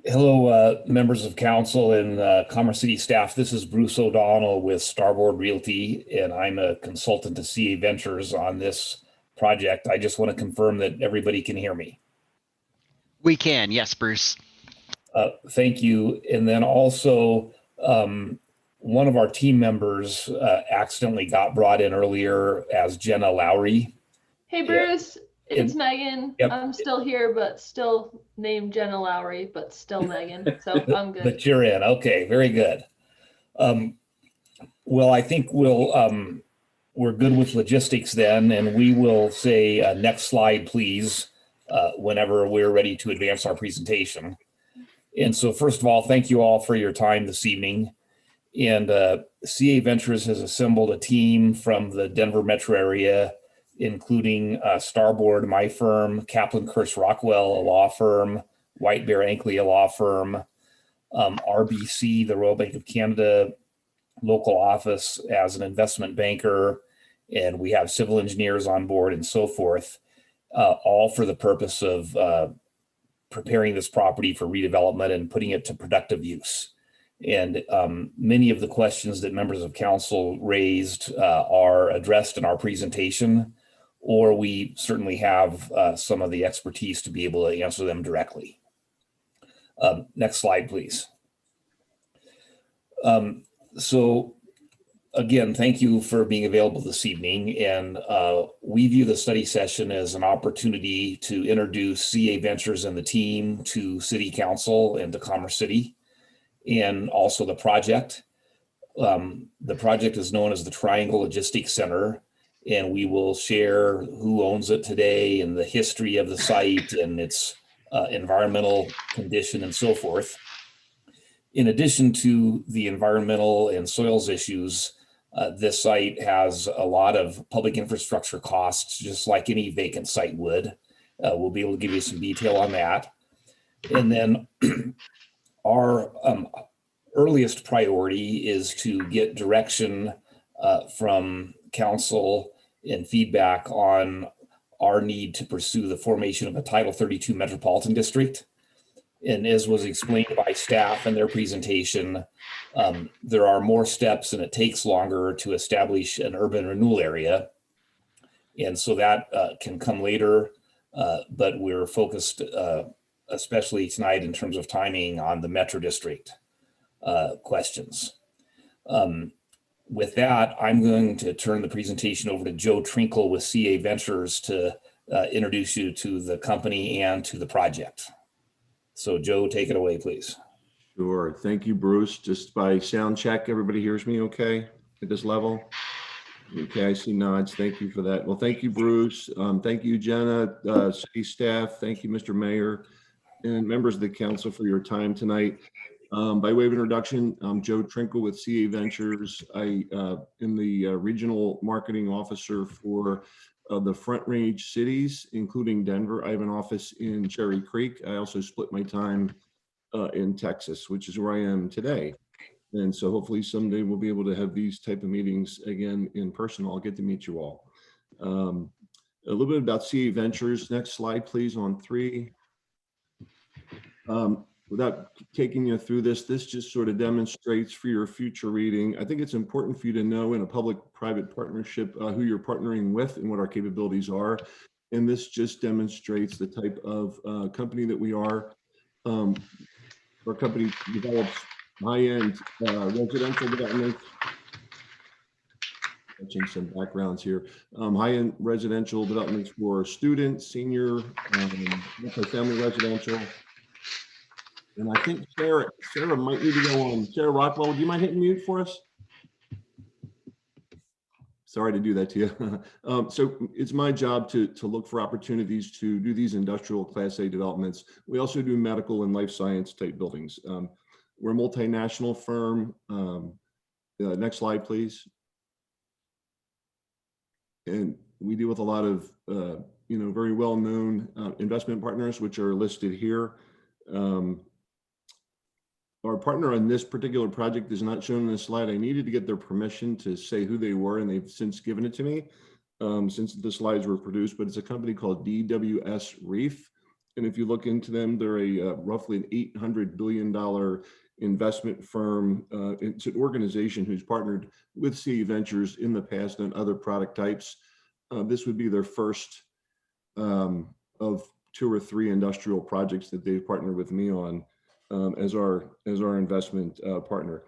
Hello, members of council and Commerce City staff. This is Bruce O'Donnell with Starboard Realty, and I'm a consultant to CA Ventures on this project. I just want to confirm that everybody can hear me.
We can, yes, Bruce.
Thank you. And then also, one of our team members accidentally got brought in earlier as Jenna Lowry.
Hey, Bruce, it's
And-
Megan.
Yep.
I'm still here, but still named Jenna Lowry, but still Megan. So I'm good.
But you're in. Okay, very good. Well, I think we're good with logistics then, and we will say next slide, please, whenever we're ready to advance our presentation. And so first of all, thank you all for your time this evening. And CA Ventures has assembled a team from the Denver metro area, including Starboard, my firm, Kaplan Kurse Rockwell, a law firm, White Bear Ankley, a law firm, RBC, the Royal Bank of Canada local office as an investment banker, and we have civil engineers on board and so forth, all for the purpose of preparing this property for redevelopment and putting it to productive use. And many of the questions that members of council raised are addressed in our presentation, or we certainly have some of the expertise to be able to answer them directly. Next slide, please. So again, thank you for being available this evening. And we view the study session as an opportunity to introduce CA Ventures and the team to City Council and to Commerce City, and also the project. The project is known as the Triangle Logistics Center, and we will share who owns it today and the history of the site and its environmental condition and so forth. In addition to the environmental and soils issues, this site has a lot of public infrastructure costs, just like any vacant site would. We'll be able to give you some detail on that. And then our earliest priority is to get direction from council and feedback on our need to pursue the formation of a Title 32 Metropolitan District. And as was explained by staff in their presentation, there are more steps and it takes longer to establish an urban renewal area. And so that can come later, but we're focused, especially tonight in terms of timing, on the Metro District questions. With that, I'm going to turn the presentation over to Joe Trinkle with CA Ventures to introduce you to the company and to the project. So Joe, take it away, please.
Sure. Thank you, Bruce. Just by sound check, everybody hears me okay at this level? Okay, I see nods. Thank you for that. Well, thank you, Bruce. Thank you, Jenna, city staff. Thank you, Mr. Mayor, and members of the council for your time tonight. By way of introduction, I'm Joe Trinkle with CA Ventures. I am the regional marketing officer for the Front Range cities, including Denver. I have an office in Cherry Creek. I also split my time in Texas, which is where I am today. And so hopefully someday we'll be able to have these type of meetings again in person. I'll get to meet you all. A little bit about CA Ventures. Next slide, please, on 3. Without taking you through this just sort of demonstrates for your future reading. I think it's important for you to know in a public-private partnership who you're partnering with and what our capabilities are. And this just demonstrates the type of company that we are. Our company develops high-end residential developments. Touching some backgrounds here. High-end residential developments for students, senior, multi-family residential. And I think Sarah might need to go on. Sarah Rockwell, would you mind hitting mute for us? Sorry to do that to you. So it's my job to look for opportunities to do these industrial Class A developments. We also do medical and life science type buildings. We're a multinational firm. Next slide, please. And we deal with a lot of very well-known investment partners, which are listed here. Our partner on this particular project is not shown in this slide. I needed to get their permission to say who they were, and they've since given it to me since the slides were produced, but it's a company called DWS Reef. And if you look into them, they're a roughly an $800 billion investment firm. It's an organization who's partnered with CA Ventures in the past on other product types. This would be their first of 2 or 3 industrial projects that they've partnered with me on. As our investment partner.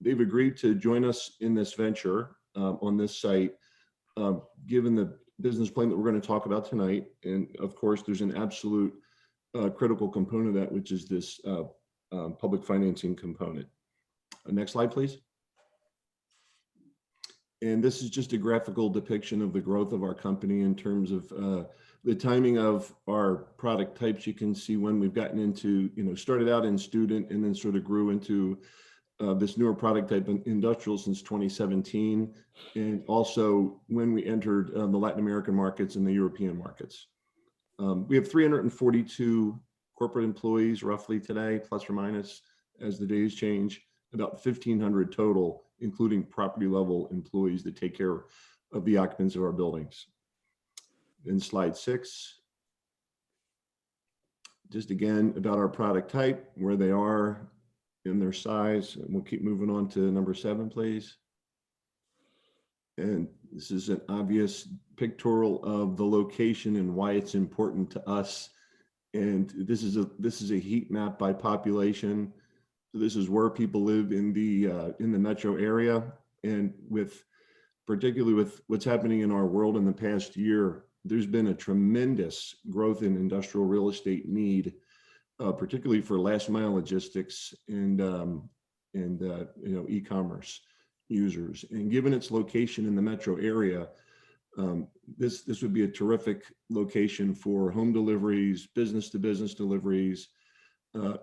They've agreed to join us in this venture on this site, given the business plan that we're going to talk about tonight. And of course, there's an absolute critical component of that, which is this public financing component. Next slide, please. And this is just a graphical depiction of the growth of our company in terms of the timing of our product types. You can see when we've gotten into, started out in student and then sort of grew into this newer product type in industrial since 2017. And also when we entered the Latin American markets and the European markets. We have 342 corporate employees roughly today, plus or minus as the days change, about 1,500 total, including property level employees that take care of the occupants of our buildings. In slide 6, just again about our product type, where they are. in their size. And we'll keep moving on to number 7, please. And this is an obvious pictorial of the location and why it's important to us. And this is a heat map by population. So this is where people live in the metro area, and particularly with what's happening in our world in the past year, there's been a tremendous growth in industrial real estate need, particularly for last mile logistics and e-commerce users. And given its location in the metro area, this would be a terrific location for home deliveries, business to business deliveries,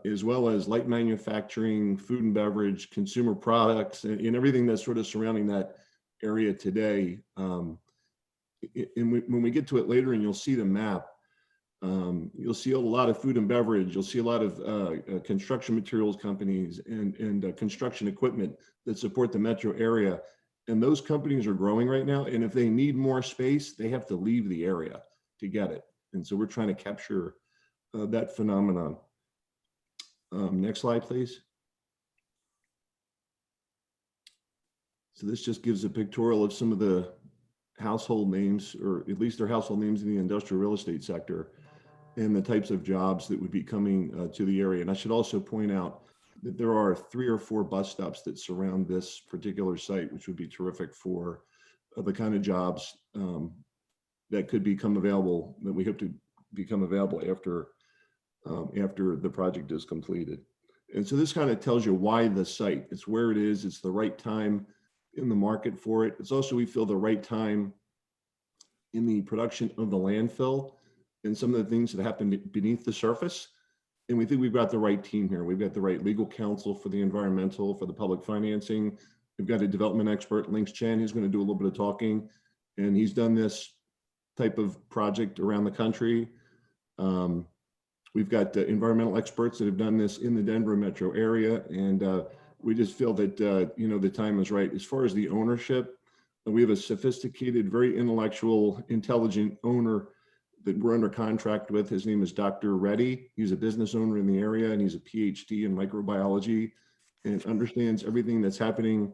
as well as light manufacturing, food and beverage, consumer products, and everything that's sort of surrounding that area today. And when we get to it later, and you'll see the map, you'll see a lot of food and beverage. You'll see a lot of construction materials companies and construction equipment that support the metro area. And those companies are growing right now. And if they need more space, they have to leave the area to get it. And so we're trying to capture that phenomenon. Next slide, please. So this just gives a pictorial of some of the household names, or at least their household names in the industrial real estate sector, and the types of jobs that would be coming to the area. And I should also point out that there are 3 or 4 bus stops that surround this particular site, which would be terrific for the kind of jobs that could become available, that we hope to become available after the project is completed. And so this kind of tells you why the site. It's where it is. It's the right time in the market for it. It's also, we feel, the right time in the production of the landfill and some of the things that happen beneath the surface. And we think we've got the right team here. We've got the right legal counsel for the environmental, for the public financing. We've got a development expert, Links Chen, who's going to do a little bit of talking. And he's done this type of project around the country. We've got environmental experts that have done this in the Denver metro area. And we just feel that, the time is right. As far as the ownership, we have a sophisticated, very intellectual, intelligent owner that we're under contract with. His name is Dr. Reddy. He's a business owner in the area, and he's a PhD in microbiology and understands everything that's happening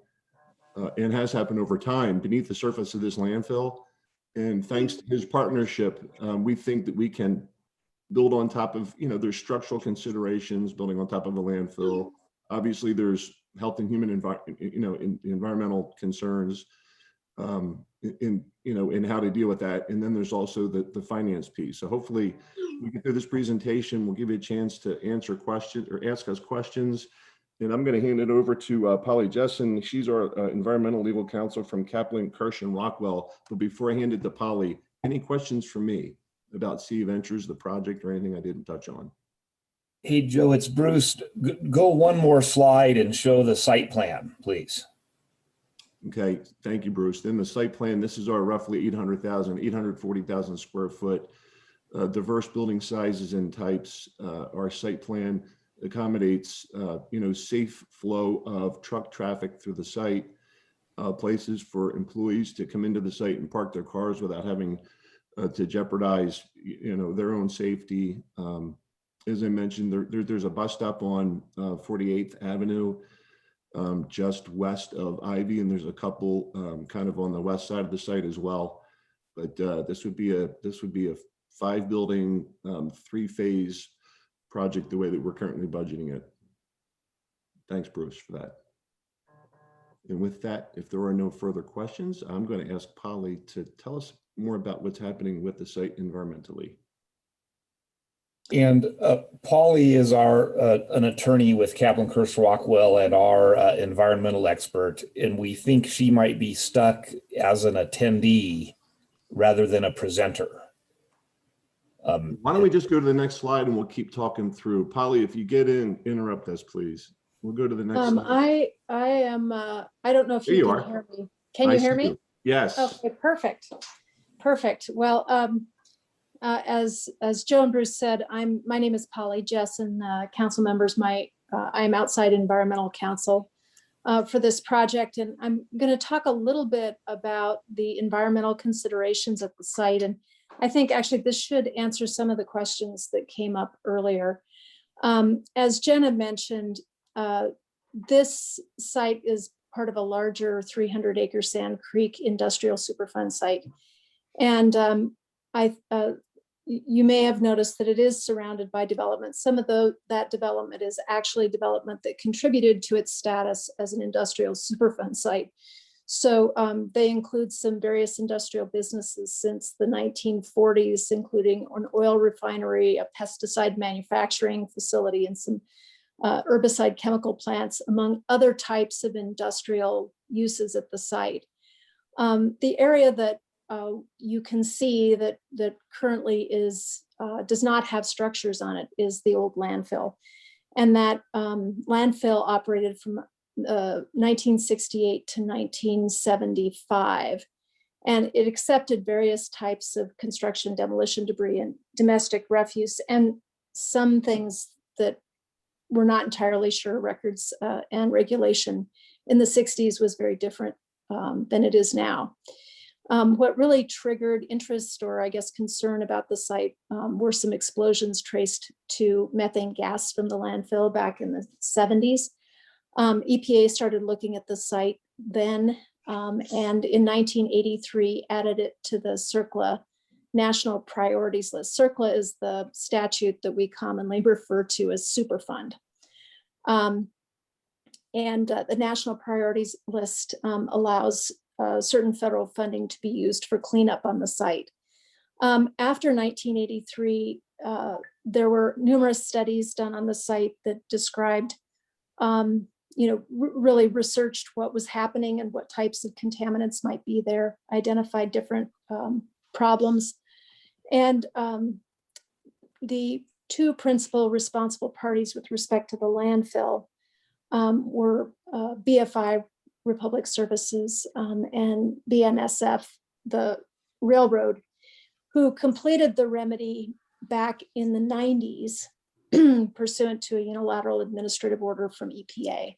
and has happened over time beneath the surface of this landfill. And thanks to his partnership, we think that we can build on top of, there's structural considerations building on top of a landfill. Obviously, there's health and human environmental concerns in how to deal with that. And then there's also the finance piece. So hopefully we get through this presentation, we'll give you a chance to answer questions or ask us questions. And I'm going to hand it over to Polly Jessen. She's our environmental legal counsel from Kaplan, Kirsch, and Rockwell. But before I hand it to Polly, any questions for me about CE Ventures, the project, or anything I didn't touch on?
Hey, Joe, it's Bruce. Go one more slide and show the site plan, please.
Okay, thank you, Bruce. Then the site plan, this is our roughly 840,000 square foot, diverse building sizes and types. Our site plan accommodates, safe flow of truck traffic through the site, places for employees to come into the site and park their cars without having to jeopardize, their own safety. As I mentioned, there's a bus stop on 48th Avenue, just west of Ivy, and there's a couple kind of on the west side of the site as well. But this would be a 5-building, 3-phase project the way that we're currently budgeting it. Thanks, Bruce, for that. And with that, if there are no further questions, I'm going to ask Polly to tell us more about what's happening with the site environmentally.
And Polly is an attorney with Kaplan, Kirsch, Rockwell, and our environmental expert. And we think she might be stuck as an attendee rather than a presenter.
Why don't we just go to the next slide and we'll keep talking through. Polly, if you get in, interrupt us, please. We'll go to the next slide.
I am, I don't know if you can hear me. Can you hear me?
Yes.
Okay, perfect. Perfect. Well, as Joe and Bruce said, my name is Polly Jessen. Council members, I'm outside environmental counsel for this project, and I'm going to talk a little bit about the environmental considerations at the site. And I think actually this should answer some of the questions that came up earlier. As Jenna mentioned, this site is part of a larger 300-acre Sand Creek Industrial Superfund site. And you may have noticed that it is surrounded by development. Some of that development is actually development that contributed to its status as an industrial Superfund site. So they include some various industrial businesses since the 1940s, including an oil refinery, a pesticide manufacturing facility, and some herbicide chemical plants, among other types of industrial uses at the site. The area that you can see that currently does not have structures on it is the old landfill. And that landfill operated from 1968 to 1975. And it accepted various types of construction, demolition debris, and domestic refuse, and some things that we're not entirely sure records and regulation in the 60s was very different than it is now. What really triggered interest, or I guess concern about the site, were some explosions traced to methane gas from the landfill back in the 70s. EPA started looking at the site then, and in 1983 added it to the CERCLA National Priorities List. CERCLA is the statute that we commonly refer to as Superfund. The National Priorities List allows certain federal funding to be used for cleanup on the site. After 1983, there were numerous studies done on the site that described, really researched what was happening and what types of contaminants might be there, identified different problems. And the two principal responsible parties with respect to the landfill were BFI Republic Services and BNSF, the railroad, who completed the remedy back in the 90s pursuant to a unilateral administrative order from EPA.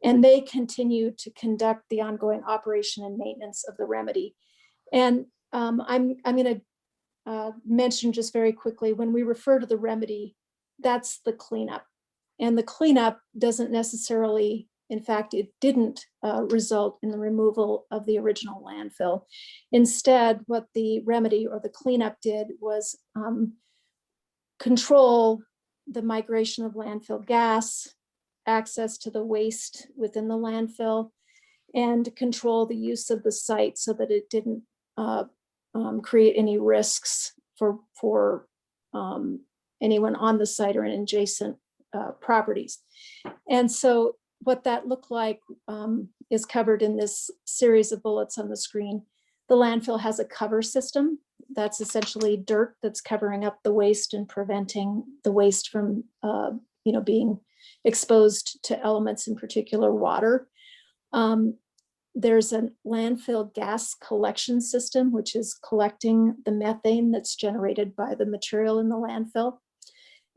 And they continued to conduct the ongoing operation and maintenance of the remedy. And I'm going to mention just very quickly, when we refer to the remedy, that's the cleanup. And the cleanup doesn't necessarily, in fact, it didn't result in the removal of the original landfill. Instead, what the remedy or the cleanup did was control the migration of landfill gas, access to the waste within the landfill, and control the use of the site so that it didn't create any risks for anyone on the site or in adjacent properties. And so what that looked like is covered in this series of bullets on the screen. The landfill has a cover system. That's essentially dirt that's covering up the waste and preventing the waste from being exposed to elements, in particular water. There's a landfill gas collection system, which is collecting the methane that's generated by the material in the landfill.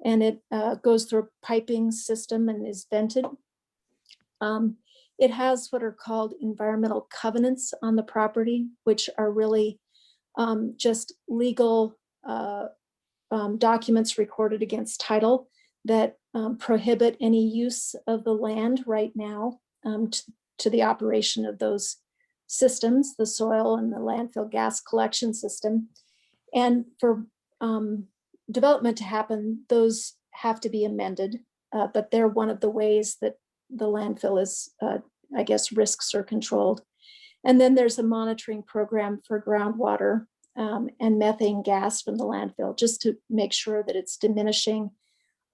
And it goes through a piping system and is vented. It has what are called environmental covenants on the property, which are really just legal documents recorded against title that prohibit any use of the land right now to the operation of those systems, the soil and the landfill gas collection system. And for development to happen, those have to be amended, but they're one of the ways that the landfill is, I guess, risks are controlled. And then there's a monitoring program for groundwater and methane gas from the landfill, just to make sure that it's diminishing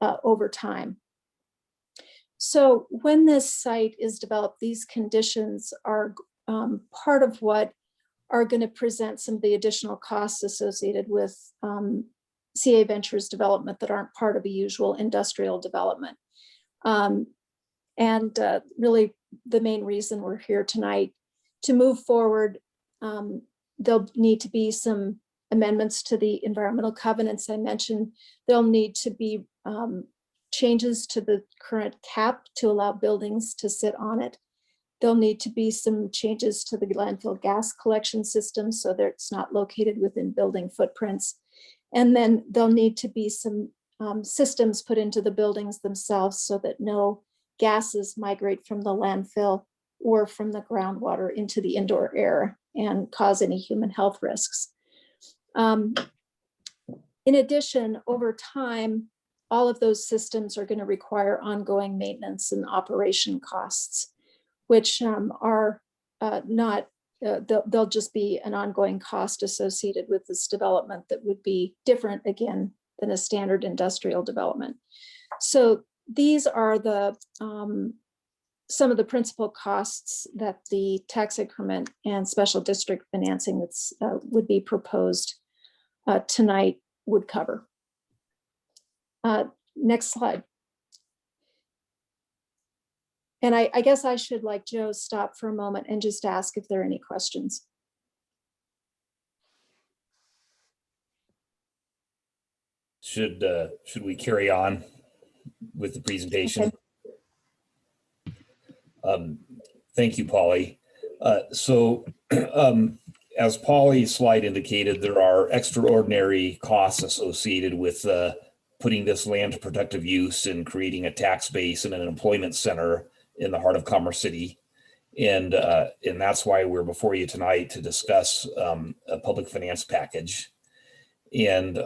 over time. So when this site is developed, these conditions are part of what are going to present some of the additional costs associated with CA Ventures development that aren't part of a usual industrial development. Really the main reason we're here tonight, to move forward, there'll need to be some amendments to the environmental covenants I mentioned. There'll need to be changes to the current cap to allow buildings to sit on it. There'll need to be some changes to the landfill gas collection system so that it's not located within building footprints. And then there'll need to be some systems put into the buildings themselves so that no gases migrate from the landfill or from the groundwater into the indoor air and cause any human health risks. In addition, over time, all of those systems are going to require ongoing maintenance and operation costs, which are not, they'll just be an ongoing cost associated with this development that would be different, again, than a standard industrial development. So these are the some of the principal costs that the tax increment and special district financing that's would be proposed tonight would cover. Next slide. And I guess I should, like Joe, stop for a moment and just ask if there are any questions.
Should we carry on with the presentation?
Okay.
Thank you, Polly. As Polly's slide indicated, there are extraordinary costs associated with putting this land to productive use and creating a tax base and an employment center in the heart of Commerce City. And that's why we're before you tonight to discuss a public finance package. And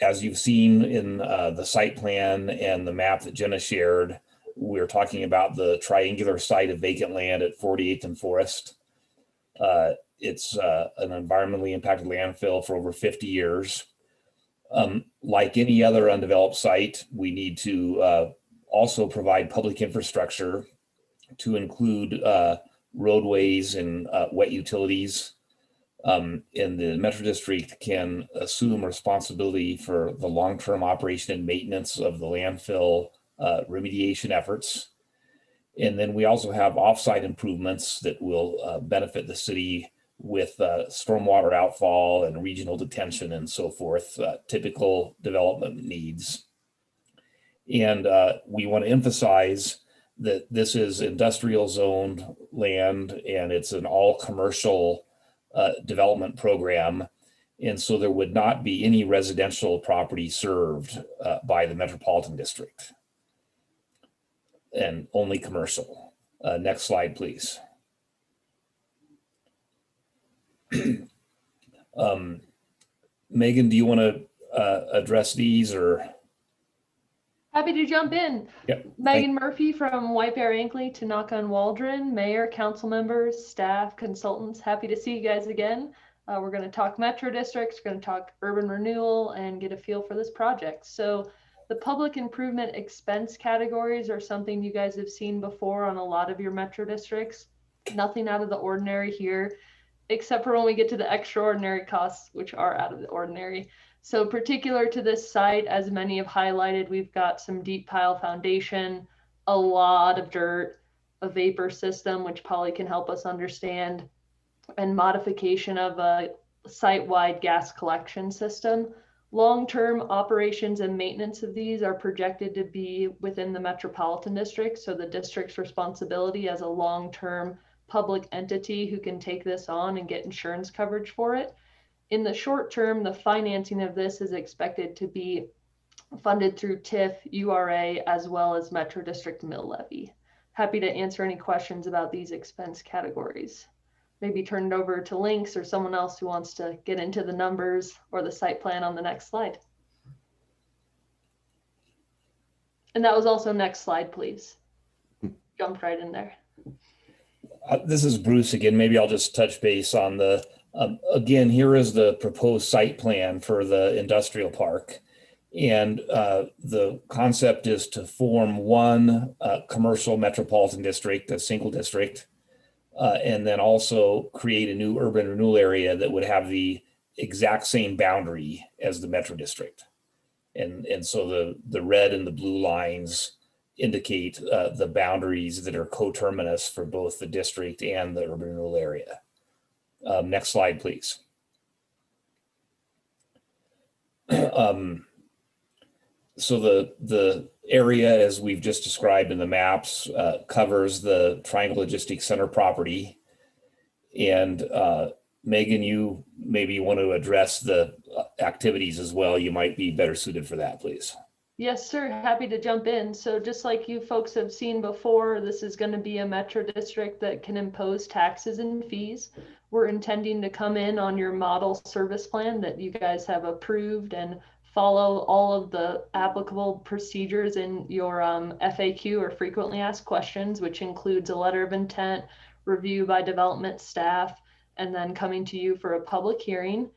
as you've seen in the site plan and the map that Jenna shared, we're talking about the triangular site of vacant land at 48th and Forest. It's an environmentally impacted landfill for over 50 years. Like any other undeveloped site, we need to also provide public infrastructure to include roadways and wet utilities. And the Metro District can assume responsibility for the long-term operation and maintenance of the landfill remediation efforts. And then we also have offsite improvements that will benefit the city with stormwater outfall and regional detention and so forth, typical development needs. And we want to emphasize that this is industrial zoned land and it's an all commercial development program. And so there would not be any residential property served by the Metropolitan District, and only commercial. Next slide, please. Megan, do you want to address these or?
Happy to jump in.
Yep.
Megan Murphy from White Bear Ankley, Tanaka and Waldron, mayor, council members, staff, consultants. Happy to see you guys again. We're going to talk Metro districts, we're going to talk urban renewal and get a feel for this project. So the public improvement expense categories are something you guys have seen before on a lot of your Metro districts. Nothing out of the ordinary here, except for when we get to the extraordinary costs, which are out of the ordinary. So particular to this site, as many have highlighted, we've got some deep pile foundation, a lot of dirt, a vapor system, which Polly can help us understand, and modification of a site-wide gas collection system. Long-term operations and maintenance of these are projected to be within the Metropolitan District. So the district's responsibility as a long-term public entity who can take this on and get insurance coverage for it. In the short term, the financing of this is expected to be funded through TIF, URA, as well as Metro District mill levy. Happy to answer any questions about these expense categories. Maybe turn it over to Lynx or someone else who wants to get into the numbers or the site plan on the next slide. And that was also next slide, please. Jumped right in there.
This is Bruce again. Maybe I'll just touch base on the, again, here is the proposed site plan for the industrial park. And the concept is to form one commercial metropolitan district, a single district, and then also create a new urban renewal area that would have the exact same boundary as the Metro District. And so the red and the blue lines indicate the boundaries that are coterminous for both the district and the urban renewal area. Next slide, please. So the area, as we've just described in the maps, covers the Triangle Logistics Center property. And Megan, you maybe want to address the activities as well. You might be better suited for that, please.
Yes, sir. Happy to jump in. So just like you folks have seen before, this is going to be a metro district that can impose taxes and fees. We're intending to come in on your model service plan that you guys have approved and follow all of the applicable procedures in your FAQ, or frequently asked questions, which includes a letter of intent, review by development staff, and then coming to you for a public hearing.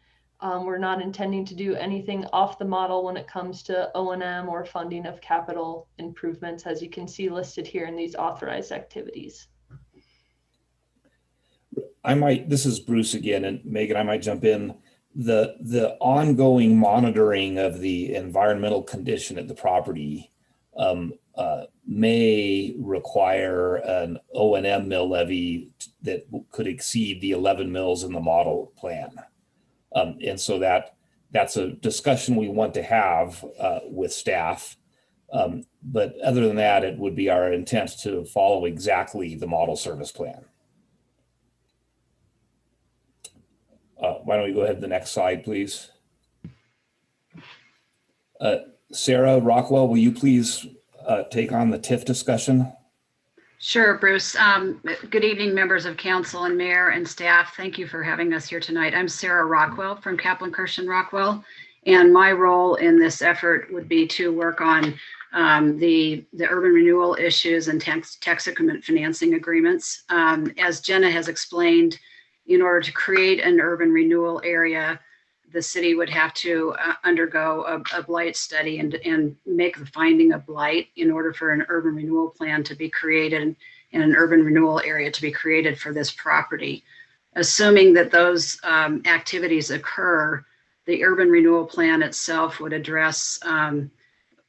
We're not intending to do anything off the model when it comes to O&M or funding of capital improvements, as you can see listed here in these authorized activities.
This is Bruce again, and Megan, I might jump in. The ongoing monitoring of the environmental condition at the property may require an O&M mill levy that could exceed the 11 mills in the model plan. And so that's a discussion we want to have with staff. But other than that, it would be our intent to follow exactly the model service plan. Why don't we go ahead to the next slide, please? Sarah Rockwell, will you please take on the TIF discussion?
Sure, Bruce. Good evening, members of council and mayor and staff. Thank you for having us here tonight. I'm Sarah Rockwell from Kaplan Kirsch Rockwell, and my role in this effort would be to work on the urban renewal issues and tax increment financing agreements. As Jenna has explained, in order to create an urban renewal area, the city would have to undergo a blight study and make the finding of blight in order for an urban renewal plan to be created and an urban renewal area to be created for this property. Assuming that those activities occur, the urban renewal plan itself would address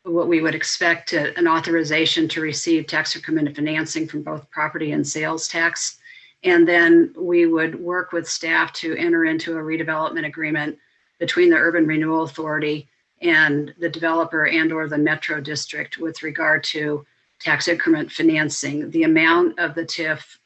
what we would expect an authorization to receive tax increment financing from both property and sales tax. And then we would work with staff to enter into a redevelopment agreement between the Urban Renewal Authority and the developer and or the Metro District with regard to tax increment financing. The amount of the TIF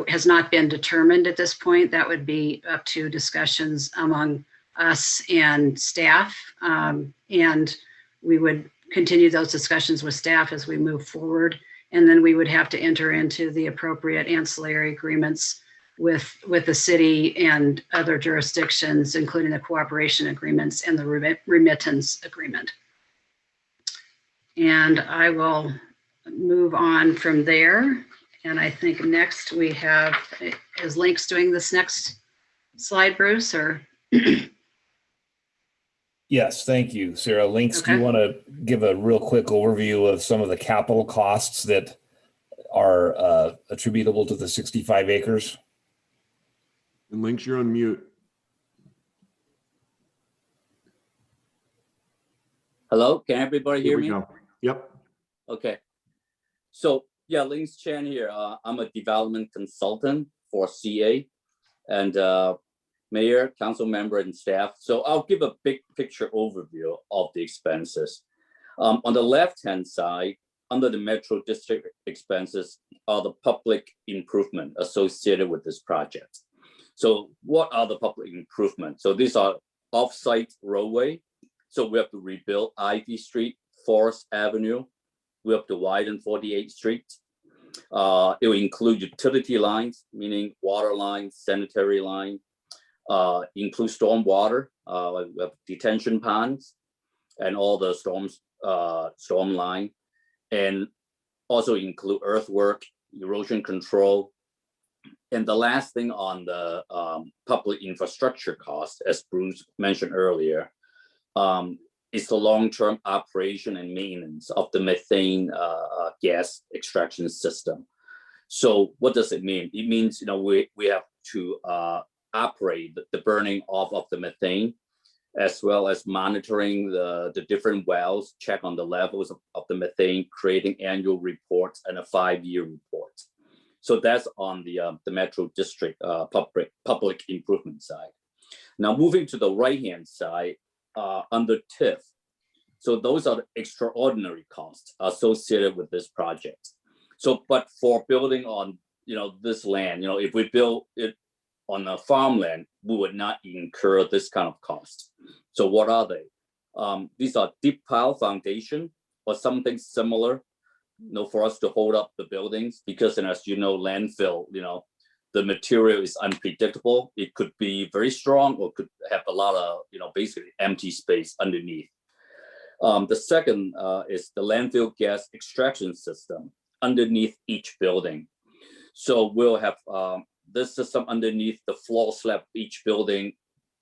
has not been determined at this point. That would be up to discussions among us and staff. And we would continue those discussions with staff as we move forward. And then we would have to enter into the appropriate ancillary agreements with the city and other jurisdictions, including the cooperation agreements and the remittance agreement. And I will move on from there. And I think next we have, is Links doing this next slide, Bruce, or?
Yes, thank you, Sarah. Links, do you want to give a real quick overview of some of the capital costs that are attributable to the 65 acres?
And Links, you're on mute.
Hello, can everybody hear me?
Go. Yep.
Okay. So yeah, Links Chen here. I'm a development consultant for CA and mayor, council member, and staff. So I'll give a big picture overview of the expenses. On the left-hand side, under the Metro District expenses are the public improvement associated with this project. So what are the public improvements? So these are off-site roadway. So we have to rebuild Ivy Street, Forest Avenue. We have to widen 48th Street. It will include utility lines, meaning water lines, sanitary line, include storm water, detention ponds, and all the storm line, and also include earthwork, erosion control. And the last thing on the public infrastructure cost, as Bruce mentioned earlier, is the long-term operation and maintenance of the methane gas extraction system. So what does it mean? It means, we have to operate the burning off of the methane, as well as monitoring the different wells, check on the levels of the methane, creating annual reports and a 5-year report. So that's on the Metro District public improvement side. Now moving to the right-hand side, under TIF. So those are the extraordinary costs associated with this project. So, but for building on, this land, if we build it on a farmland, we would not incur this kind of cost. So what are they? These are deep pile foundation or something similar, for us to hold up the buildings, because and as you know, landfill, the material is unpredictable. It could be very strong or could have a lot of, basically empty space underneath. The second is the landfill gas extraction system underneath each building. So we'll have this system underneath the floor slab of each building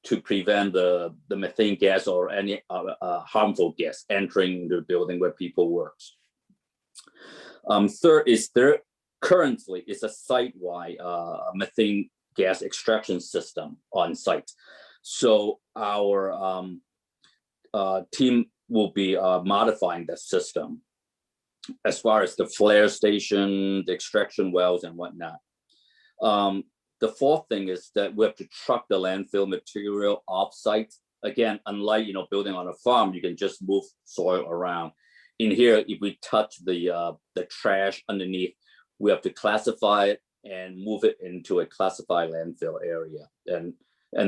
to prevent the methane gas or any harmful gas entering the building where people work. Third is there currently is a site-wide methane gas extraction system on site. So our team will be modifying that system as far as the flare station, the extraction wells and whatnot. The fourth thing is that we have to truck the landfill material off-site. Again, unlike building on a farm, you can just move soil around. In here, if we touch the trash underneath, we have to classify it and move it into a classified landfill area, and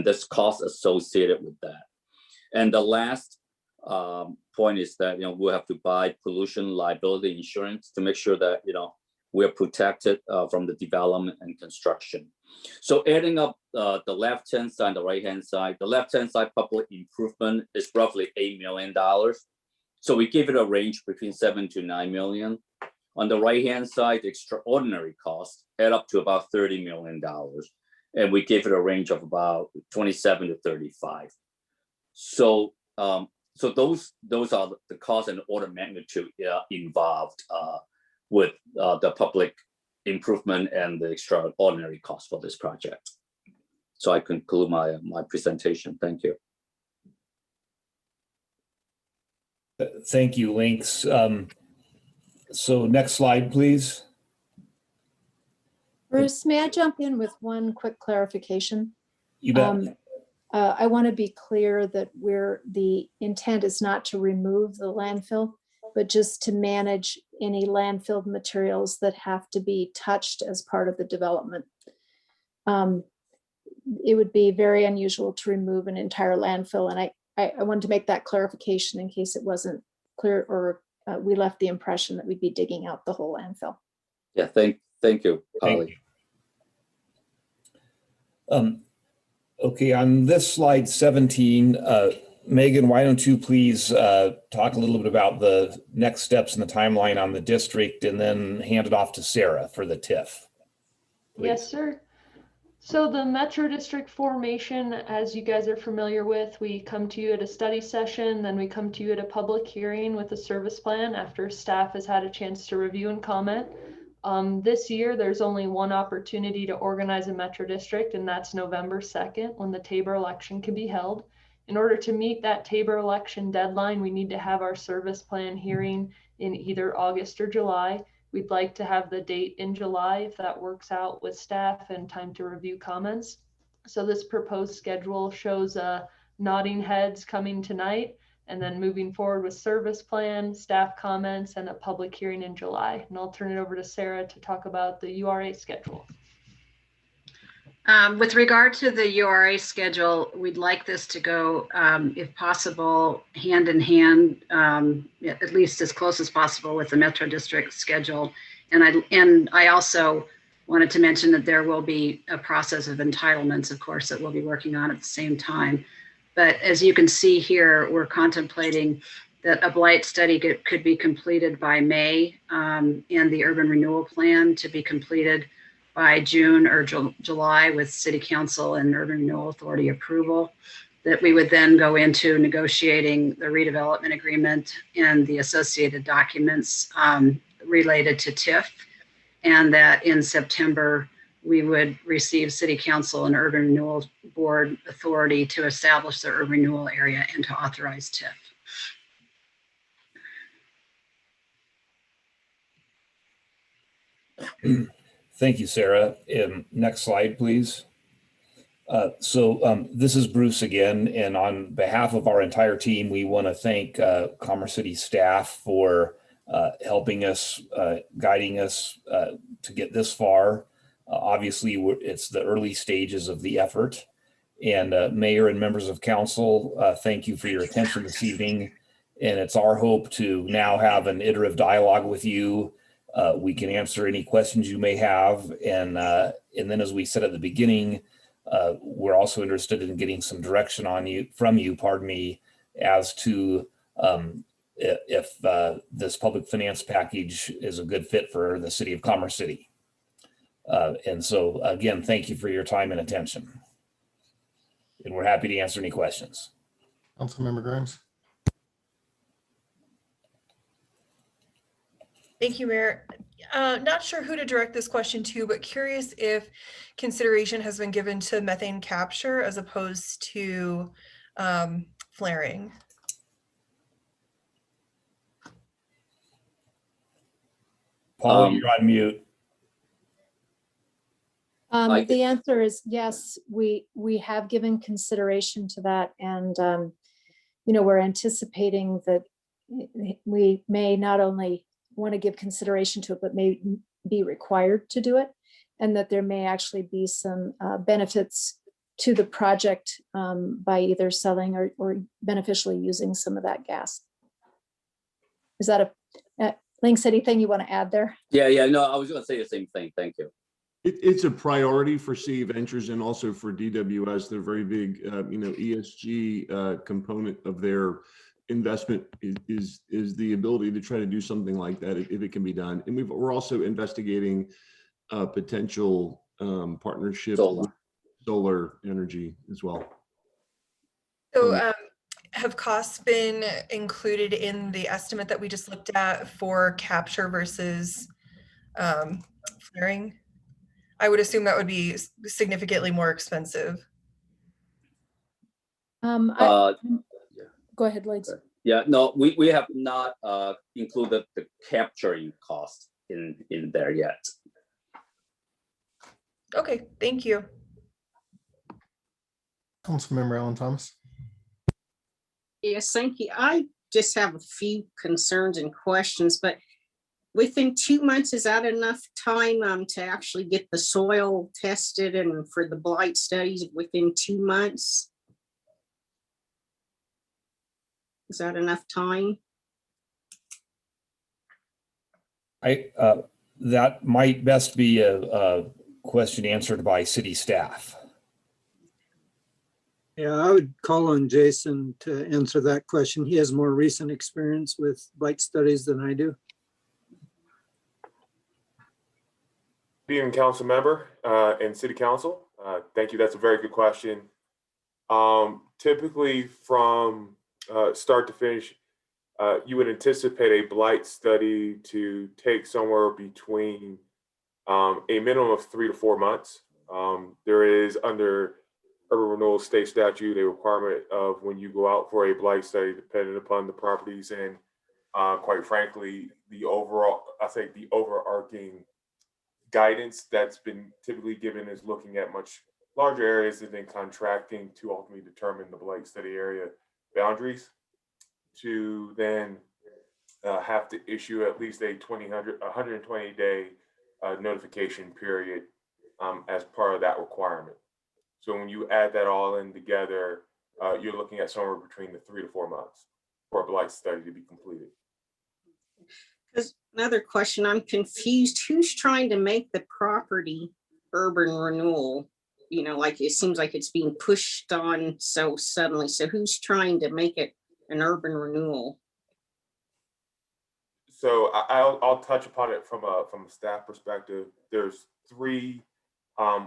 there's cost associated with that. And the last point is that we'll have to buy pollution liability insurance to make sure that we're protected from the development and construction. So adding up the left-hand side and the right-hand side, the left-hand side public improvement is roughly $8 million. So we give it a range between 7 to 9 million. On the right-hand side, the extraordinary costs add up to about $30 million. And we give it a range of about 27 to 35. So so those are the cost and order of magnitude involved with the public improvement and the extraordinary cost for this project. So I conclude my presentation. Thank you.
Thank you, Lynx. So next slide, please.
Bruce, may I jump in with one quick clarification?
You bet.
I want to be clear that the intent is not to remove the landfill, but just to manage any landfill materials that have to be touched as part of the development. It would be very unusual to remove an entire landfill, and I wanted to make that clarification in case it wasn't clear or we left the impression that we'd be digging out the whole landfill.
Yeah, thank you, Polly.
Okay, on this slide 17, Megan, why don't you please talk a little bit about the next steps in the timeline on the district, and then hand it off to Sarah for the TIF. Please.
Yes, sir. So the Metro District formation, as you guys are familiar with, we come to you at a study session, then we come to you at a public hearing with a service plan after staff has had a chance to review and comment. This year, there's only one opportunity to organize a Metro District, and that's November 2nd, when the Tabor election can be held. In order to meet that Tabor election deadline, we need to have our service plan hearing in either August or July. We'd like to have the date in July if that works out with staff and time to review comments. So this proposed schedule shows nodding heads coming tonight, and then moving forward with service plan, staff comments, and a public hearing in July. And I'll turn it over to Sarah to talk about the URA schedule.
With regard to the URA schedule, we'd like this to go, if possible, hand in hand, at least as close as possible with the Metro District schedule. And I also wanted to mention that there will be a process of entitlements, of course, that we'll be working on at the same time. But as you can see here, we're contemplating that a blight study could be completed by May, and the urban renewal plan to be completed by June or July with City Council and Urban Renewal Authority approval, that we would then go into negotiating the redevelopment agreement and the associated documents related to TIF, and that in September, we would receive City Council and Urban Renewal Board authority to establish the urban renewal area and to authorize TIF.
Thank you, Sarah. Next slide, please. So this is Bruce again, and on behalf of our entire team, we want to thank Commerce City staff for helping us, guiding us to get this far. Obviously, it's the early stages of the effort, And Mayor and members of council, thank you for your attention this evening. And it's our hope to now have an iterative dialogue with you. We can answer any questions you may have. And then as we said at the beginning, we're also interested in getting some direction from you, as to if this public finance package is a good fit for the city of Commerce City. And so again, thank you for your time and attention. And we're happy to answer any questions.
Councilmember Grimes.
Thank you, Mayor. Not sure who to direct this question to, but curious if consideration has been given to methane capture as opposed to flaring.
Paul, you're on mute.
The answer is yes, we have given consideration to that. And, we're anticipating that we may not only want to give consideration to it, but may be required to do it. And that there may actually be some benefits to the project by either selling or beneficially using some of that gas. Is that Links, anything you want to add there?
Yeah, no, I was going to say the same thing. Thank you.
It's a priority for City Ventures and also for DWS. They're very big, ESG component of their investment is the ability to try to do something like that if it can be done. And we're also investigating potential partnership with solar energy as well.
So have costs been included in the estimate that we just looked at for capture versus flaring? I would assume that would be significantly more expensive.
Yeah.
Go ahead, Legs.
Yeah, no, we have not included the capturing cost in there yet.
Okay, thank you.
Councilmember Alan Thomas.
Yes, thank you. I just have a few concerns and questions, but within 2 months, is that enough time to actually get the soil tested and for the blight studies within 2 months? Is that enough time?
That might best be a question answered by city staff.
Yeah, I would call on Jason to answer that question. He has more recent experience with blight studies than I do.
Good evening, council member and city council. Thank you. That's a very good question. Typically from start to finish, you would anticipate a blight study to take somewhere between a minimum of 3 to 4 months. There is under Urban Renewal State Statute a requirement of when you go out for a blight study, depending upon the properties and quite frankly, the overarching guidance that's been typically given is looking at much larger areas and then contracting to ultimately determine the blight study area boundaries, to then have to issue at least a 120-day notification period as part of that requirement. So when you add that all in together, you're looking at somewhere between the 3 to 4 months for a blight study to be completed.
There's another question. I'm confused. Who's trying to make the property urban renewal? Like it seems like it's being pushed on so suddenly. So who's trying to make it an urban renewal?
So I'll touch upon it from a staff perspective. There's 3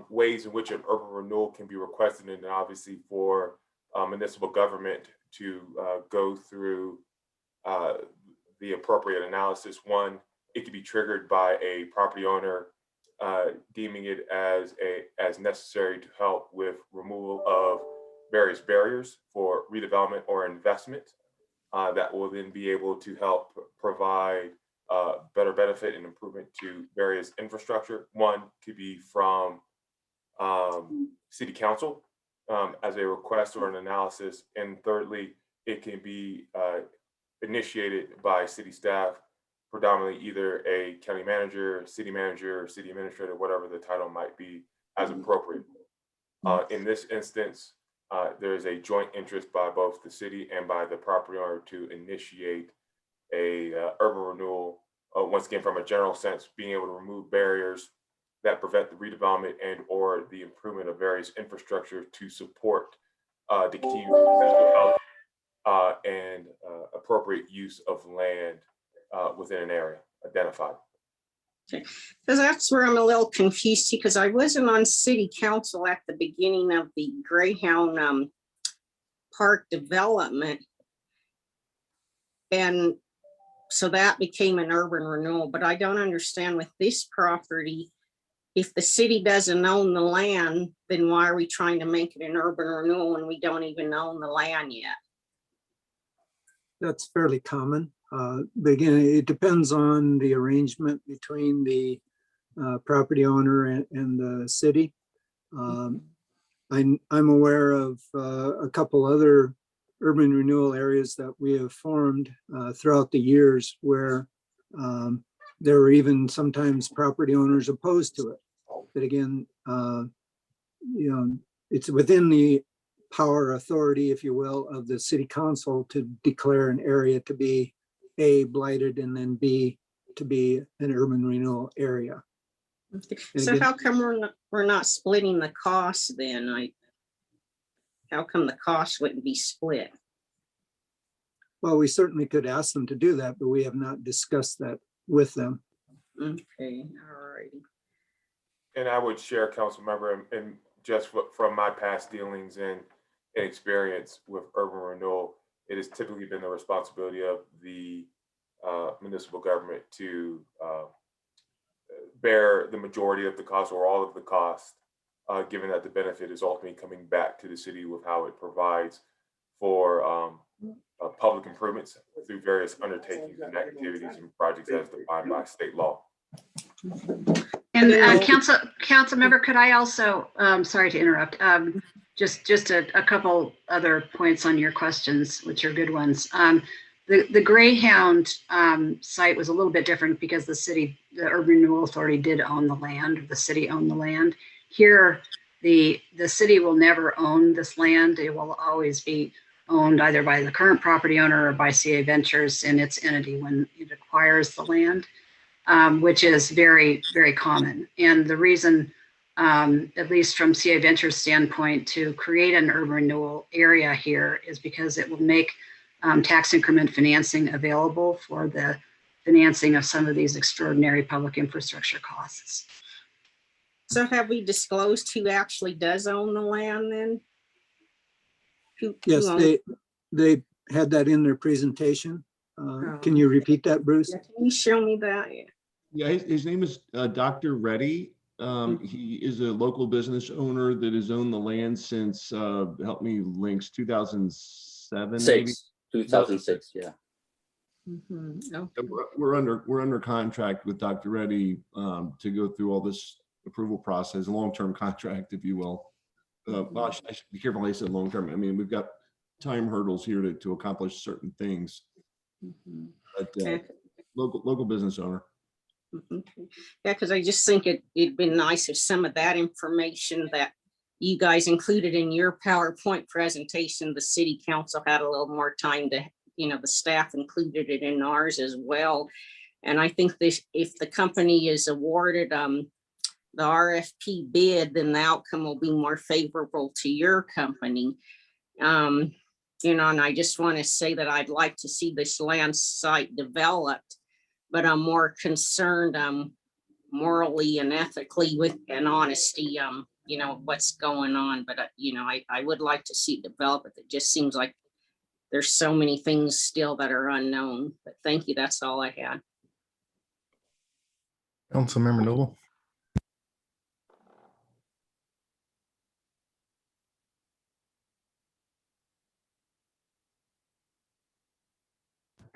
ways in which an urban renewal can be requested, and obviously for municipal government to go through the appropriate analysis. One, it could be triggered by a property owner deeming it as necessary to help with removal of various barriers for redevelopment or investment that will then be able to help provide better benefit and improvement to various infrastructure. One could be from city council as a request or an analysis. And thirdly, it can be initiated by city staff, predominantly either a county manager, city administrator, whatever the title might be, as appropriate. In this instance, there is a joint interest by both the city and by the property owner to initiate a urban renewal. Once again, from a general sense, being able to remove barriers that prevent the redevelopment and or the improvement of various infrastructure to support the continued development and appropriate use of land within an area identified.
Because that's where I'm a little confused because I wasn't on city council at the beginning of the Greyhound Park development. And so that became an urban renewal, but I don't understand with this property, if the city doesn't own the land, then why are we trying to make it an urban renewal when we don't even own the land yet?
That's fairly common. But again, it depends on the arrangement between the property owner and the city. I'm aware of a couple other urban renewal areas that we have formed throughout the years where there were even sometimes property owners opposed to it. But again, it's within the power authority, if you will, of the city council to declare an area to be A, blighted, and then B, to be an urban renewal area.
So
again,
how come we're not splitting the cost then? How come the cost wouldn't be split?
Well, we certainly could ask them to do that, but we have not discussed that with them.
Okay, all righty.
And I would share, council member, and just from my past dealings and experience with urban renewal, it has typically been the responsibility of the municipal government to bear the majority of the cost or all of the cost, given that the benefit is ultimately coming back to the city with how it provides for public improvements through various undertakings and activities and projects as defined by state law.
And council member, could I also, sorry to interrupt, just a couple other points on your questions, which are good ones. The Greyhound site was a little bit different because the Urban Renewal Authority did own the land, or the city owned the land. Here, the city will never own this land. It will always be owned either by the current property owner or by CA Ventures and its entity when it acquires the land, which is very, very common. And the reason, at least from CA Ventures standpoint, to create an urban renewal area here is because it will make tax increment financing available for the financing of some of these extraordinary public infrastructure costs.
So have we disclosed who actually does own the land then?
Yes, they had that in their presentation. Can you repeat that, Bruce?
Can you show me that?
Yeah, his name is Dr. Reddy. He is a local business owner that has owned the land since, help me, Links, 2007, maybe?
2006, yeah.
Okay.
We're under contract with Dr. Reddy to go through all this approval process, a long-term contract, if you will. Well, I should be careful. I said long-term. I mean, we've got time hurdles here to accomplish certain things. But local business owner.
Yeah, because I just think it'd been nice if some of that information that you guys included in your PowerPoint presentation, the city council had a little more time to, the staff included it in ours as well. And I think this, if the company is awarded the RFP bid, then the outcome will be more favorable to your company. And I just want to say that I'd like to see this land site developed, but I'm more concerned morally and ethically with and honesty, what's going on. But, I would like to see it develop. It just seems like there's so many things still that are unknown. But thank you. That's all I had.
Councilmember Noble.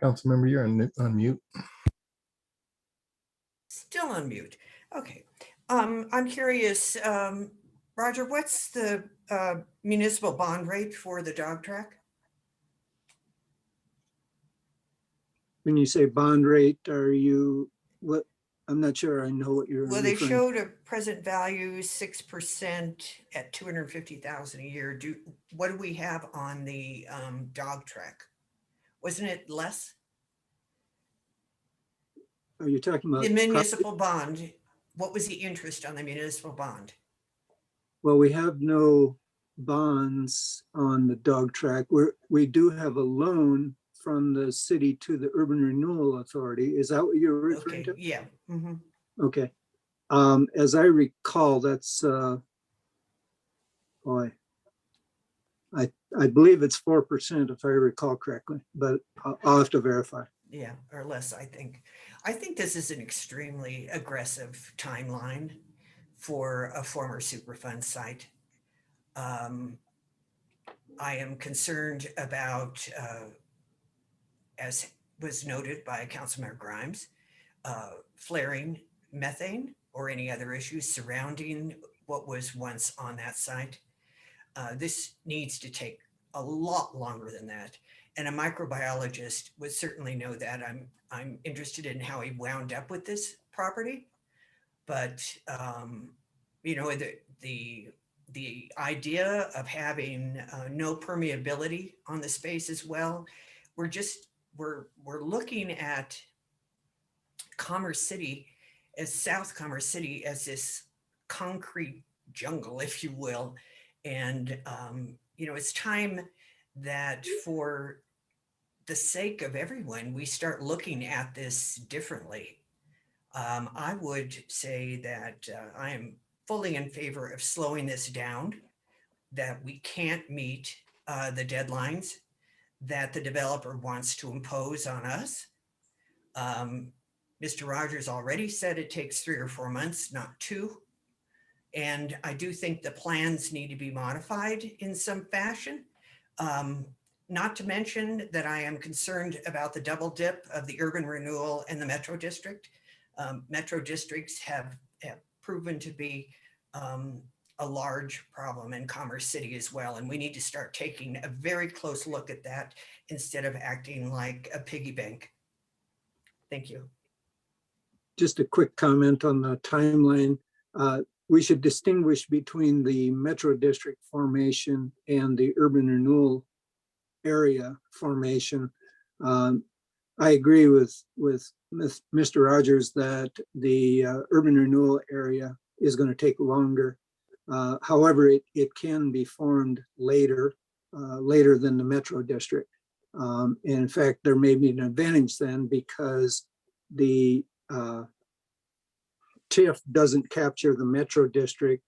Councilmember, you're on mute.
Still on mute. Okay. I'm curious, Roger, what's the municipal bond rate for the dog track?
When you say bond rate, what I'm not sure I know what you're
Well, they
referring.
showed a present value 6% at 250,000 a year. What do we have on the dog track? Wasn't it less?
Are you talking about?
The
property?
municipal bond, what was the interest on the municipal bond?
Well, we have no bonds on the dog track. We do have a loan from the city to the Urban Renewal Authority. Is that what you're referring
Okay,
to?
yeah. Mhm.
Okay. As I recall, that's, boy, I believe it's 4% if I recall correctly, but I'll have to verify.
Yeah, or less, I think. I think this is an extremely aggressive timeline for a former Superfund site. I am concerned about, as was noted by Councilmember Grimes, flaring methane or any other issues surrounding what was once on that site. This needs to take a lot longer than that. And a microbiologist would certainly know that. I'm interested in how he wound up with this property. But, you know, the idea of having no permeability on the space as well, we're looking at Commerce City as South Commerce City as this concrete jungle, if you will. And, you know, it's time that for the sake of everyone, we start looking at this differently. I would say that I am fully in favor of slowing this down, that we can't meet the deadlines that the developer wants to impose on us. Mr. Rogers already said it takes 3 or 4 months, not 2. And I do think the plans need to be modified in some fashion. Not to mention that I am concerned about the double dip of the urban renewal and the Metro District. Metro districts have proven to be a large problem in Commerce City as well. And we need to start taking a very close look at that instead of acting like a piggy bank. Thank you.
Just a quick comment on the timeline. We should distinguish between the Metro District formation and the urban renewal area formation. I agree with Mr. Rogers that the urban renewal area is going to take longer. However, it can be formed later than the Metro District. And in fact, there may be an advantage then because the TIF doesn't capture the Metro District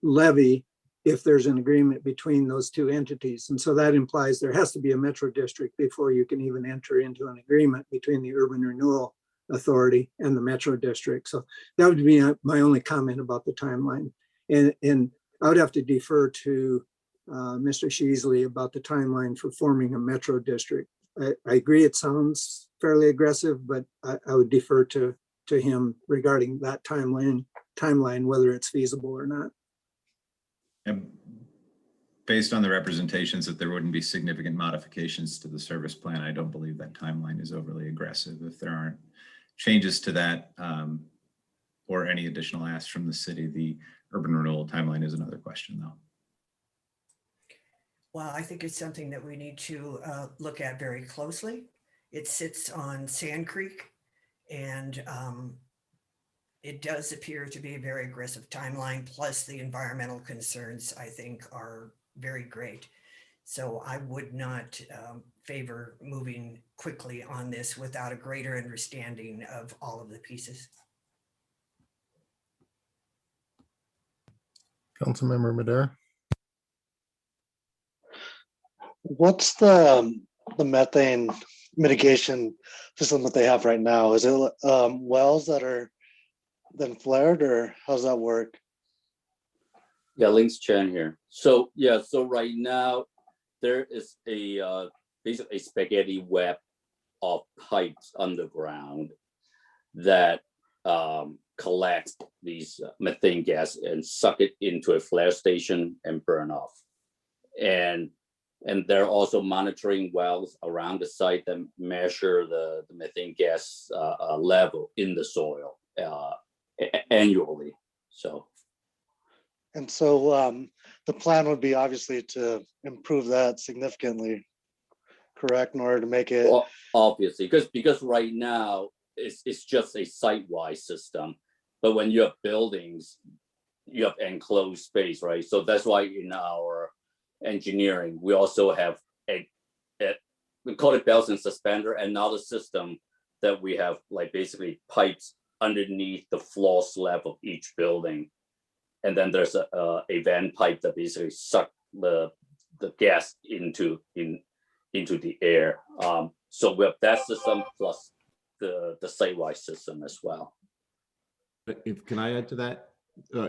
levy if there's an agreement between those two entities. And so that implies there has to be a Metro District before you can even enter into an agreement between the Urban Renewal Authority and the Metro District. So that would be my only comment about the timeline. And I would have to defer to Mr. Sheasley about the timeline for forming a Metro District. I agree it sounds fairly aggressive, but I would defer to him regarding that timeline, whether it's feasible or not.
And based on the representations that there wouldn't be significant modifications to the service plan, I don't believe that timeline is overly aggressive. If there aren't changes to that or any additional asks from the city, the urban renewal timeline is another question though.
Well, I think it's something that we need to look at very closely. It sits on Sand Creek, and it does appear to be a very aggressive timeline, plus the environmental concerns, I think, are very great. So I would not favor moving quickly on this without a greater understanding of all of the pieces.
Councilmember Madera.
What's the methane mitigation system that they have right now? Is it wells that are then flared, or how's that work?
Yeah, Links Chen here. So yeah, so right now there is a basically a spaghetti web of pipes underground that collect these methane gas and suck it into a flare station and burn off. And And they're also monitoring wells around the site that measure the methane gas level in the soil annually. So.
And so the plan would be obviously to improve that significantly, correct, in order to make it.
Well, obviously, because right now it's just a site-wide system, but when you have buildings, you have enclosed space, right? So that's why in our engineering, we also have we call it belts and suspender, another system that we have like basically pipes underneath the floor slab of each building. And then there's a vent pipe that basically suck the gas into the air. So we have that system plus the site-wide system as well.
Can I add to that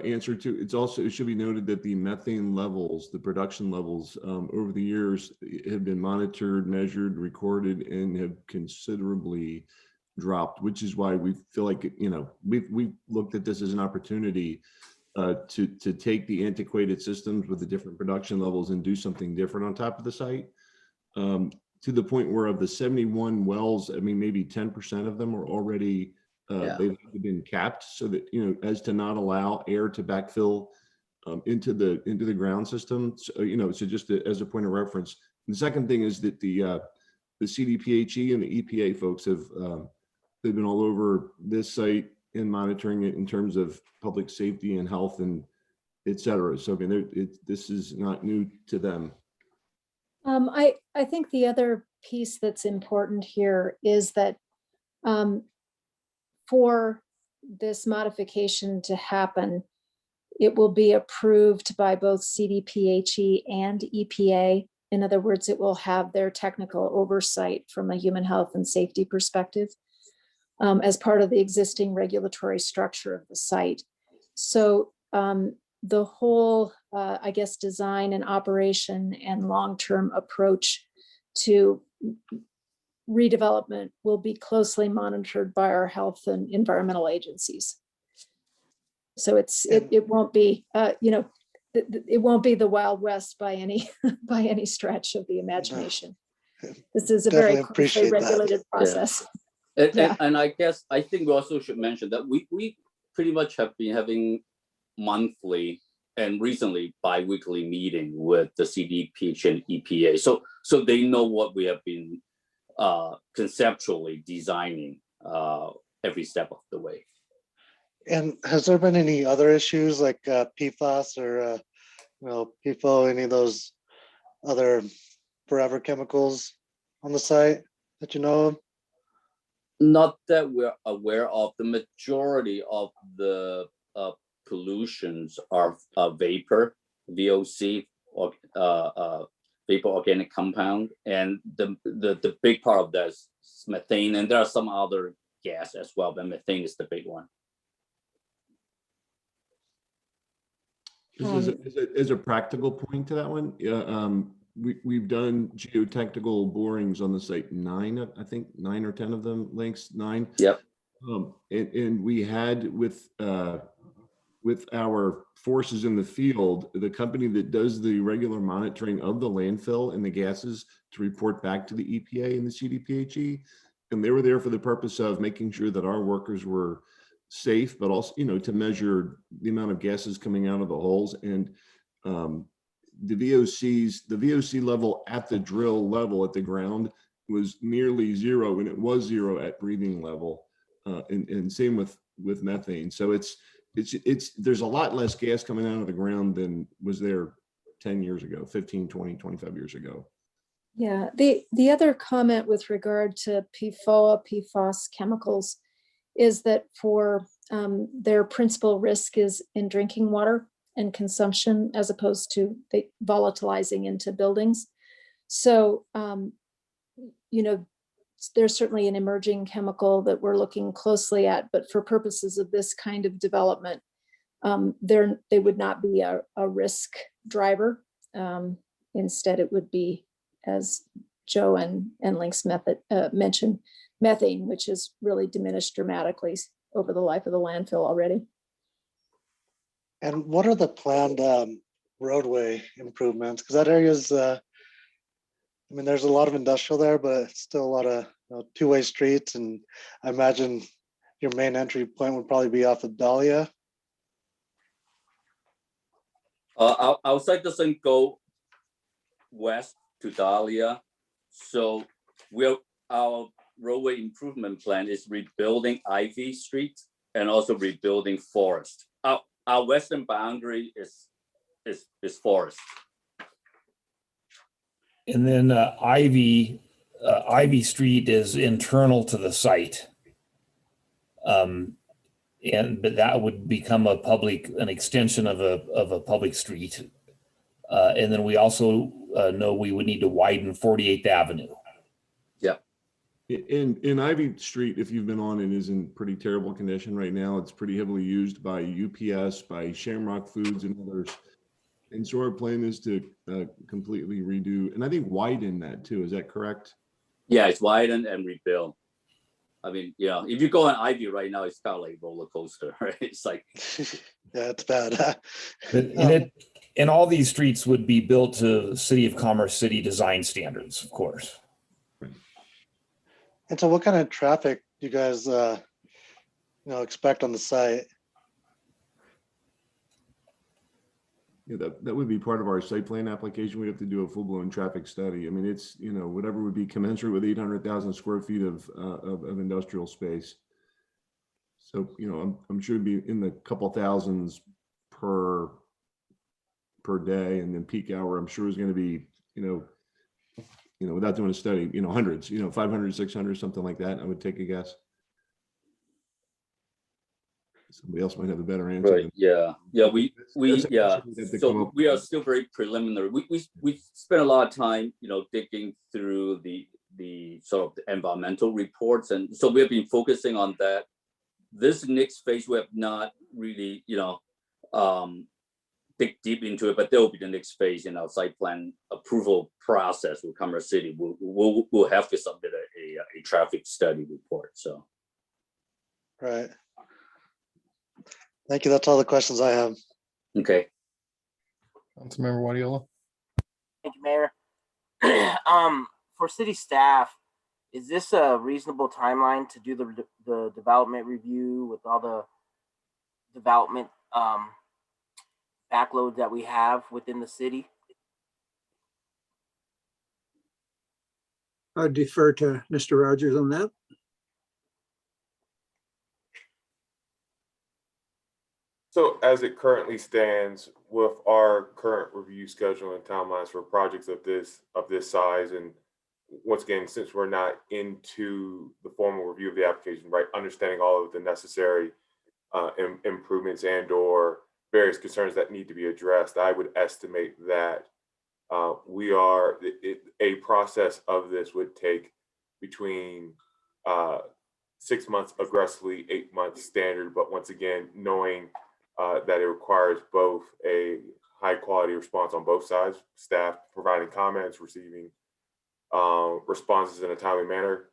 answer too? It should be noted that the methane levels, the production levels over the years have been monitored, measured, recorded, and have considerably dropped, which is why we feel like, we've looked at this as an opportunity to take the antiquated systems with the different production levels and do something different on top of the site. To the point where of the 71 wells, I mean, maybe 10% of them are already, they've been capped so that, as to not allow air to backfill into the ground system. So, so just as a point of reference. The second thing is that the CDPHE and the EPA folks have, they've been all over this site and monitoring it in terms of public safety and health and et cetera. So, I mean, this is not new to them.
I think the other piece that's important here is that for this modification to happen, it will be approved by both CDPHE and EPA. In other words, it will have their technical oversight from a human health and safety perspective as part of the existing regulatory structure of the site. So the whole, I guess, design and operation and long-term approach to redevelopment will be closely monitored by our health and environmental agencies. So it won't be, it won't be the Wild West by any stretch of the imagination. This is a very closely regulated process.
Yeah. And I think we also should mention that we pretty much have been having monthly and recently bi-weekly meeting with the CDPH and EPA. So they know what we have been conceptually designing every step of the way.
And has there been any other issues like PFAS or PFOA, any of those other forever chemicals on the site that you know of?
Not that we're aware of. The majority of the pollutions are vapor, VOC, or vapor organic compound, and the big part of that is methane, and there are some other gas as well, but methane is the big one.
As a practical point to that one, we've done geotechnical borings on the site, 9 or 10 of them, links 9.
Yep.
And we had with our forces in the field, the company that does the regular monitoring of the landfill and the gases to report back to the EPA and the CDPHE, and they were there for the purpose of making sure that our workers were safe, but also, to measure the amount of gases coming out of the holes. And the VOC level at the drill level at the ground was nearly 0, and it was 0 at breathing level, and same with methane. So there's a lot less gas coming out of the ground than was there 10 years ago, 15, 20, 25 years ago.
Yeah, the other comment with regard to PFOA, PFOS chemicals is that for their principal risk is in drinking water and consumption, as opposed to volatilizing into buildings. So, there's certainly an emerging chemical that we're looking closely at, but for purposes of this kind of development, they would not be a risk driver. Instead, it would be, as Joe and Link's mentioned, methane, which has really diminished dramatically over the life of the landfill already.
And what are the planned roadway improvements? Because that area is I mean, there's a lot of industrial there, but it's still a lot of two-way streets. And I imagine your main entry point would probably be off of Dahlia.
Our site doesn't go west to Dahlia. So our roadway improvement plan is rebuilding Ivy Street and also rebuilding Forest. Our western boundary is Forest.
And then Ivy Street is internal to the site. But that would become an extension of a public street. And then we also know we would need to widen 48th Avenue.
Yeah.
In Ivy Street, if you've been on it, is in pretty terrible condition right now. It's pretty heavily used by UPS, by Shamrock Foods and others. And so our plan is to completely redo, and I think widen that too. Is that correct?
Yeah, it's widen and rebuild. I mean, if you go on Ivy right now, it's kind of like a roller coaster, right? It's like,
yeah, it's bad.
And all these streets would be built to City of Commerce City design standards, of course.
And so what kind of traffic do you guys expect on the site?
Yeah, that would be part of our site plan application. We have to do a full-blown traffic study. I mean, it's, whatever would be commensurate with 800,000 square feet of industrial space. So, I'm sure it'd be in the couple thousands per day, and then peak hour, I'm sure is going to be, without doing a study, hundreds, 500, 600, something like that. I would take a guess. Somebody else might have a better answer.
Right. Yeah. So we are still very preliminary. We spent a lot of time, digging through the sort of the environmental reports, and so we have been focusing on that. This next phase, we have not really, dig deep into it, but there will be the next phase in our site plan approval process with Commerce City. We'll have to submit a traffic study report. So.
Right. Thank you. That's all the questions I have.
Okay.
Councilmember Wadiola.
Thank you, Mayor. For city staff, is this a reasonable timeline to do the development review with all the development backload that we have within the city?
I'd defer to Mr. Rogers on that.
So as it currently stands, with our current review schedule and timelines for projects of this size, and once again, since we're not into the formal review of the application, right, understanding all of the necessary improvements and/or various concerns that need to be addressed, I would estimate that a process of this would take between 6 months aggressively, 8 months standard. But once again, knowing that it requires both a high quality response on both sides, staff providing comments, receiving responses in a timely manner,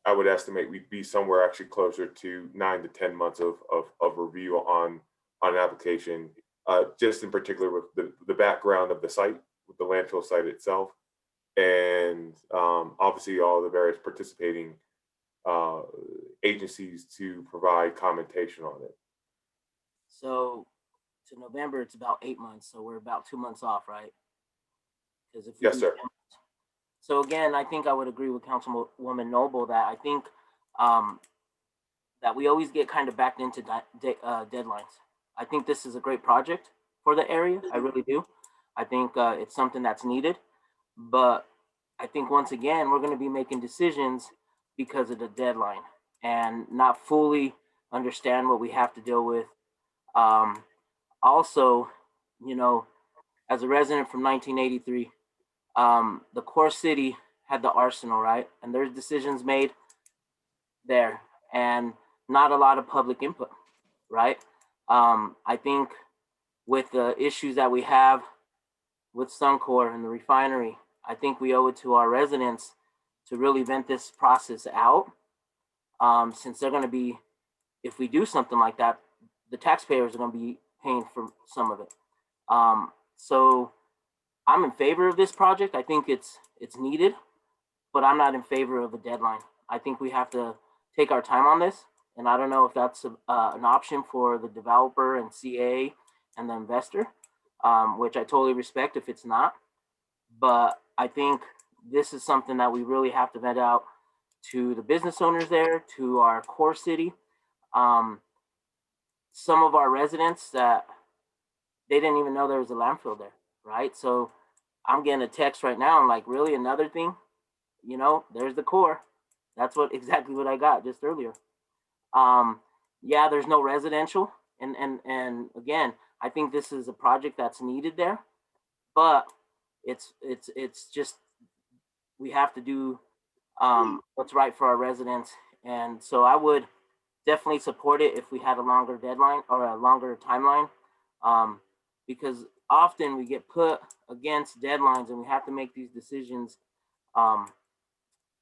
I would estimate we'd be somewhere actually closer to 9 to 10 months of review on an application, just in particular with the background of the site, with the landfill site itself, and obviously all the various participating agencies to provide commentation on it.
So to November, it's about 8 months. So we're about 2 months off, right?
Yes, sir.
So again, I think I would agree with Councilwoman Noble that I think that we always get kind of backed into deadlines. I think this is a great project for the area. I really do. I think it's something that's needed. But I think once again, we're going to be making decisions because of the deadline and not fully understand what we have to deal with. Also, as a resident from 1983, the core city had the arsenal, right? And there's decisions made there and not a lot of public input, right? I think with the issues that we have with Suncor and the refinery, I think we owe it to our residents to really vent this process out, since they're going to be, if we do something like that, the taxpayers are going to be paying for some of it. So I'm in favor of this project. I think it's needed, but I'm not in favor of a deadline. I think we have to take our time on this, and I don't know if that's an option for the developer and CA and the investor, which I totally respect if it's not. But I think this is something that we really have to vet out to the business owners there, to our core city. Some of our residents that they didn't even know there was a landfill there, right? So I'm getting a text right now. I'm like, really, another thing? You know, there's the core. That's exactly what I got just earlier. Yeah, there's no residential, and again, I think this is a project that's needed there, but it's just, we have to do what's right for our residents. And so I would definitely support it if we had a longer deadline or a longer timeline, because often we get put against deadlines and we have to make these decisions.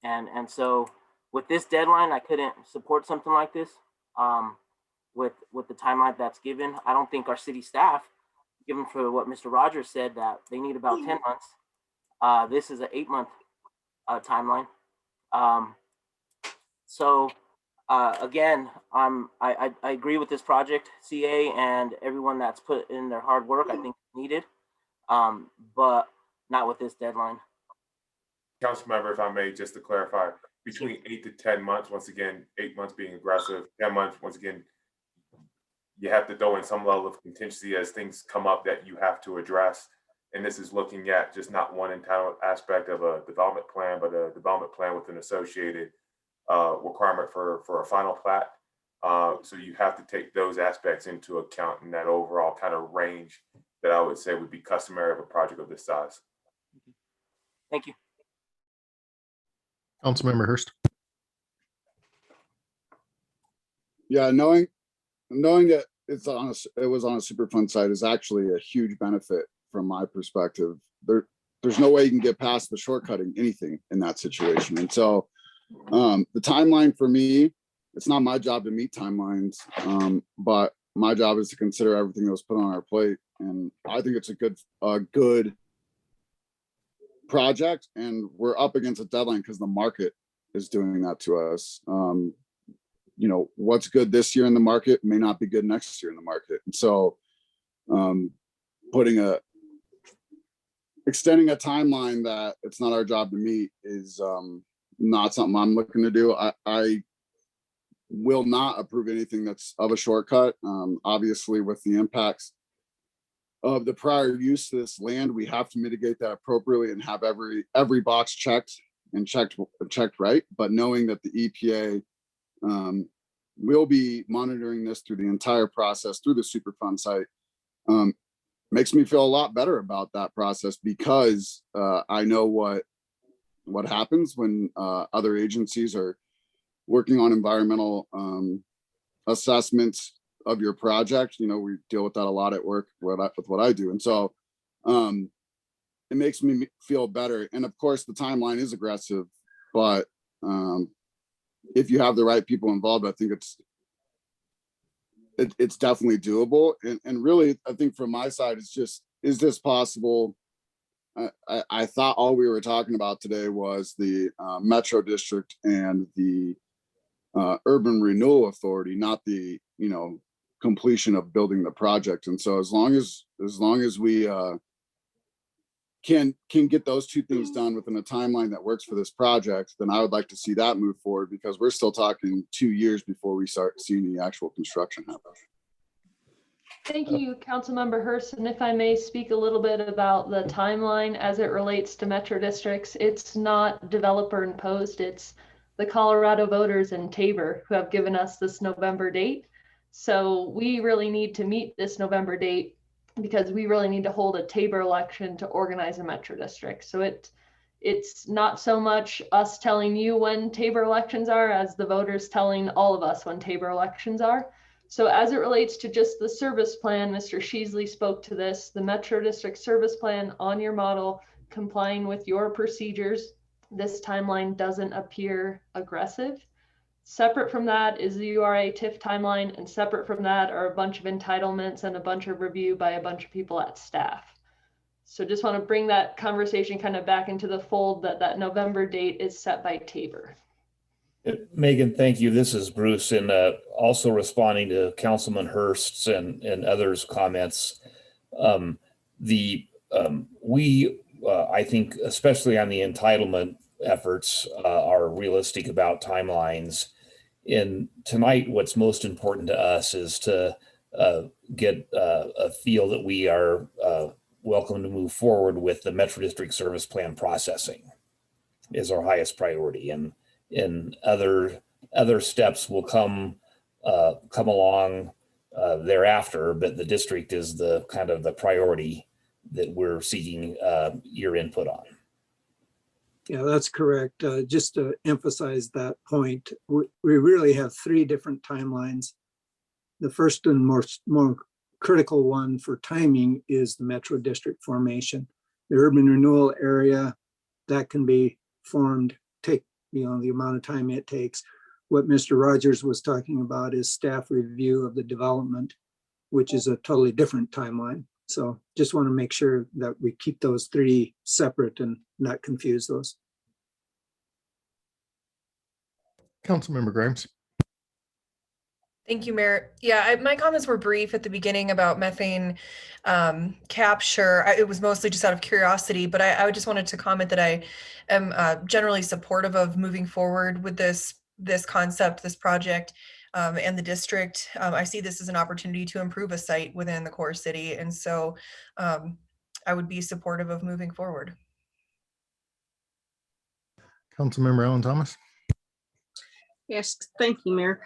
And so with this deadline, I couldn't support something like this with the timeline that's given. I don't think our city staff, given for what Mr. Rogers said, that they need about 10 months. This is an 8-month timeline. So again, I agree with this project, CA, and everyone that's put in their hard work. I think it's needed, but not with this deadline.
Councilmember, if I may, just to clarify, between 8 to 10 months, once again, 8 months being aggressive, 10 months, once again, you have to throw in some level of contingency as things come up that you have to address. And this is looking at just not one entire aspect of a development plan, but a development plan with an associated requirement for a final plat. So you have to take those aspects into account in that overall kind of range that I would say would be customary of a project of this size.
Thank you.
Councilmember Hurst.
Yeah, knowing that it was on a Superfund site is actually a huge benefit from my perspective. There's no way you can get past the shortcutting anything in that situation. And so the timeline for me, it's not my job to meet timelines, but my job is to consider everything that was put on our plate. And I think it's a good project, and we're up against a deadline because the market is doing that to us. You know, what's good this year in the market may not be good next year in the market. And so extending a timeline that it's not our job to meet is not something I'm looking to do. I will not approve anything that's of a shortcut. Obviously, with the impacts of the prior use of this land, we have to mitigate that appropriately and have every box checked and checked right. But knowing that the EPA will be monitoring this through the entire process through the Superfund site makes me feel a lot better about that process, because I know what happens when other agencies are working on environmental assessments of your project. You know, we deal with that a lot at work with what I do. And so it makes me feel better. And of course, the timeline is aggressive, but if you have the right people involved, I think it's definitely doable. And really, I think from my side, it's just, is this possible? I thought all we were talking about today was the Metro District and the Urban Renewal Authority, not the, you know, completion of building the project. And so as long as we can get those two things done within a timeline that works for this project, then I would like to see that move forward, because we're still talking 2 years before we start seeing the actual construction happen.
Thank you, Councilmember Hurst. And if I may speak a little bit about the timeline as it relates to Metro districts, it's not developer imposed, it's the Colorado voters in Tabor who have given us this November date. So we really need to meet this November date, because we really need to hold a Tabor election to organize a Metro district. So it's not so much us telling you when Tabor elections are as the voters telling all of us when Tabor elections are. So as it relates to just the service plan, Mr. Sheasley spoke to this, the Metro District service plan on your model, complying with your procedures, this timeline doesn't appear aggressive. Separate from that is the URA TIF timeline, and separate from that are a bunch of entitlements and a bunch of review by a bunch of people at staff. So just want to bring that conversation kind of back into the fold that that November date is set by Tabor.
Megan, thank you. This is Bruce, and also responding to Councilman Hurst's and others' comments. I think, especially on the entitlement efforts, are realistic about timelines. And tonight, what's most important to us is to get a feel that we are welcome to move forward with the Metro District Service Plan processing is our highest priority. And other steps will come along thereafter, but the district is the kind of the priority that we're seeking your input on.
Yeah, that's correct. Just to emphasize that point, we really have three different timelines. The first and more critical one for timing is the Metro District formation. The urban renewal area that can be formed, take the amount of time it takes. What Mr. Rogers was talking about is staff review of the development, which is a totally different timeline. So just want to make sure that we keep those three separate and not confuse those.
Councilmember Grimes.
Thank you, Mayor. Yeah, my comments were brief at the beginning about methane capture. It was mostly just out of curiosity, but I just wanted to comment that I am generally supportive of moving forward with this concept, this project, and the district. I see this as an opportunity to improve a site within the core city, and so I would be supportive of moving forward.
Councilmember Alan Thomas.
Yes, thank you, Mayor.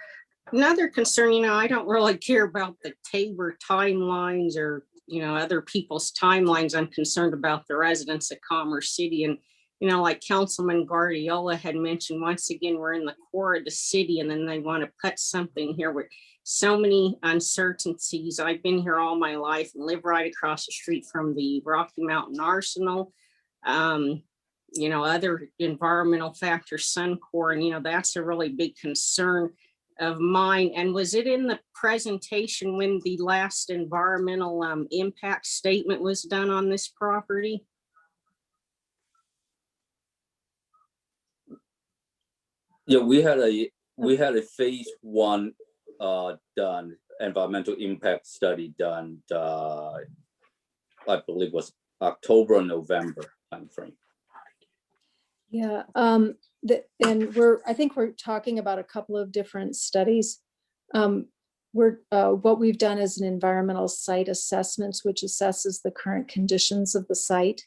Another concern, I don't really care about the Tabor timelines or, other people's timelines. I'm concerned about the residents of Commerce City. And, like Councilman Guardiola had mentioned, once again, we're in the core of the city, and then they want to put something here with so many uncertainties. I've been here all my life and live right across the street from the Rocky Mountain Arsenal. Other environmental factors, Suncor, and, that's a really big concern of mine. And was it in the presentation when the last environmental impact statement was done on this property?
Yeah, we had a phase 1 done, environmental impact study done, I believe was October or November timeframe.
Yeah, I think we're talking about a couple of different studies. What we've done is an environmental site assessments, which assesses the current conditions of the site.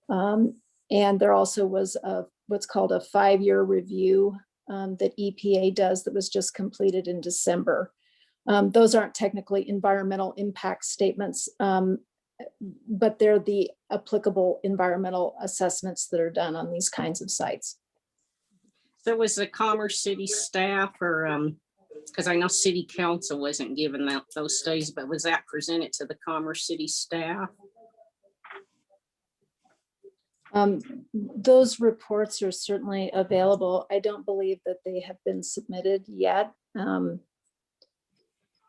And there also was what's called a 5-year review that EPA does that was just completed in December. Those aren't technically environmental impact statements, but they're the applicable environmental assessments that are done on these kinds of sites.
So was the Commerce City staff, or because I know City Council wasn't given those studies, but was that presented to the Commerce City staff?
Those reports are certainly available. I don't believe that they have been submitted yet.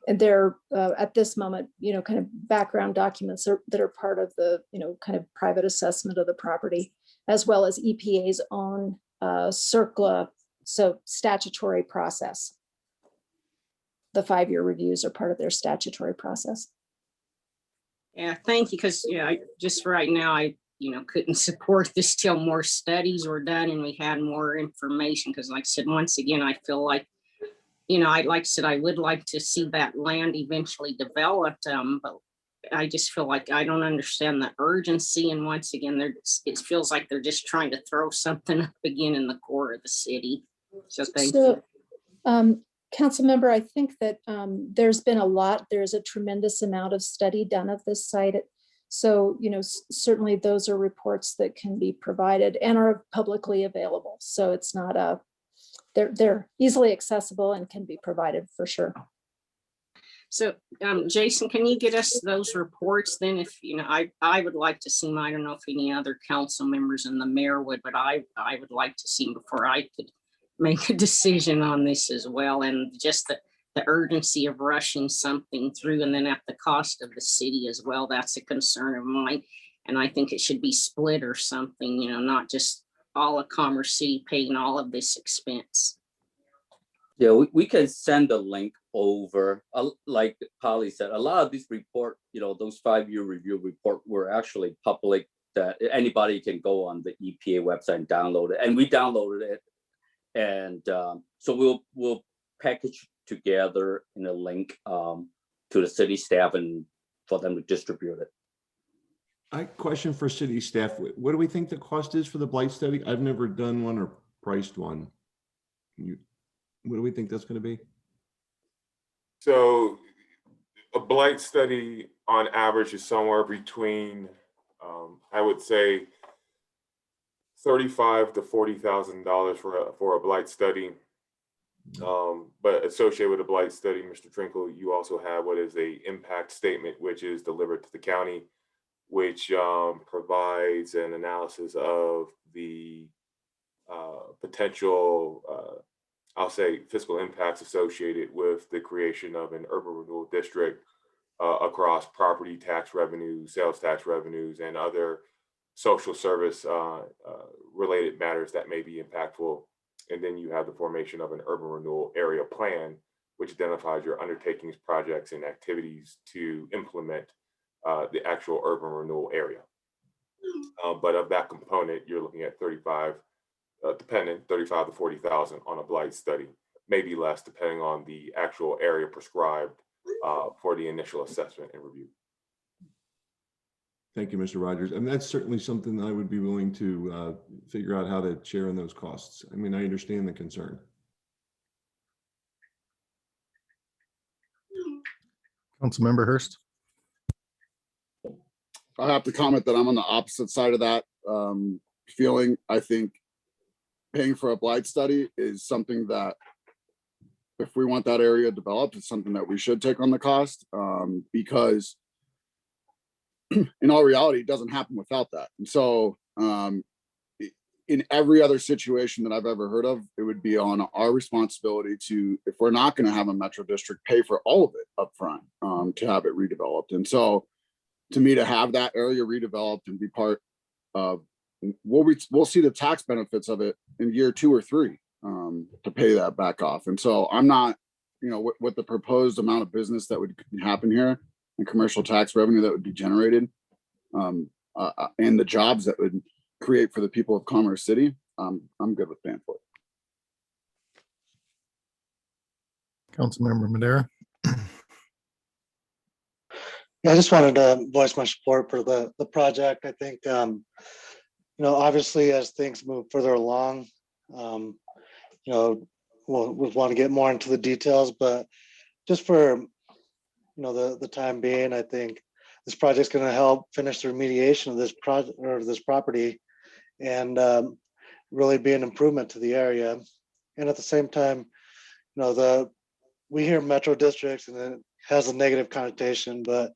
And they're at this moment, kind of background documents that are part of the, kind of private assessment of the property, as well as EPA's own CERCLA, so statutory process. The 5-year reviews are part of their statutory process.
Yeah, thank you. Because just right now, I couldn't support this till more studies were done and we had more information. Because like I said, once again, I feel like, I would like to see that land eventually developed, but I just feel like I don't understand the urgency. And once again, it feels like they're just trying to throw something up again in the core of the city. So thank you.
Council member, I think that there's a tremendous amount of study done of this site. So, certainly those are reports that can be provided and are publicly available. So it's not they're easily accessible and can be provided for sure.
So Jason, can you get us those reports then? If I would like to see them. I don't know if any other council members and the mayor would, but I would like to see them before I could make a decision on this as well. And just the urgency of rushing something through, and then at the cost of the city as well. That's a concern of mine. And I think it should be split or something, not just all of Commerce City paying all of this expense.
Yeah, we can send a link over. Like Polly said, a lot of these report, those 5-year review report were actually public, that anybody can go on the EPA website and download it. And we downloaded it. And so we'll package together in a link to the city staff and for them to distribute it.
Question for city staff. What do we think the cost is for the blight study? I've never done one or priced one. What do we think that's going to be?
So a blight study on average is somewhere between, I would say, $35,000 to $40,000 for a blight study. But associated with a blight study, Mr. Trinkle, you also have what is a impact statement, which is delivered to the county, which provides an analysis of the potential, I'll say, fiscal impacts associated with the creation of an urban renewal district across property tax revenues, sales tax revenues, and other social service related matters that may be impactful. And then you have the formation of an urban renewal area plan, which identifies your undertakings, projects, and activities to implement the actual urban renewal area. But of that component, you're looking at 35 to 40,000 on a blight study, maybe less depending on the actual area prescribed for the initial assessment and review.
Thank you, Mr. Rogers. And that's certainly something I would be willing to figure out how to share in those costs. I mean, I understand the concern.
Councilmember Hurst.
I have to comment that I'm on the opposite side of that feeling. I think paying for a blight study is something that, if we want that area developed, it's something that we should take on the cost, because in all reality, it doesn't happen without that. And so in every other situation that I've ever heard of, it would be on our responsibility to, if we're not going to have a metro district, pay for all of it up front to have it redeveloped. And so to me, to have that area redeveloped and be part of, we'll see the tax benefits of it in year 2 or 3 to pay that back off. And so I'm not, with the proposed amount of business that would happen here and commercial tax revenue that would be generated and the jobs that would create for the people of Commerce City, I'm good with paying for it.
Councilmember Madera.
Yeah, I just wanted to voice my support for the project. I think, obviously as things move further along, we'll want to get more into the details, but just for, the time being, I think this project's going to help finish the remediation of this project or this property and really be an improvement to the area. And at the same time, we hear metro districts and it has a negative connotation, but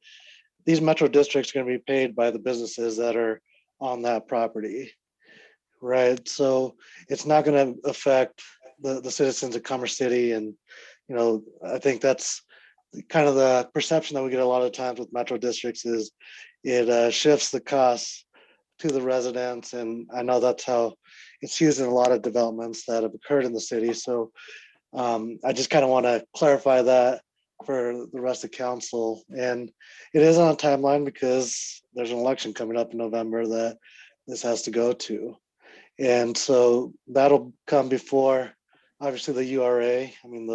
these metro districts are going to be paid by the businesses that are on that property, right? So it's not going to affect the citizens of Commerce City. And, I think that's kind of the perception that we get a lot of times with metro districts is it shifts the costs to the residents. And I know that's how it's used in a lot of developments that have occurred in the city. So I just kind of want to clarify that for the rest of council. And it is on a timeline because there's an election coming up in November that this has to go to. And so that'll come before, obviously, the URA. I mean,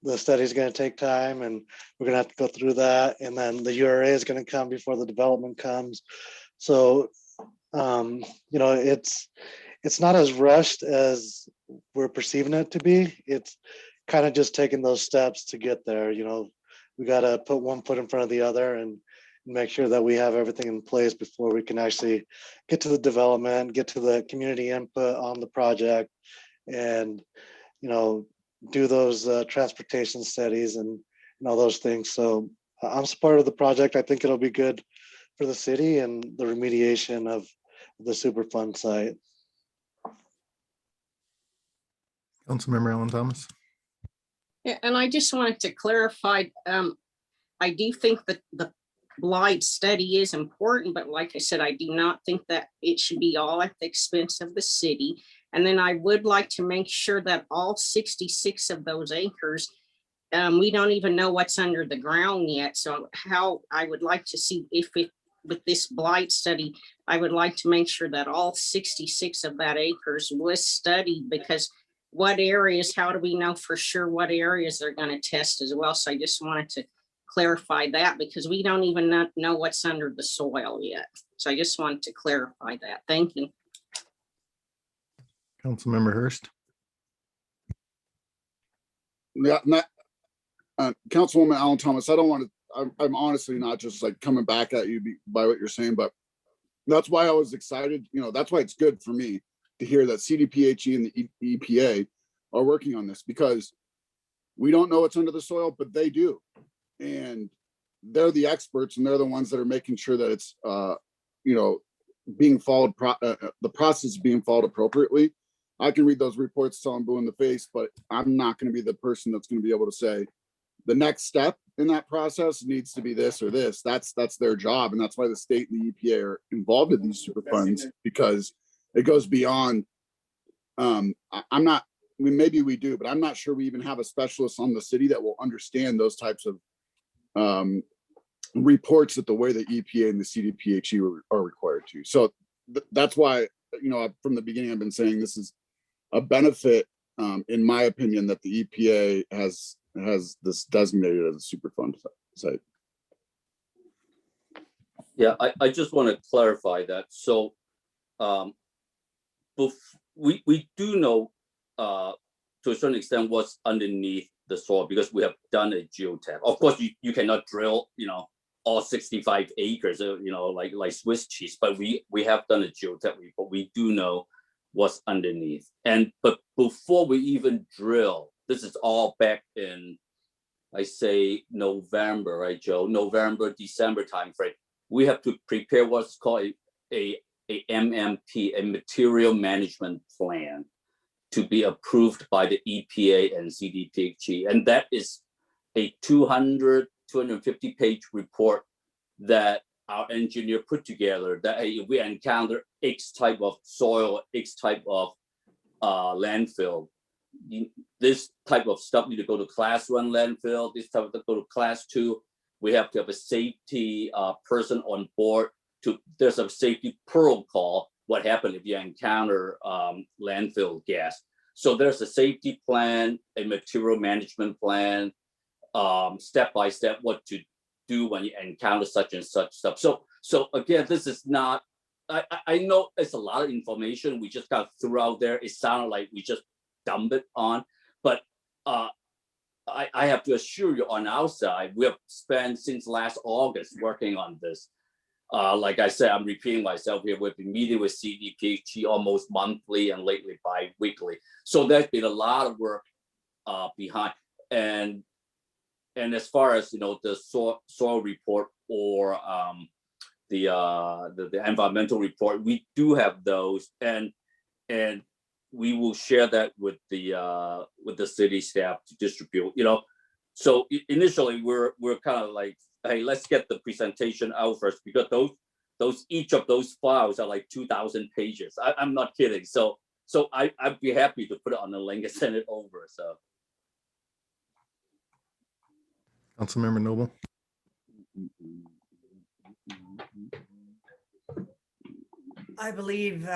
the study is going to take time and we're going to have to go through that. And then the URA is going to come before the development comes. So, it's not as rushed as we're perceiving it to be. It's kind of just taking those steps to get there. We got to put one foot in front of the other and make sure that we have everything in place before we can actually get to the development, get to the community input on the project, and do those transportation studies and all those things. So I'm supportive of the project. I think it'll be good for the city and the remediation of the Superfund site.
Councilmember Ellen Thomas.
Yeah, and I just wanted to clarify, I do think that the blight study is important, but like I said, I do not think that it should be all at the expense of the city. And then I would like to make sure that all 66 of those acres, we don't even know what's under the ground yet. So how I would like to see if it, with this blight study, I would like to make sure that all 66 of that acres was studied, because what areas, how do we know for sure what areas they're going to test as well? So I just wanted to clarify that, because we don't even know what's under the soil yet. So I just wanted to clarify that. Thank you.
Councilmember Hurst.
Yeah, Councilwoman Allen Thomas, I don't want to, I'm honestly not just like coming back at you by what you're saying, but that's why I was excited. You know, that's why it's good for me to hear that CDPHE and the EPA are working on this, because we don't know what's under the soil, but they do. And they're the experts, and they're the ones that are making sure that it's, you know, being followed, the process is being followed appropriately. I can read those reports till I'm blue in the face, but I'm not going to be the person that's going to be able to say the next step in that process needs to be this or this. That's their job. And that's why the state and the EPA are involved in these super funds, because it goes beyond, I'm not, I mean, maybe we do, but I'm not sure we even have a specialist on the city that will understand those types of reports that the way the EPA and the CDPHE are required to. So that's why, you know, from the beginning, I've been saying this is a benefit, in my opinion, that the EPA has this designated as a Superfund site.
Yeah, I just want to clarify that. So we do know to a certain extent what's underneath the soil, because we have done a geotech. Of course, you cannot drill, you know, all 65 acres, you know, like Swiss cheese, but we have done a geotech report. We do know what's underneath. But before we even drill, this is all back in, I say November, right, Joe? November, December timeframe. We have to prepare what's called a MMP, a material management plan, to be approved by the EPA and CDPHE. And that is a 250 page report that our engineer put together, that if we encounter X type of soil, X type of landfill, this type of stuff need to go to class 1 landfill, this type of go to class 2. We have to have a safety person on board. There's a safety protocol, what happens if you encounter landfill gas. So there's a safety plan, a material management plan, step by step what to do when you encounter such and such stuff. So again, this is not, I know it's a lot of information we just got threw out there. It sounded like we just dump it on, but I have to assure you, on our side, we have spent since last August working on this. Like I said, I'm repeating myself here. We've been meeting with CDPHE almost monthly and lately bi-weekly. So there's been a lot of work behind. And as far as, you know, the soil report or the environmental report, we do have those, and we will share that with the city staff to distribute. You know, so initially we're kind of like, hey, let's get the presentation out first, because those each of those files are like 2,000 pages. I'm not kidding. So I'd be happy to put it on the link and send it over. So.
Councilmember Noble.
I believe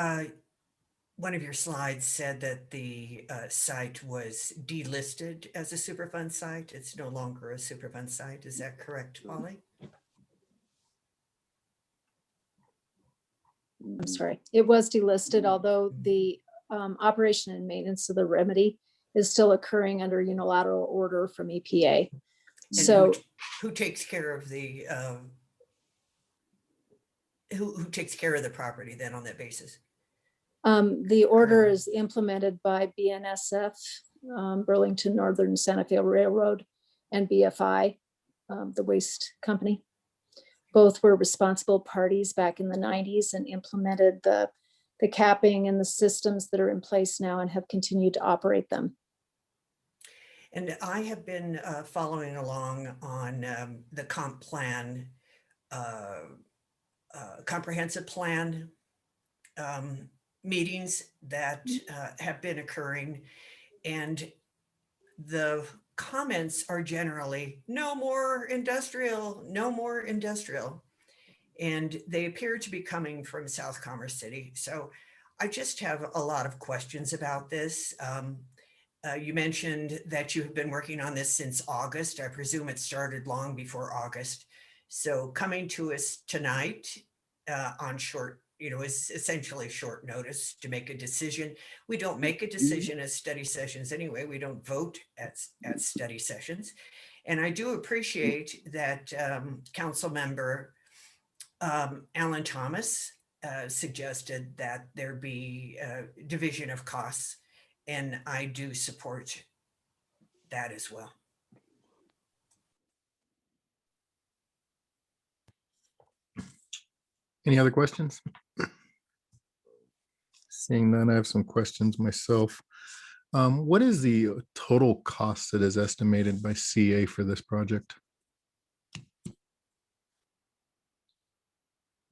one of your slides said that the site was delisted as a Superfund site. It's no longer a Superfund site. Is that correct, Polly?
I'm sorry, it was delisted, although the operation and maintenance of the remedy is still occurring under unilateral order from EPA.
And
so
who takes care of the who takes care of the property then on that basis?
the order is implemented by BNSF, Burlington Northern Santa Fe Railroad, and BFI, the waste company. Both were responsible parties back in the 90s and implemented the capping and the systems that are in place now and have continued to operate them.
And I have been following along on the comp plan comprehensive plan meetings that have been occurring. And the comments are generally, no more industrial, no more industrial. And they appear to be coming from South Commerce City. So I just have a lot of questions about this. You mentioned that you have been working on this since August. I presume it started long before August. So coming to us tonight on short, is essentially short notice to make a decision. We don't make a decision at study sessions anyway. We don't vote at study sessions. And I do appreciate that Council Member Alan Thomas suggested that there be a division of costs, and I do support that as well.
Any other questions? Seeing none, I have some questions myself. What is the total cost that is estimated by CA for this project?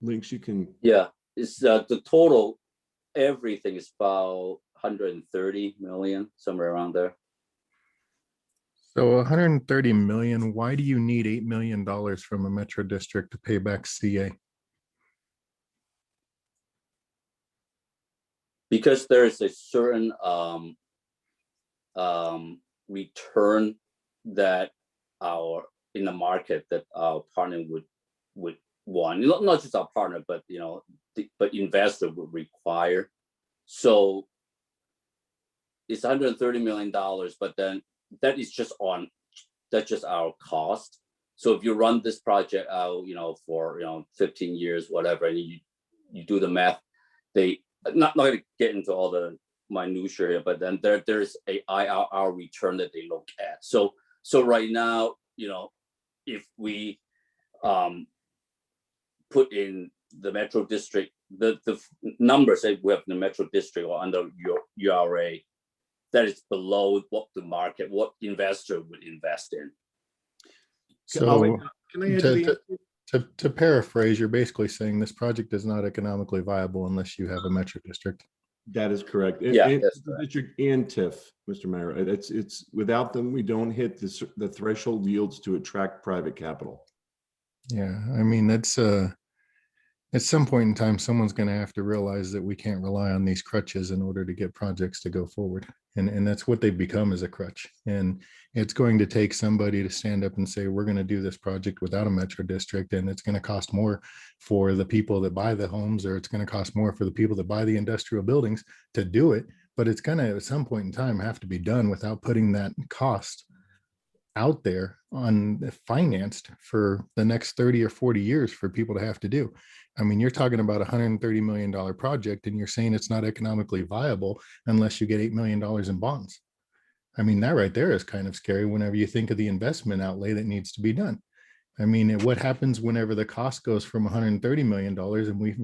Links you can.
Yeah, it's the total, everything is about 130 million, somewhere around there.
So 130 million, why do you need $8 million from a metro district to pay back CA?
Because there is a certain return that in the market that our partner would want, not just our partner, but but investor would require. So it's $130 million, but then that's just our cost. So if you run this project out, for 15 years, whatever, and you do the math, they not going to get into all the minutiae here, but then there's a IRR return that they look at. So right now, if we put in the metro district, the numbers that we have in the metro district or under your URA, that is below what the market, what investor would invest in.
So
Can I add to the answer?
to paraphrase, you're basically saying this project is not economically viable unless you have a metro district.
That is correct.
Yeah, that's correct.
District and TIF, Mr. Mayor. It's without them, we don't hit the threshold yields to attract private capital.
Yeah, I mean, that's at some point in time, someone's going to have to realize that we can't rely on these crutches in order to get projects to go forward. And that's what they've become, as a crutch. And it's going to take somebody to stand up and say, we're going to do this project without a metro district, and it's going to cost more for the people that buy the homes, or it's going to cost more for the people that buy the industrial buildings to do it. But it's going to, at some point in time, have to be done without putting that cost out there on financed for the next 30 or 40 years for people to have to do. I mean, you're talking about a $130 million project, and you're saying it's not economically viable unless you get $8 million in bonds. I mean, that right there is kind of scary whenever you think of the investment outlay that needs to be done. I mean, what happens whenever the cost goes from $130 million and we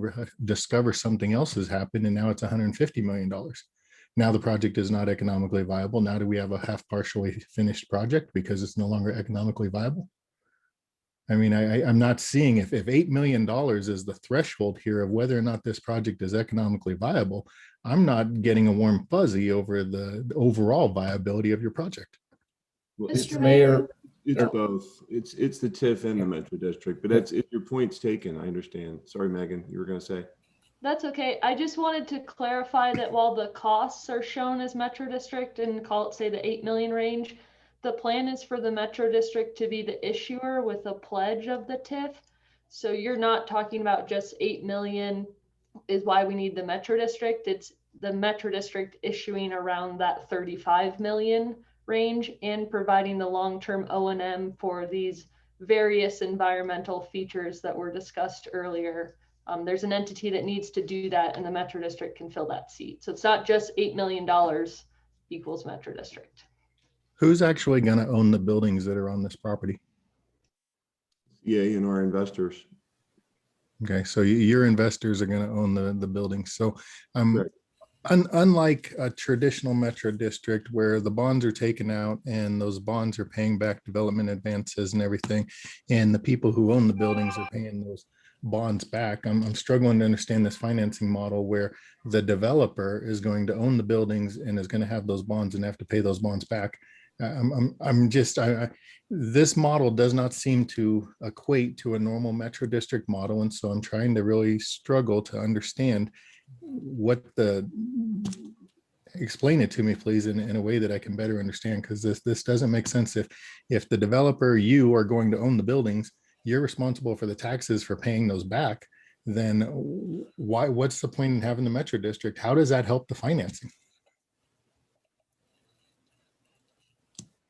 discover something else has happened and now it's $150 million? Now the project is not economically viable. Now do we have a half partially finished project because it's no longer economically viable? I mean, I'm not seeing if $8 million is the threshold here of whether or not this project is economically viable, I'm not getting a warm fuzzy over the overall viability of your project.
Well,
Mr.
Mayor,
it's both. It's the TIF and the metro district, but if your point's taken, I understand. Sorry, Megan, you were going to say.
That's okay. I just wanted to clarify that while the costs are shown as Metro District and call it, say, the 8 million range, the plan is for the Metro District to be the issuer with a pledge of the TIF. So you're not talking about just 8 million is why we need the Metro District. It's the Metro District issuing around that 35 million range and providing the long-term O&M for these various environmental features that were discussed earlier. There's an entity that needs to do that, and the Metro District can fill that seat. So it's not just $8 million equals Metro District.
Who's actually going to own the buildings that are on this property?
Yeah, and our investors.
Okay, so your investors are going to own the buildings. So Unlike a traditional metro district where the bonds are taken out and those bonds are paying back development advances and everything, and the people who own the buildings are paying those bonds back, I'm struggling to understand this financing model where the developer is going to own the buildings and is going to have those bonds and have to pay those bonds back. This model does not seem to equate to a normal metro district model, and so I'm trying to really struggle to understand explain it to me, please, in a way that I can better understand, because this doesn't make sense. If the developer, you are going to own the buildings, you're responsible for the taxes for paying those back, then what's the point in having the metro district? How does that help the financing?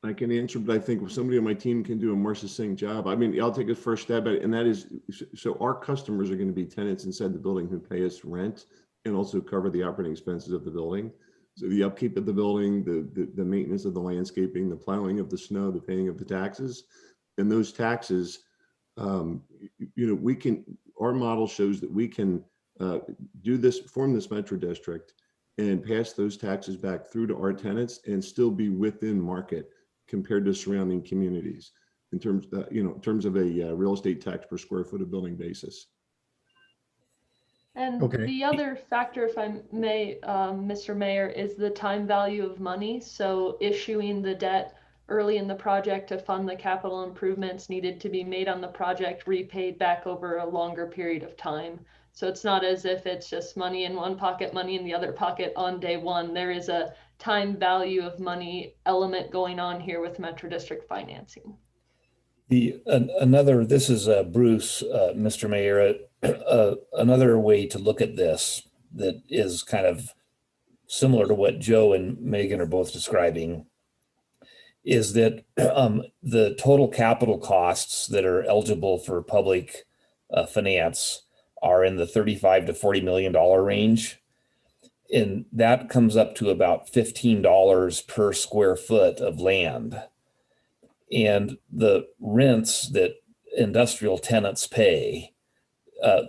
I can answer, but I think somebody on my team can do a more succinct job. I mean, I'll take a first stab at it, and that is, so our customers are going to be tenants inside the building who pay us rent and also cover the operating expenses of the building. So the upkeep of the building, the maintenance of the landscaping, the plowing of the snow, the paying of the taxes, and those taxes, our model shows that we can form this metro district and pass those taxes back through to our tenants and still be within market compared to surrounding communities in terms of a real estate tax per square foot of building basis.
And the other factor, if I may, Mr. Mayor, is the time value of money. So issuing the debt early in the project to fund the capital improvements needed to be made on the project, repaid back over a longer period of time. So it's not as if it's just money in one pocket, money in the other pocket on day one. There is a time value of money element going on here with Metro District financing.
This is Bruce, Mr. Mayor. Another way to look at this that is kind of similar to what Joe and Megan are both describing is that the total capital costs that are eligible for public finance are in the $35 to $40 million range. And that comes up to about $15 per square foot of land. And the rents that industrial tenants pay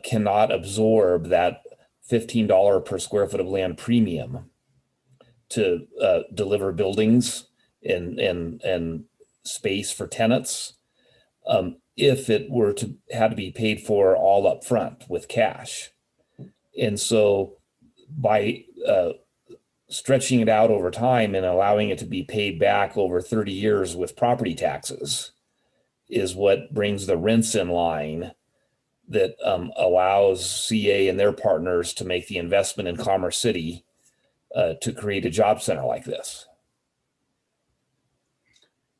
cannot absorb that $15 per square foot of land premium to deliver buildings and space for tenants if it were to have to be paid for all up front with cash. And so by stretching it out over time and allowing it to be paid back over 30 years with property taxes is what brings the rents in line that allows CA and their partners to make the investment in Commerce City to create a job center like this.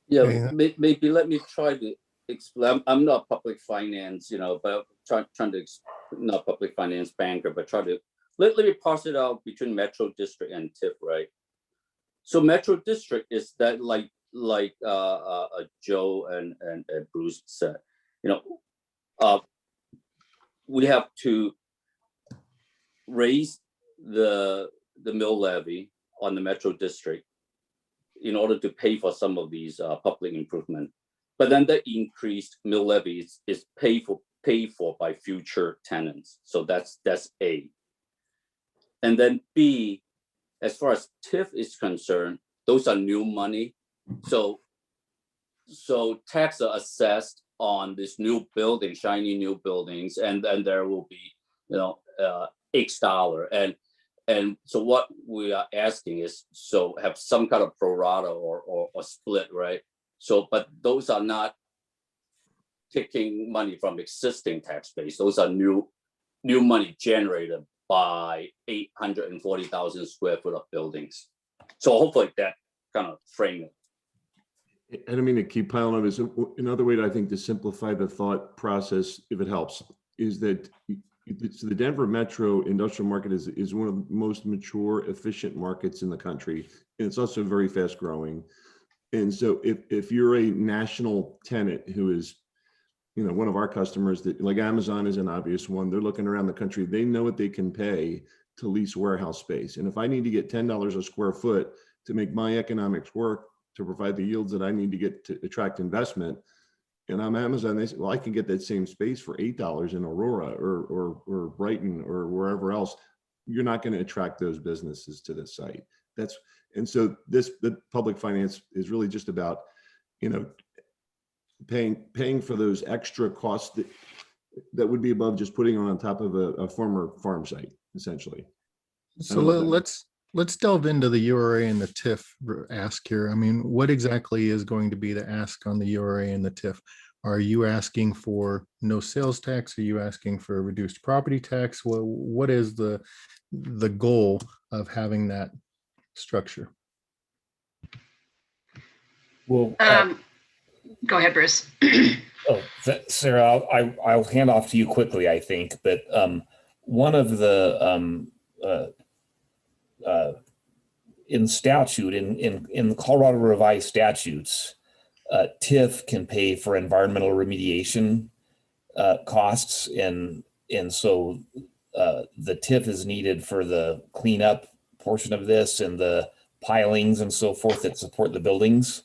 Yeah, maybe let me try to explain. I'm not public finance, but trying to not public finance banker, but try to let me parse it out between Metro District and TIF, right? So Metro District is that like Joe and Bruce said, we have to raise the mill levy on the Metro District in order to pay for some of these public improvement. But then the increased mill levy is paid for by future tenants. So that's A. And then B, as far as TIF is concerned, those are new money. So tax are assessed on this new building, shiny new buildings, and then there will be, X dollar. And so what we are asking is, so have some kind of pro rata or split, right? So, but those are not taking money from existing tax base. Those are new money generated by 840,000 square foot of buildings. So hopefully that kind of frame it.
I don't mean to keep piling on this. Another way, I think, to simplify the thought process, if it helps, is that the Denver metro industrial market is one of the most mature, efficient markets in the country. And it's also very fast growing. And so if you're a national tenant who is, one of our customers, that like Amazon is an obvious one, they're looking around the country, they know what they can pay to lease warehouse space. And if I need to get $10 a square foot to make my economics work, to provide the yields that I need to get to attract investment, and I'm Amazon, they say, well, I can get that same space for $8 in Aurora or Brighton or wherever else. you're not going to attract those businesses to the site. And so the public finance is really just about, paying for those extra costs that would be above just putting on top of a former farm site, essentially.
So let's delve into the URA and the TIF ask here. I mean, what exactly is going to be the ask on the URA and the TIF? Are you asking for no sales tax? Are you asking for a reduced property tax? What is the goal of having that structure?
Well,
go ahead, Bruce.
Sarah, I'll hand off to you quickly, I think, but one of the in statute, in Colorado revised statutes, TIF can pay for environmental remediation costs, and so the TIF is needed for the cleanup portion of this and the pilings and so forth that support the buildings.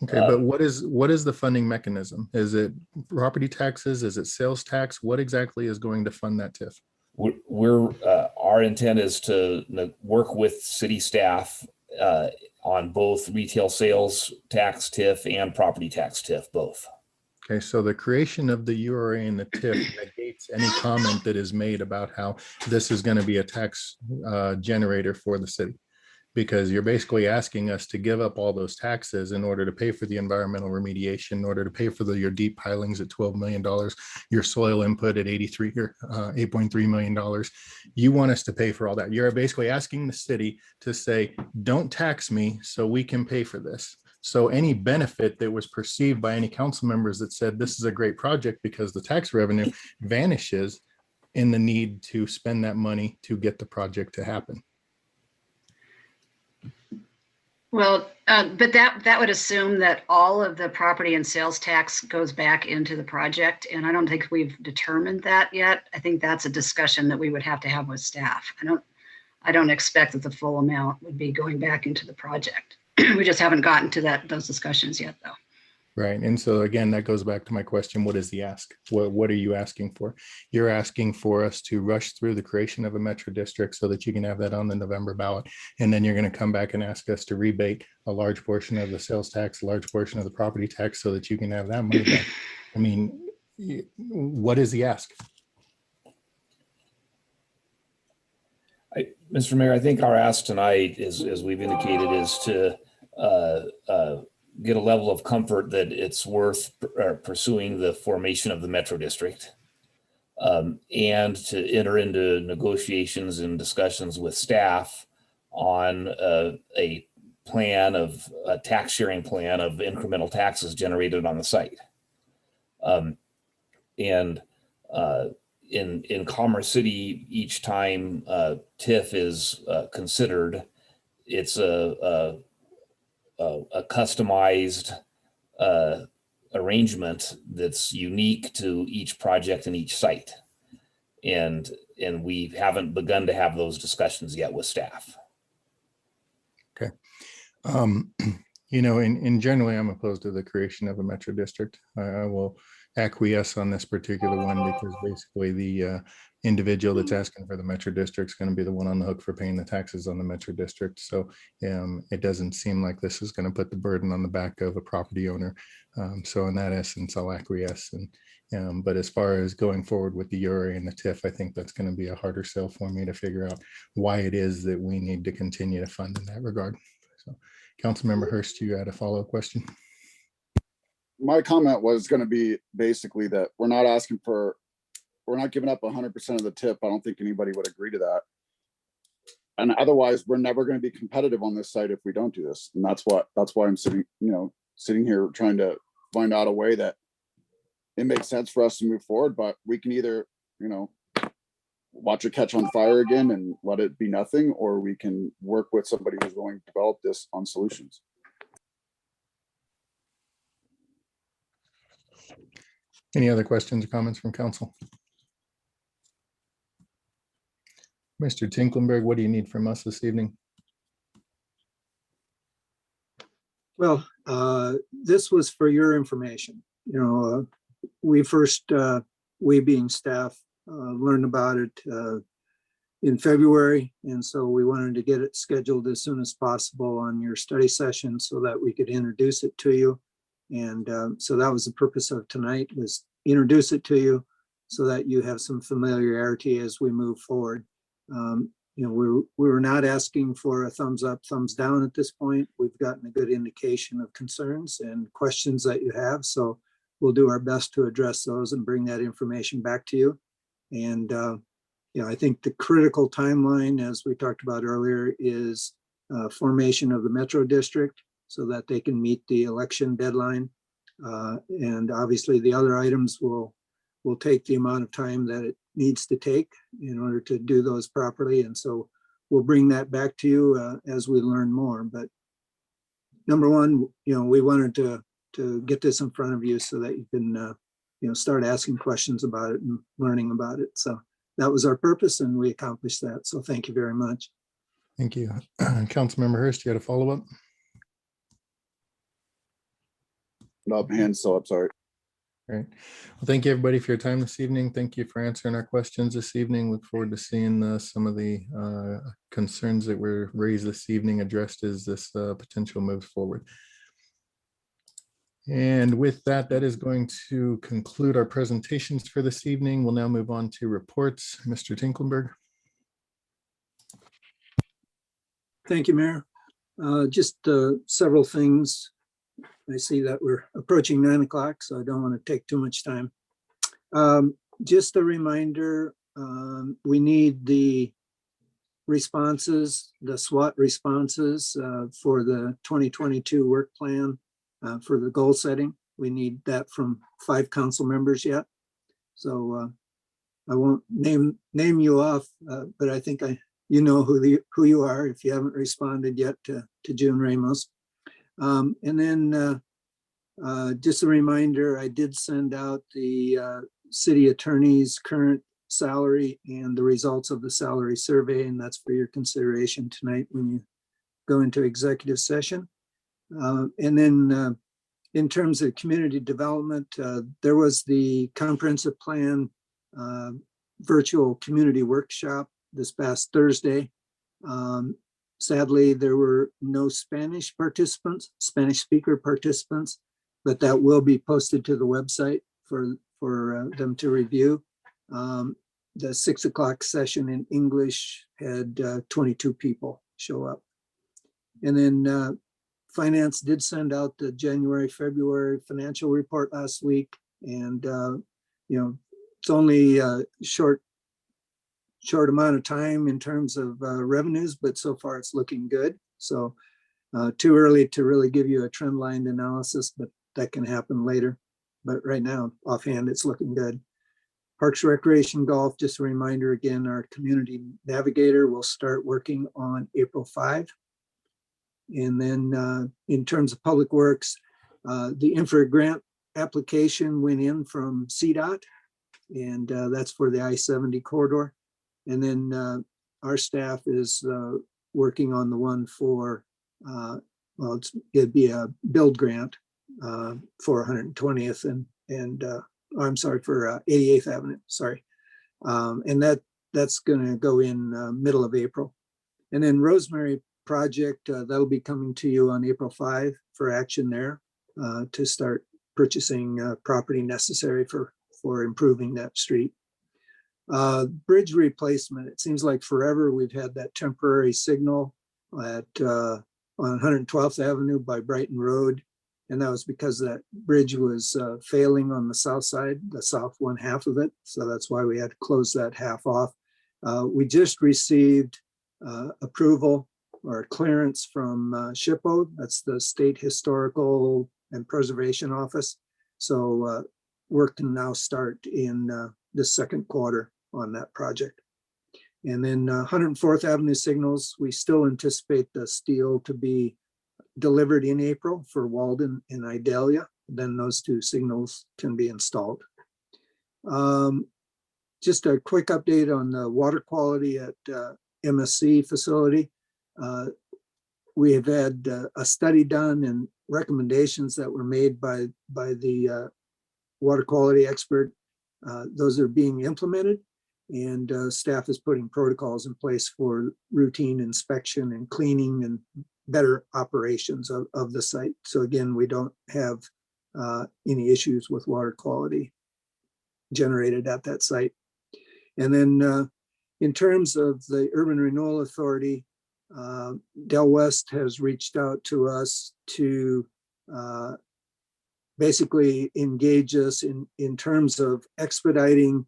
Okay, but what is the funding mechanism? Is it property taxes? Is it sales tax? What exactly is going to fund that TIF?
Our intent is to work with city staff on both retail sales tax TIF and property tax TIF, both.
Okay, so the creation of the URA and the TIF negates any comment that is made about how this is going to be a tax generator for the city, because you're basically asking us to give up all those taxes in order to pay for the environmental remediation, in order to pay for your deep pilings at $12 million, your soil input at $8.3 million. You want us to pay for all that. You're basically asking the city to say, don't tax me so we can pay for this. So any benefit that was perceived by any council members that said this is a great project because the tax revenue vanishes in the need to spend that money to get the project to happen.
Well, but that would assume that all of the property and sales tax goes back into the project, and I don't think we've determined that yet. I think that's a discussion that we would have to have with staff. I don't expect that the full amount would be going back into the project. We just haven't gotten to those discussions yet, though.
Right. And so again, that goes back to my question, what is the ask? What are you asking for? You're asking for us to rush through the creation of a metro district so that you can have that on the November ballot. And then you're going to come back and ask us to rebate a large portion of the sales tax, a large portion of the property tax so that you can have that money back. I mean, what is the ask?
Mr. Mayor, I think our ask tonight is, as we've indicated, is to get a level of comfort that it's worth pursuing the formation of the Metro District, and to enter into negotiations and discussions with staff on a plan of a tax sharing plan of incremental taxes generated on the site. In Commerce City, each time TIF is considered, it's a customized arrangement that's unique to each project and each site. And we haven't begun to have those discussions yet with staff.
Okay. In generally, I'm opposed to the creation of a metro district. I will acquiesce on this particular one because basically the individual that's asking for the metro district is going to be the one on the hook for paying the taxes on the metro district. So it doesn't seem like this is going to put the burden on the back of a property owner. So in that essence, I'll acquiesce. But as far as going forward with the URA and the TIF, I think that's going to be a harder sell for me to figure out why it is that we need to continue to fund in that regard. So Councilmember Hurst, you had a follow-up question?
My comment was going to be basically that we're not giving up 100% of the TIF. I don't think anybody would agree to that. And otherwise, we're never going to be competitive on this site if we don't do this. And that's why I'm sitting here trying to find out a way that it makes sense for us to move forward. But we can either, watch it catch on fire again and let it be nothing, or we can work with somebody who's willing to develop this on solutions.
Any other questions or comments from council? Mr. Tinklenberg, what do you need from us this evening?
Well, this was for your information. We first, we being staff, learned about it in February. And so we wanted to get it scheduled as soon as possible on your study session so that we could introduce it to you. And so that was the purpose of tonight, was introduce it to you so that you have some familiarity as we move forward. You know, we're not asking for a thumbs up, thumbs down at this point. We've gotten a good indication of concerns and questions that you have. So we'll do our best to address those and bring that information back to you. And, you know, I think the critical timeline, as we talked about earlier, is formation of the Metro District so that they can meet the election deadline. And obviously the other items will take the amount of time that it needs to take in order to do those properly. And so we'll bring that back to you as we learn more. But number one, you know, we wanted to get this in front of you so that you can, you know, start asking questions about it and learning about it. So that was our purpose and we accomplished that. So thank you very much.
Thank you. Councilmember Hurst, you had a follow-up?
No, hands still up, sorry.
Great. Well, thank you everybody for your time this evening. Thank you for answering our questions this evening. Look forward to seeing some of the concerns that were raised this evening addressed as this potential moves forward. And with that, that is going to conclude our presentations for this evening. We'll now move on to reports. Mr. Tinklenberg.
Thank you, Mayor. Just several things. I see that we're approaching 9 o'clock, so I don't want to take too much time. Just a reminder, we need the responses, the SWOT responses for the 2022 work plan for the goal setting. We need that from 5 council members yet. So I won't name you off, but I think you know who you are if you haven't responded yet to June Ramos. And then just a reminder, I did send out the city attorney's current salary and the results of the salary survey, and that's for your consideration tonight when you go into executive session. And then in terms of community development, there was the comprehensive plan virtual community workshop this past Thursday. Sadly, there were no Spanish speaker participants, but that will be posted to the website for them to review. The 6 o'clock session in English had 22 people show up. And then Finance did send out the January, February financial report last week. And, you know, it's only a short amount of time in terms of revenues, but so far it's looking good. So too early to really give you a trend line analysis, but that can happen later. But right now, offhand, it's looking good. Parks, Recreation, Golf, just a reminder again, our community navigator will start working on April 5. And then in terms of public works, the infra grant application went in from CDOT, and that's for the I-70 corridor. And then our staff is working on the one for, well, it'd be a build grant for 120th and I'm sorry, for 88th Avenue, sorry. And that's gonna go in middle of April. And then Rosemary project, that'll be coming to you on April 5 for action there to start purchasing property necessary for improving that street. Bridge replacement, it seems like forever we've had that temporary signal at on 112th Avenue by Brighton Road. And that was because that bridge was failing on the south side, the south one half of it. So that's why we had to close that half off. We just received approval or clearance from SHPO, that's the State Historical and Preservation Office. So work can now start in the second quarter on that project. And then 104th Avenue signals, we still anticipate the steel to be delivered in April for Walden and Idalia. Then those 2 signals can be installed. Just a quick update on the water quality at MSC facility. We have had a study done and recommendations that were made by the water quality expert. Those are being implemented. And staff is putting protocols in place for routine inspection and cleaning and better operations of the site. So again, we don't have any issues with water quality generated at that site. And then in terms of the Urban Renewal Authority, Del West has reached out to us to basically engage us in terms of expediting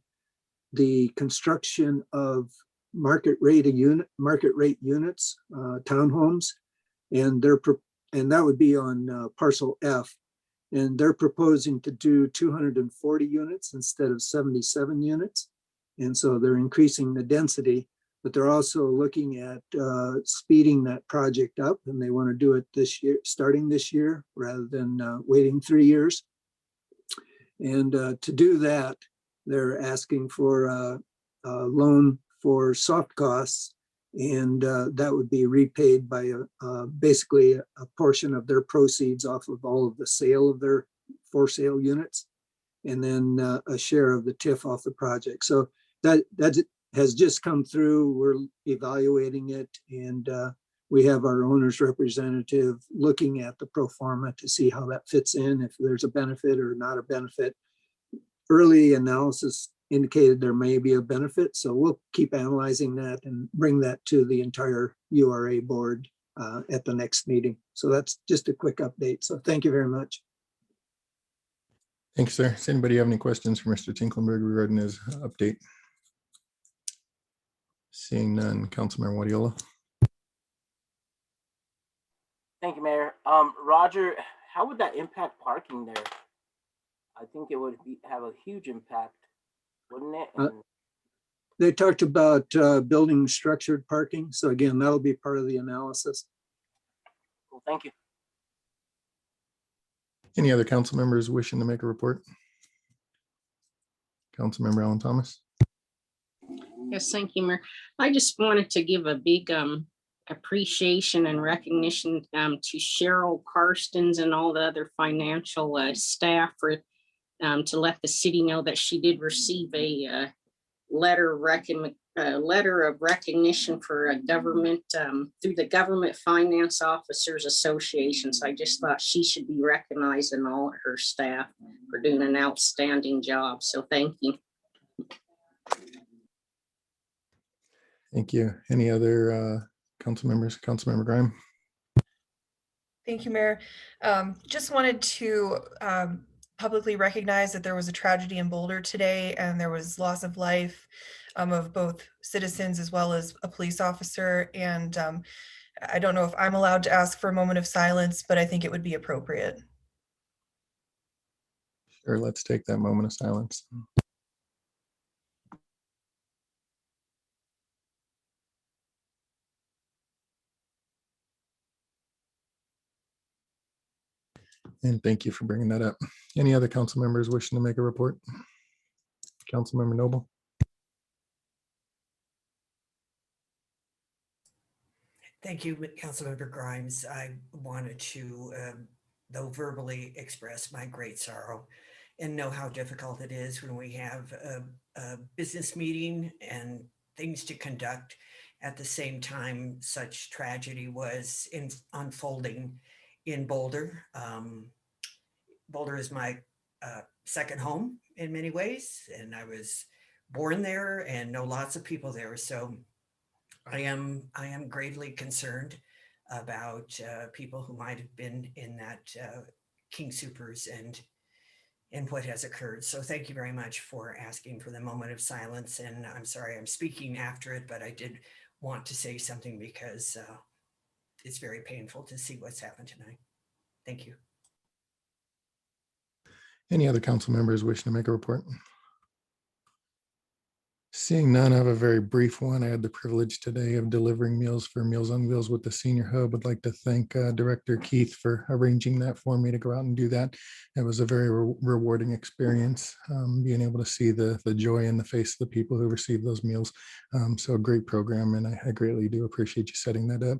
the construction of market rate units, townhomes, and that would be on parcel F. And they're proposing to do 240 units instead of 77 units. And so they're increasing the density, but they're also looking at speeding that project up, and they want to do it this year, starting this year, rather than waiting 3 years. And to do that, they're asking for a loan for soft costs, and that would be repaid by basically a portion of their proceeds off of all of the sale of their for sale units, and then a share of the TIF off the project. So that has just come through. We're evaluating it, and we have our owner's representative looking at the pro forma to see how that fits in, if there's a benefit or not a benefit. Early analysis indicated there may be a benefit, so we'll keep analyzing that and bring that to the entire URA board at the next meeting. So that's just a quick update. So thank you very much.
Thanks, sir. Does anybody have any questions for Mr. Tinklenberg regarding his update? Seeing none, Councilmember Wadiola.
Thank you, Mayor. Roger, how would that impact parking there? I think it would have a huge impact, wouldn't it? And
They talked about building structured parking. So again, that'll be part of the analysis.
Cool, thank you.
Any other council members wishing to make a report? Councilmember Alan Thomas.
Yes, thank you, Mayor. I just wanted to give a big appreciation and recognition to Cheryl Karstens and all the other financial staff for to let the city know that she did receive a letter of recognition for a government through the Government Finance Officers Association. So I just thought she should be recognized, and all her staff for doing an outstanding job. So thank you.
Thank you. Any other council members? Councilmember Grime.
Thank you, Mayor. Just wanted to publicly recognize that there was a tragedy in Boulder today, and there was loss of life of both citizens as well as a police officer. And I don't know if I'm allowed to ask for a moment of silence, but I think it would be appropriate.
Sure, let's take that moment of silence. And thank you for bringing that up. Any other council members wishing to make a report? Councilmember Noble.
Thank you, Councilmember Grimes. I wanted to, though verbally, express my great sorrow and know how difficult it is when we have a business meeting and things to conduct at the same time such tragedy was unfolding in Boulder. Boulder is my second home in many ways, and I was born there and know lots of people there. So I am gravely concerned about people who might have been in that King Soopers and what has occurred. So thank you very much for asking for the moment of silence. And I'm sorry I'm speaking after it, but I did want to say something because it's very painful to see what's happened tonight. Thank you.
Any other council members wishing to make a report? Seeing none, I have a very brief one. I had the privilege today of delivering meals for Meals on Wheels with the Senior Hub. Would like to thank Director Keith for arranging that for me to go out and do that. It was a very rewarding experience, being able to see the joy in the face of the people who received those meals. So a great program, and I greatly do appreciate you setting that up.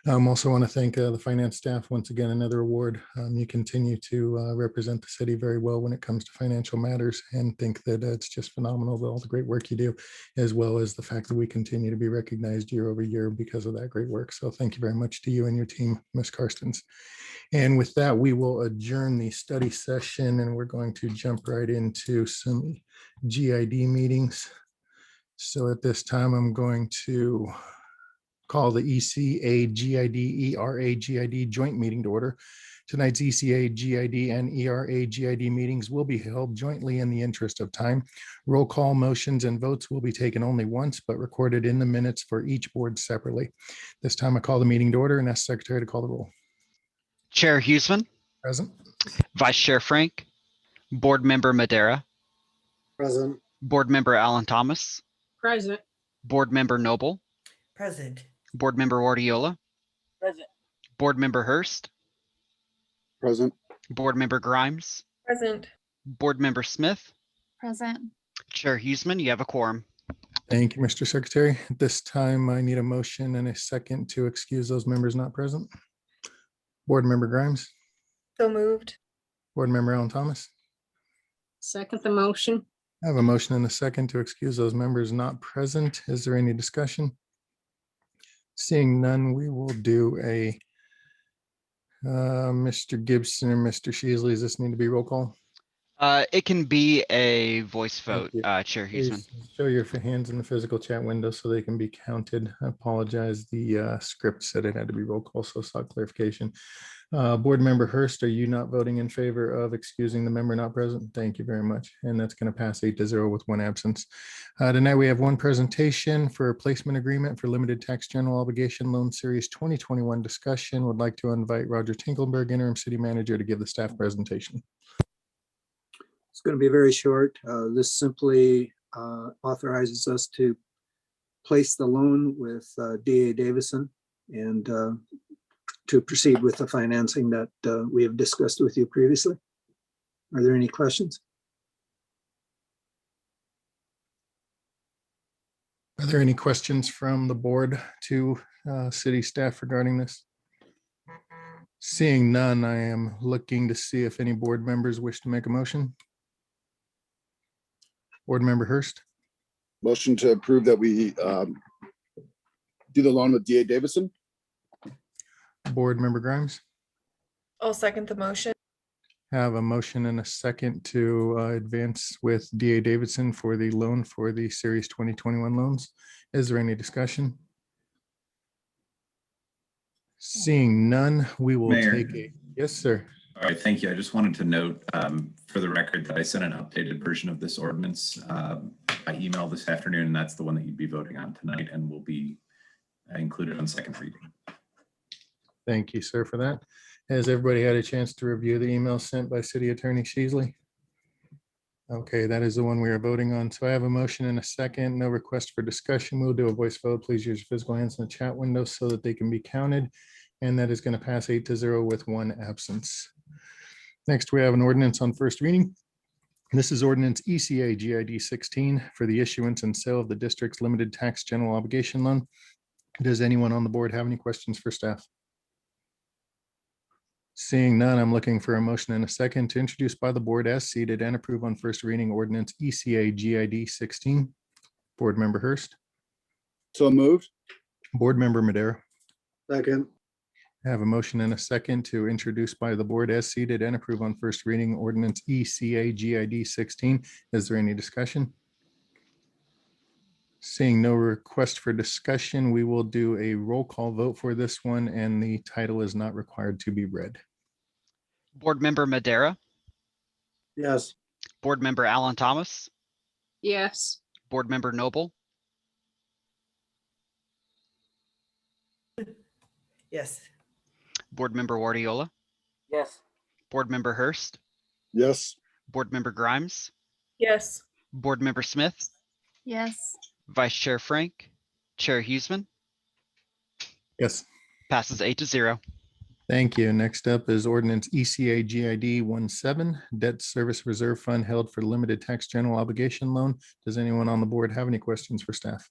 Also want to thank the finance staff once again, another award. You continue to represent the city very well when it comes to financial matters, and think that it's just phenomenal, all the great work you do. as well as the fact that we continue to be recognized year over year because of that great work. So thank you very much to you and your team, Ms. Karstens. And with that, we will adjourn the study session and we're going to jump right into some GID meetings. So at this time, I'm going to call the ECA GID ERA GID joint meeting to order. Tonight's ECA GID and ERA GID meetings will be held jointly in the interest of time. Roll call motions and votes will be taken only once, but recorded in the minutes for each board separately. This time I call the meeting to order and ask Secretary to call the roll.
Chair Huseman,
Present.
Vice Chair Frank, Board Member Madera,
Present.
Board Member Alan Thomas,
Present.
Board Member Noble,
Present.
Board Member Wardiola,
Present.
Board Member Hurst,
Present.
Board Member Grimes,
Present.
Board Member Smith,
Present.
Chair Huseman, you have a quorum.
Thank you, Mr. Secretary. At this time, I need a motion and a second to excuse those members not present. Board Member Grimes,
So moved.
Board Member Alan Thomas.
Second the motion.
I have a motion and a second to excuse those members not present. Is there any discussion? Seeing none, we will do a Mr. Gibson or Mr. Sheasley. Does this need to be roll call?
It can be a voice vote,
you.
Chair Huseman.
Please show your hands in the physical chat window so they can be counted. I apologize. The script said it had to be roll call, so sought clarification. Board Member Hurst, are you not voting in favor of excusing the member not present? Thank you very much. And that's going to pass 8-0 with one absence. Tonight we have one presentation for a placement agreement for limited tax general obligation loan series 2021 discussion. Would like to invite Roger Tinkelberg, interim city manager, to give the staff presentation.
It's going to be very short. This simply authorizes us to place the loan with D.A. Davison and to proceed with the financing that we have discussed with you previously. Are there any questions?
Are there any questions from the board to city staff regarding this? Seeing none, I am looking to see if any board members wish to make a motion. Board Member Hurst,
Motion to approve that we do the loan with DA Davison.
Board Member Grimes.
I'll second the motion.
Have a motion and a second to advance with DA Davidson for the loan for the Series 2021 loans. Is there any discussion? Seeing none, we will
Mayor.
take a, yes, sir.
All right, thank you. I just wanted to note for the record that I sent an updated version of this ordinance by email this afternoon, and that's the one that you'd be voting on tonight and will be included on second reading.
Thank you, sir, for that. Has everybody had a chance to review the email sent by City Attorney Sheasley? Okay, that is the one we are voting on. So I have a motion and a second. No request for discussion. We'll do a voice vote. Please use your physical hands in the chat window so that they can be counted. And that is going to pass 8-0 with one absence. Next, we have an ordinance on first reading. This is ordinance ECA GID 16 for the issuance and sale of the district's limited tax general obligation loan. Does anyone on the board have any questions for staff? Seeing none, I'm looking for a motion and a second to introduce by the board as seated and approve on first reading ordinance ECA GID 16. Board Member Hurst.
So moved.
Board Member Madera.
Second.
I have a motion and a second to introduce by the board as seated and approve on first reading ordinance ECA GID 16. Is there any discussion? Seeing no request for discussion, we will do a roll call vote for this one, and the title is not required to be read.
Board Member Madera,
Yes.
Board Member Alan Thomas,
Yes.
Board Member Noble,
Yes.
Board Member Wardiola,
Yes.
Board Member Hurst,
Yes.
Board Member Grimes,
Yes.
Board Member Smith,
Yes.
Vice Chair Frank, Chair Huseman,
Yes.
passes 8-0.
Thank you. Next up is ordinance ECA GID 17, debt service reserve fund held for limited tax general obligation loan. Does anyone on the board have any questions for staff?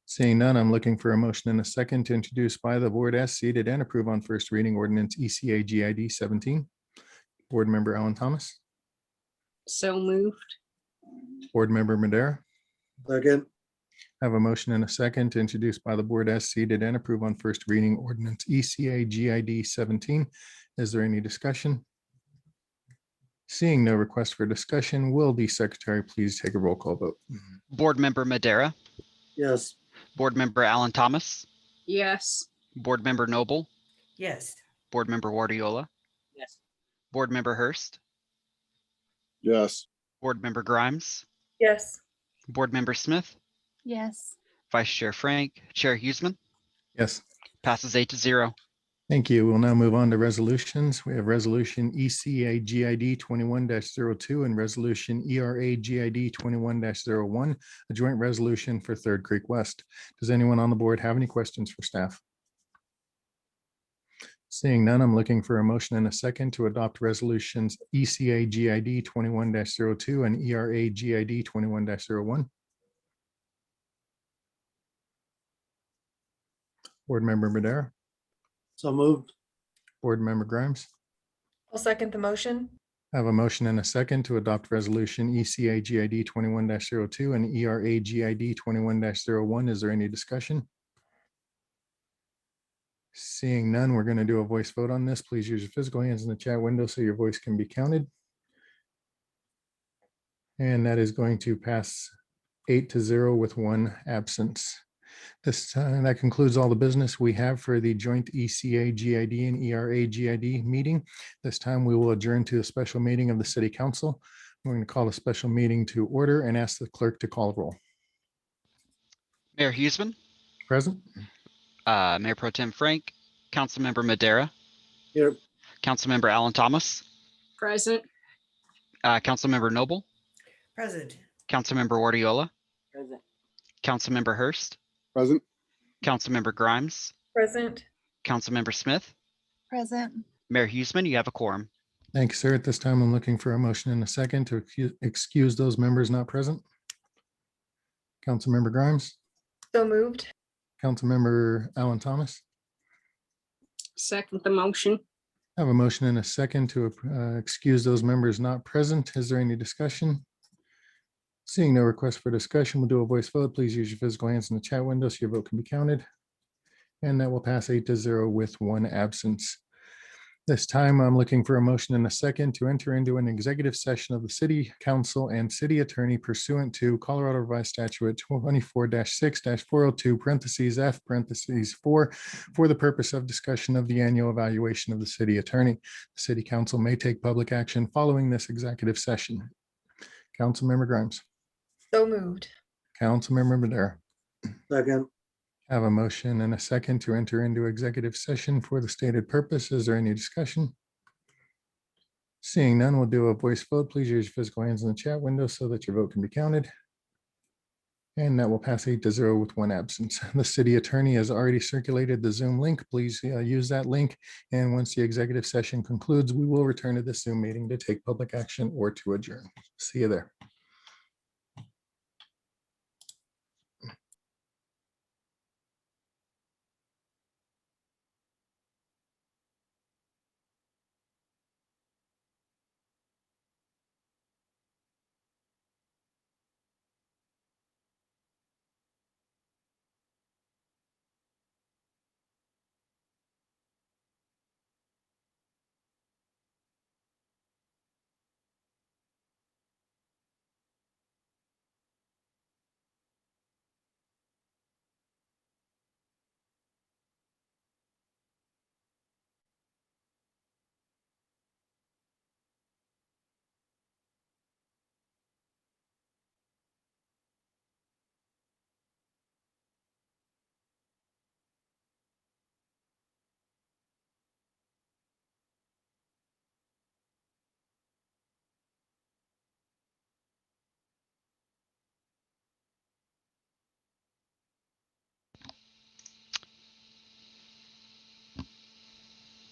Seeing none, I'm looking for a motion and a second to introduce by the board as seated and approve on first reading ordinance ECA GID 17. Board Member Alan Thomas.
So moved.
Board Member Madera.
Second.
I have a motion and a second to introduce by the board as seated and approve on first reading ordinance ECA GID 17. Is there any discussion? Seeing no request for discussion, will the secretary please take a roll call vote?
Board Member Madera,
Yes.
Board Member Alan Thomas,
Yes.
Board Member Noble,
Yes.
Board Member Guardiola,
Yes.
Board Member Hurst,
Yes.
Board Member Grimes,
Yes.
Board Member Smith,
Yes.
Vice Chair Frank, Chair Huseman,
Yes.
passes 8-0.
Thank you. We'll now move on to resolutions. We have resolution ECA GID 21-02 and resolution ERA GID 21-01, a joint resolution for Third Creek West. Does anyone on the board have any questions for staff? Seeing none, I'm looking for a motion and a second to adopt resolutions ECA GID 21-02 and ERA GID 21-01. Board Member Madera,
So moved.
Board Member Grimes.
I'll second the motion.
I have a motion and a second to adopt resolution ECA GID 21-02 and ERA GID 21-01. Is there any discussion? Seeing none, we're going to do a voice vote on this. Please use your physical hands in the chat window so your voice can be counted. And that is going to pass 8-0 with one absence. This time, that concludes all the business we have for the joint ECA GID and ERA GID meeting. This time we will adjourn to a special meeting of the City Council. We're going to call a special meeting to order and ask the clerk to call a roll.
Mayor Huseman,
Present?
Mayor Pro Tem Frank, Councilmember Madera,
Here.
Councilmember Alan Thomas,
Present.
Councilmember Noble,
Present.
Councilmember Guardiola,
Present.
Councilmember Hurst,
Present.
Councilmember Grimes,
Present.
Councilmember Smith,
Present.
Mayor Huseman, you have a quorum.
Thank you, sir. At this time, I'm looking for a motion and a second to excuse those members not present. Councilmember Grimes,
So moved.
Councilmember Alan Thomas.
Second the motion.
I have a motion and a second to excuse those members not present. Is there any discussion? Seeing no request for discussion, we'll do a voice vote. Please use your physical hands in the chat window so your vote can be counted. And that will pass 8-0 with one absence. This time, I'm looking for a motion and a second to enter into an executive session of the City Council and City Attorney pursuant to Colorado Revised Statute 24-6-402 parentheses F parentheses 4 for the purpose of discussion of the annual evaluation of the City Attorney. The City Council may take public action following this executive session. Councilmember Grimes.
So moved.
Councilmember Madera.
Second.
I have a motion and a second to enter into executive session for the stated purpose. Is there any discussion? Seeing none, we'll do a voice vote. Please use your physical hands in the chat window so that your vote can be counted. And that will pass 8-0 with one absence. The city attorney has already circulated the Zoom link. Please use that link. And once the executive session concludes, we will return to this Zoom meeting to take public action or to adjourn. See you there.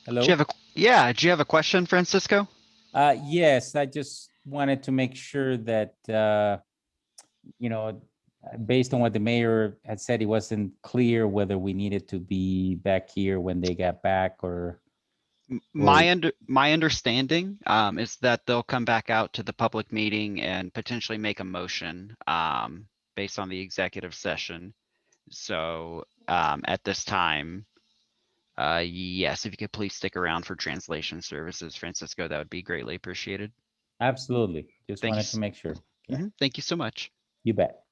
Hello?
Do you have a question, Francisco?
Yes, I just wanted to make sure that, based on what the mayor had said, it wasn't clear whether we needed to be back here when they got back or
My understanding is that they'll come back out to the public meeting and potentially make a motion based on the executive session. So at this time, yes, if you could please stick around for translation services, Francisco, that would be greatly appreciated.
Absolutely. Just
Thank you
wanted to make sure. Yeah,
Thank you so much.
you bet.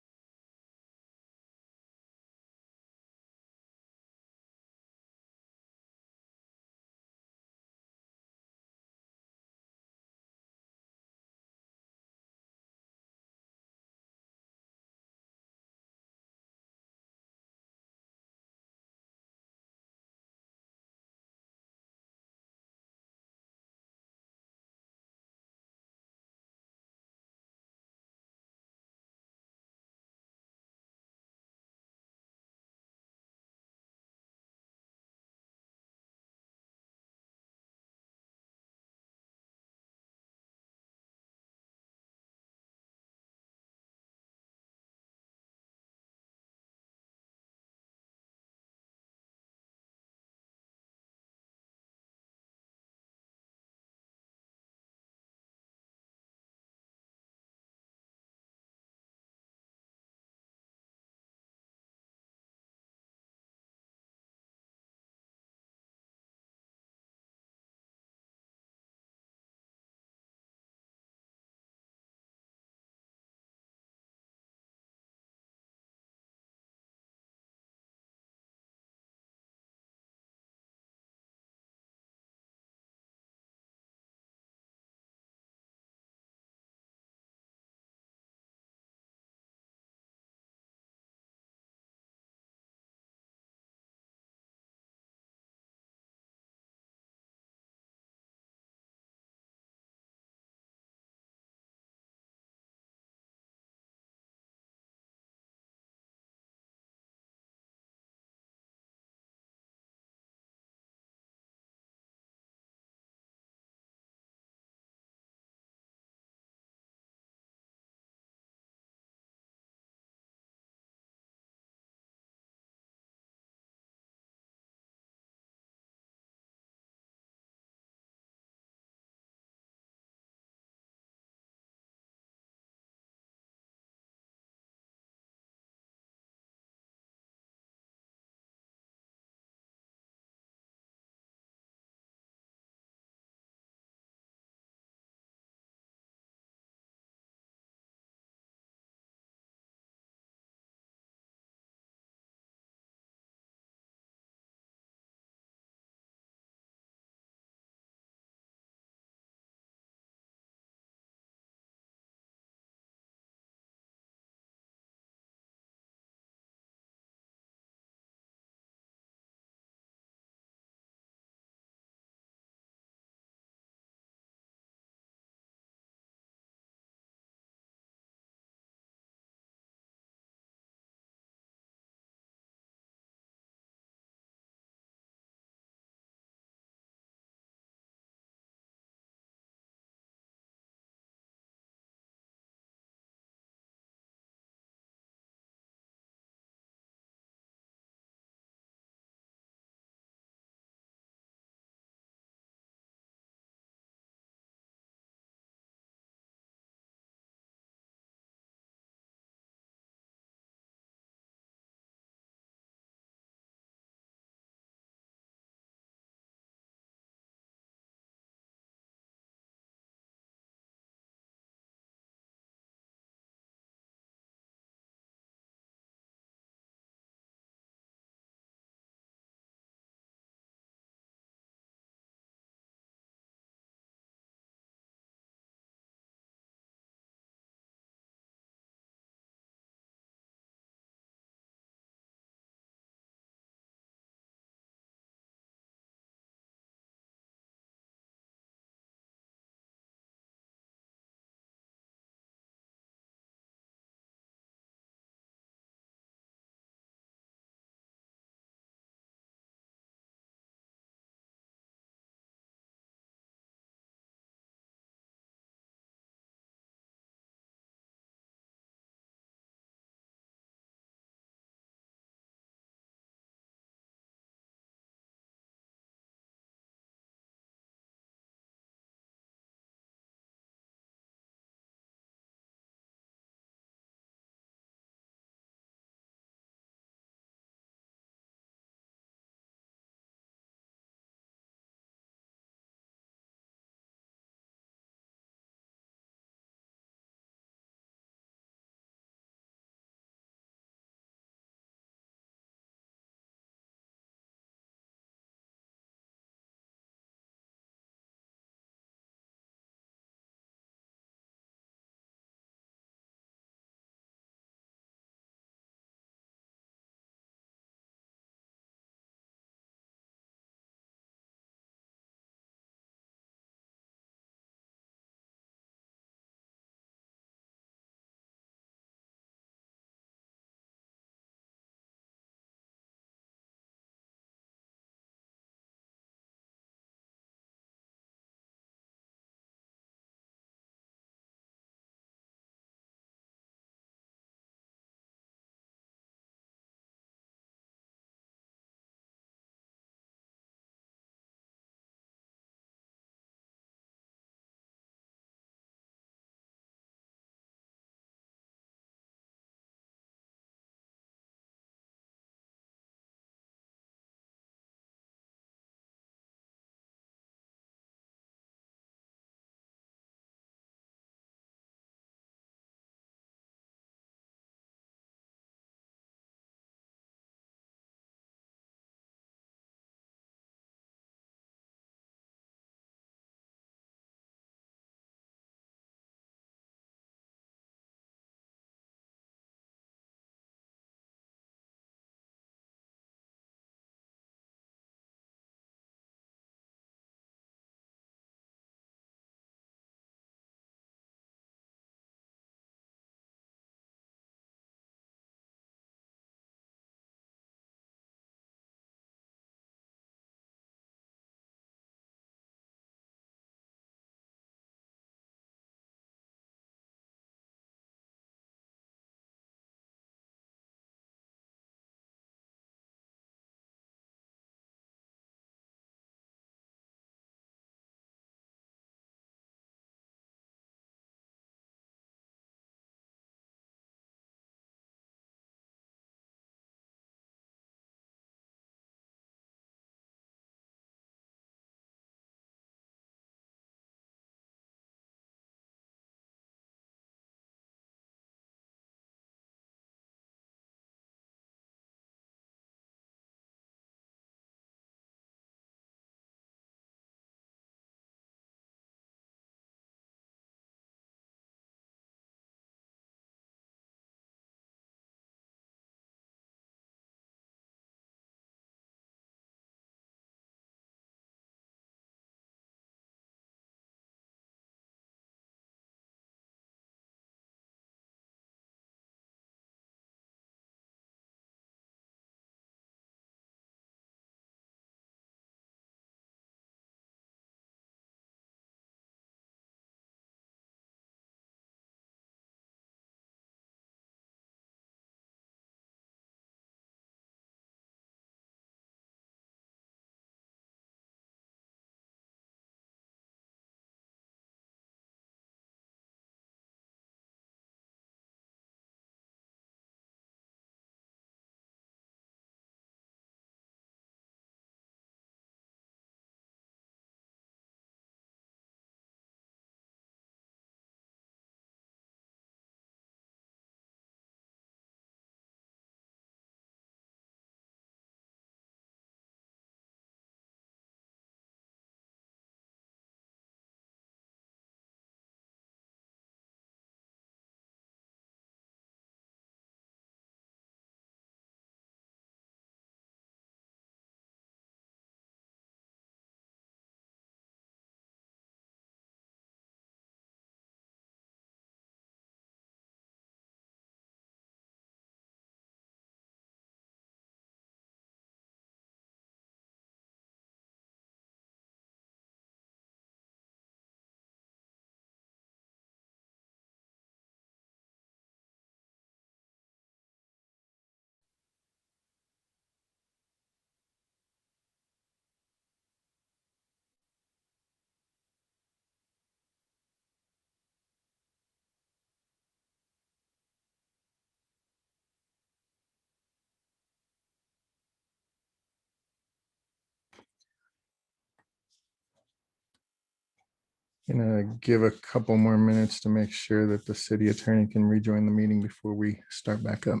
Gonna give a couple more minutes to make sure that the city attorney can rejoin the meeting before we start back up.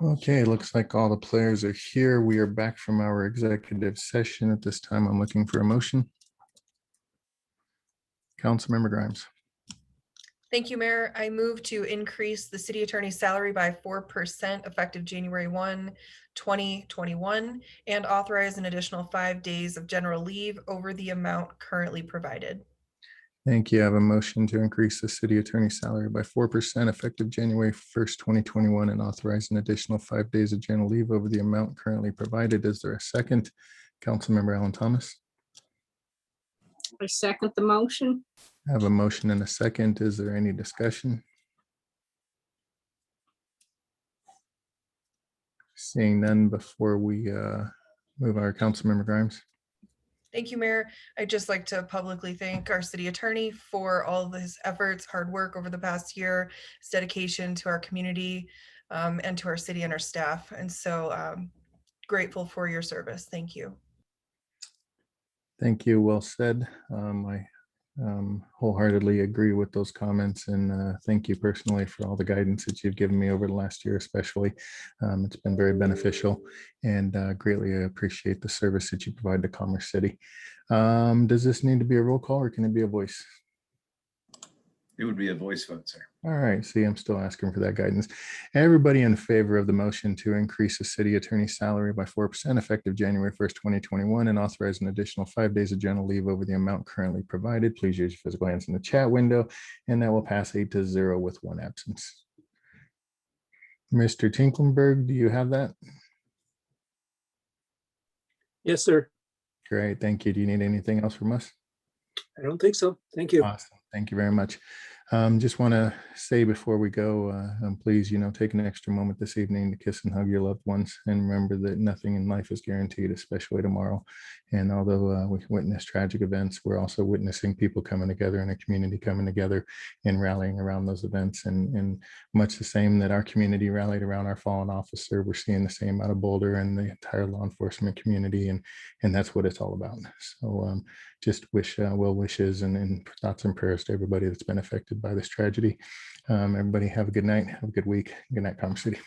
Okay, looks like all the players are here. We are back from our executive session. At this time, I'm looking for a motion. Councilmember Grimes.
Thank you, Mayor. I move to increase the city attorney's salary by 4% effective January 1, 2021, and authorize an additional 5 days of general leave over the amount currently provided.
Thank you. I have a motion to increase the city attorney's salary by 4% effective January 1st, 2021, and authorize an additional 5 days of general leave over the amount currently provided. Is there a second? Councilmember Alan Thomas.
I second the motion.
I have a motion and a second. Is there any discussion? Seeing none, before we move our Councilmember Grimes.
Thank you, Mayor. I'd just like to publicly thank our city attorney for all of his efforts, hard work over the past year, his dedication to our community and to our city and our staff. And so grateful for your service. Thank you.
Thank you. Well said. I wholeheartedly agree with those comments, and thank you personally for all the guidance that you've given me over the last year, especially. It's been very beneficial, and greatly appreciate the service that you provide to Commerce City. Does this need to be a roll call, or can it be a voice?
It would be a voice vote, sir.
All right, see, I'm still asking for that guidance. Everybody in favor of the motion to increase the city attorney's salary by 4% effective January 1st, 2021, and authorize an additional 5 days of general leave over the amount currently provided, please use your physical hands in the chat window, and that will pass 8-0 with 1 absence. Mr. Tinklenberg, do you have that?
Yes, sir.
Great, thank you. Do you need anything else from us?
I don't think so. Thank you.
Awesome. Thank you very much. Just want to say before we go, please, take an extra moment this evening to kiss and hug your loved ones, and remember that nothing in life is guaranteed, especially tomorrow. And although we witness tragic events, we're also witnessing people coming together and a community coming together and rallying around those events. And much the same that our community rallied around our fallen officer, we're seeing the same out of Boulder and the entire law enforcement community. And that's what it's all about. So just wish well wishes and thoughts and prayers to everybody that's been affected by this tragedy. Everybody have a good night. Have a good week. Good night, Commerce City.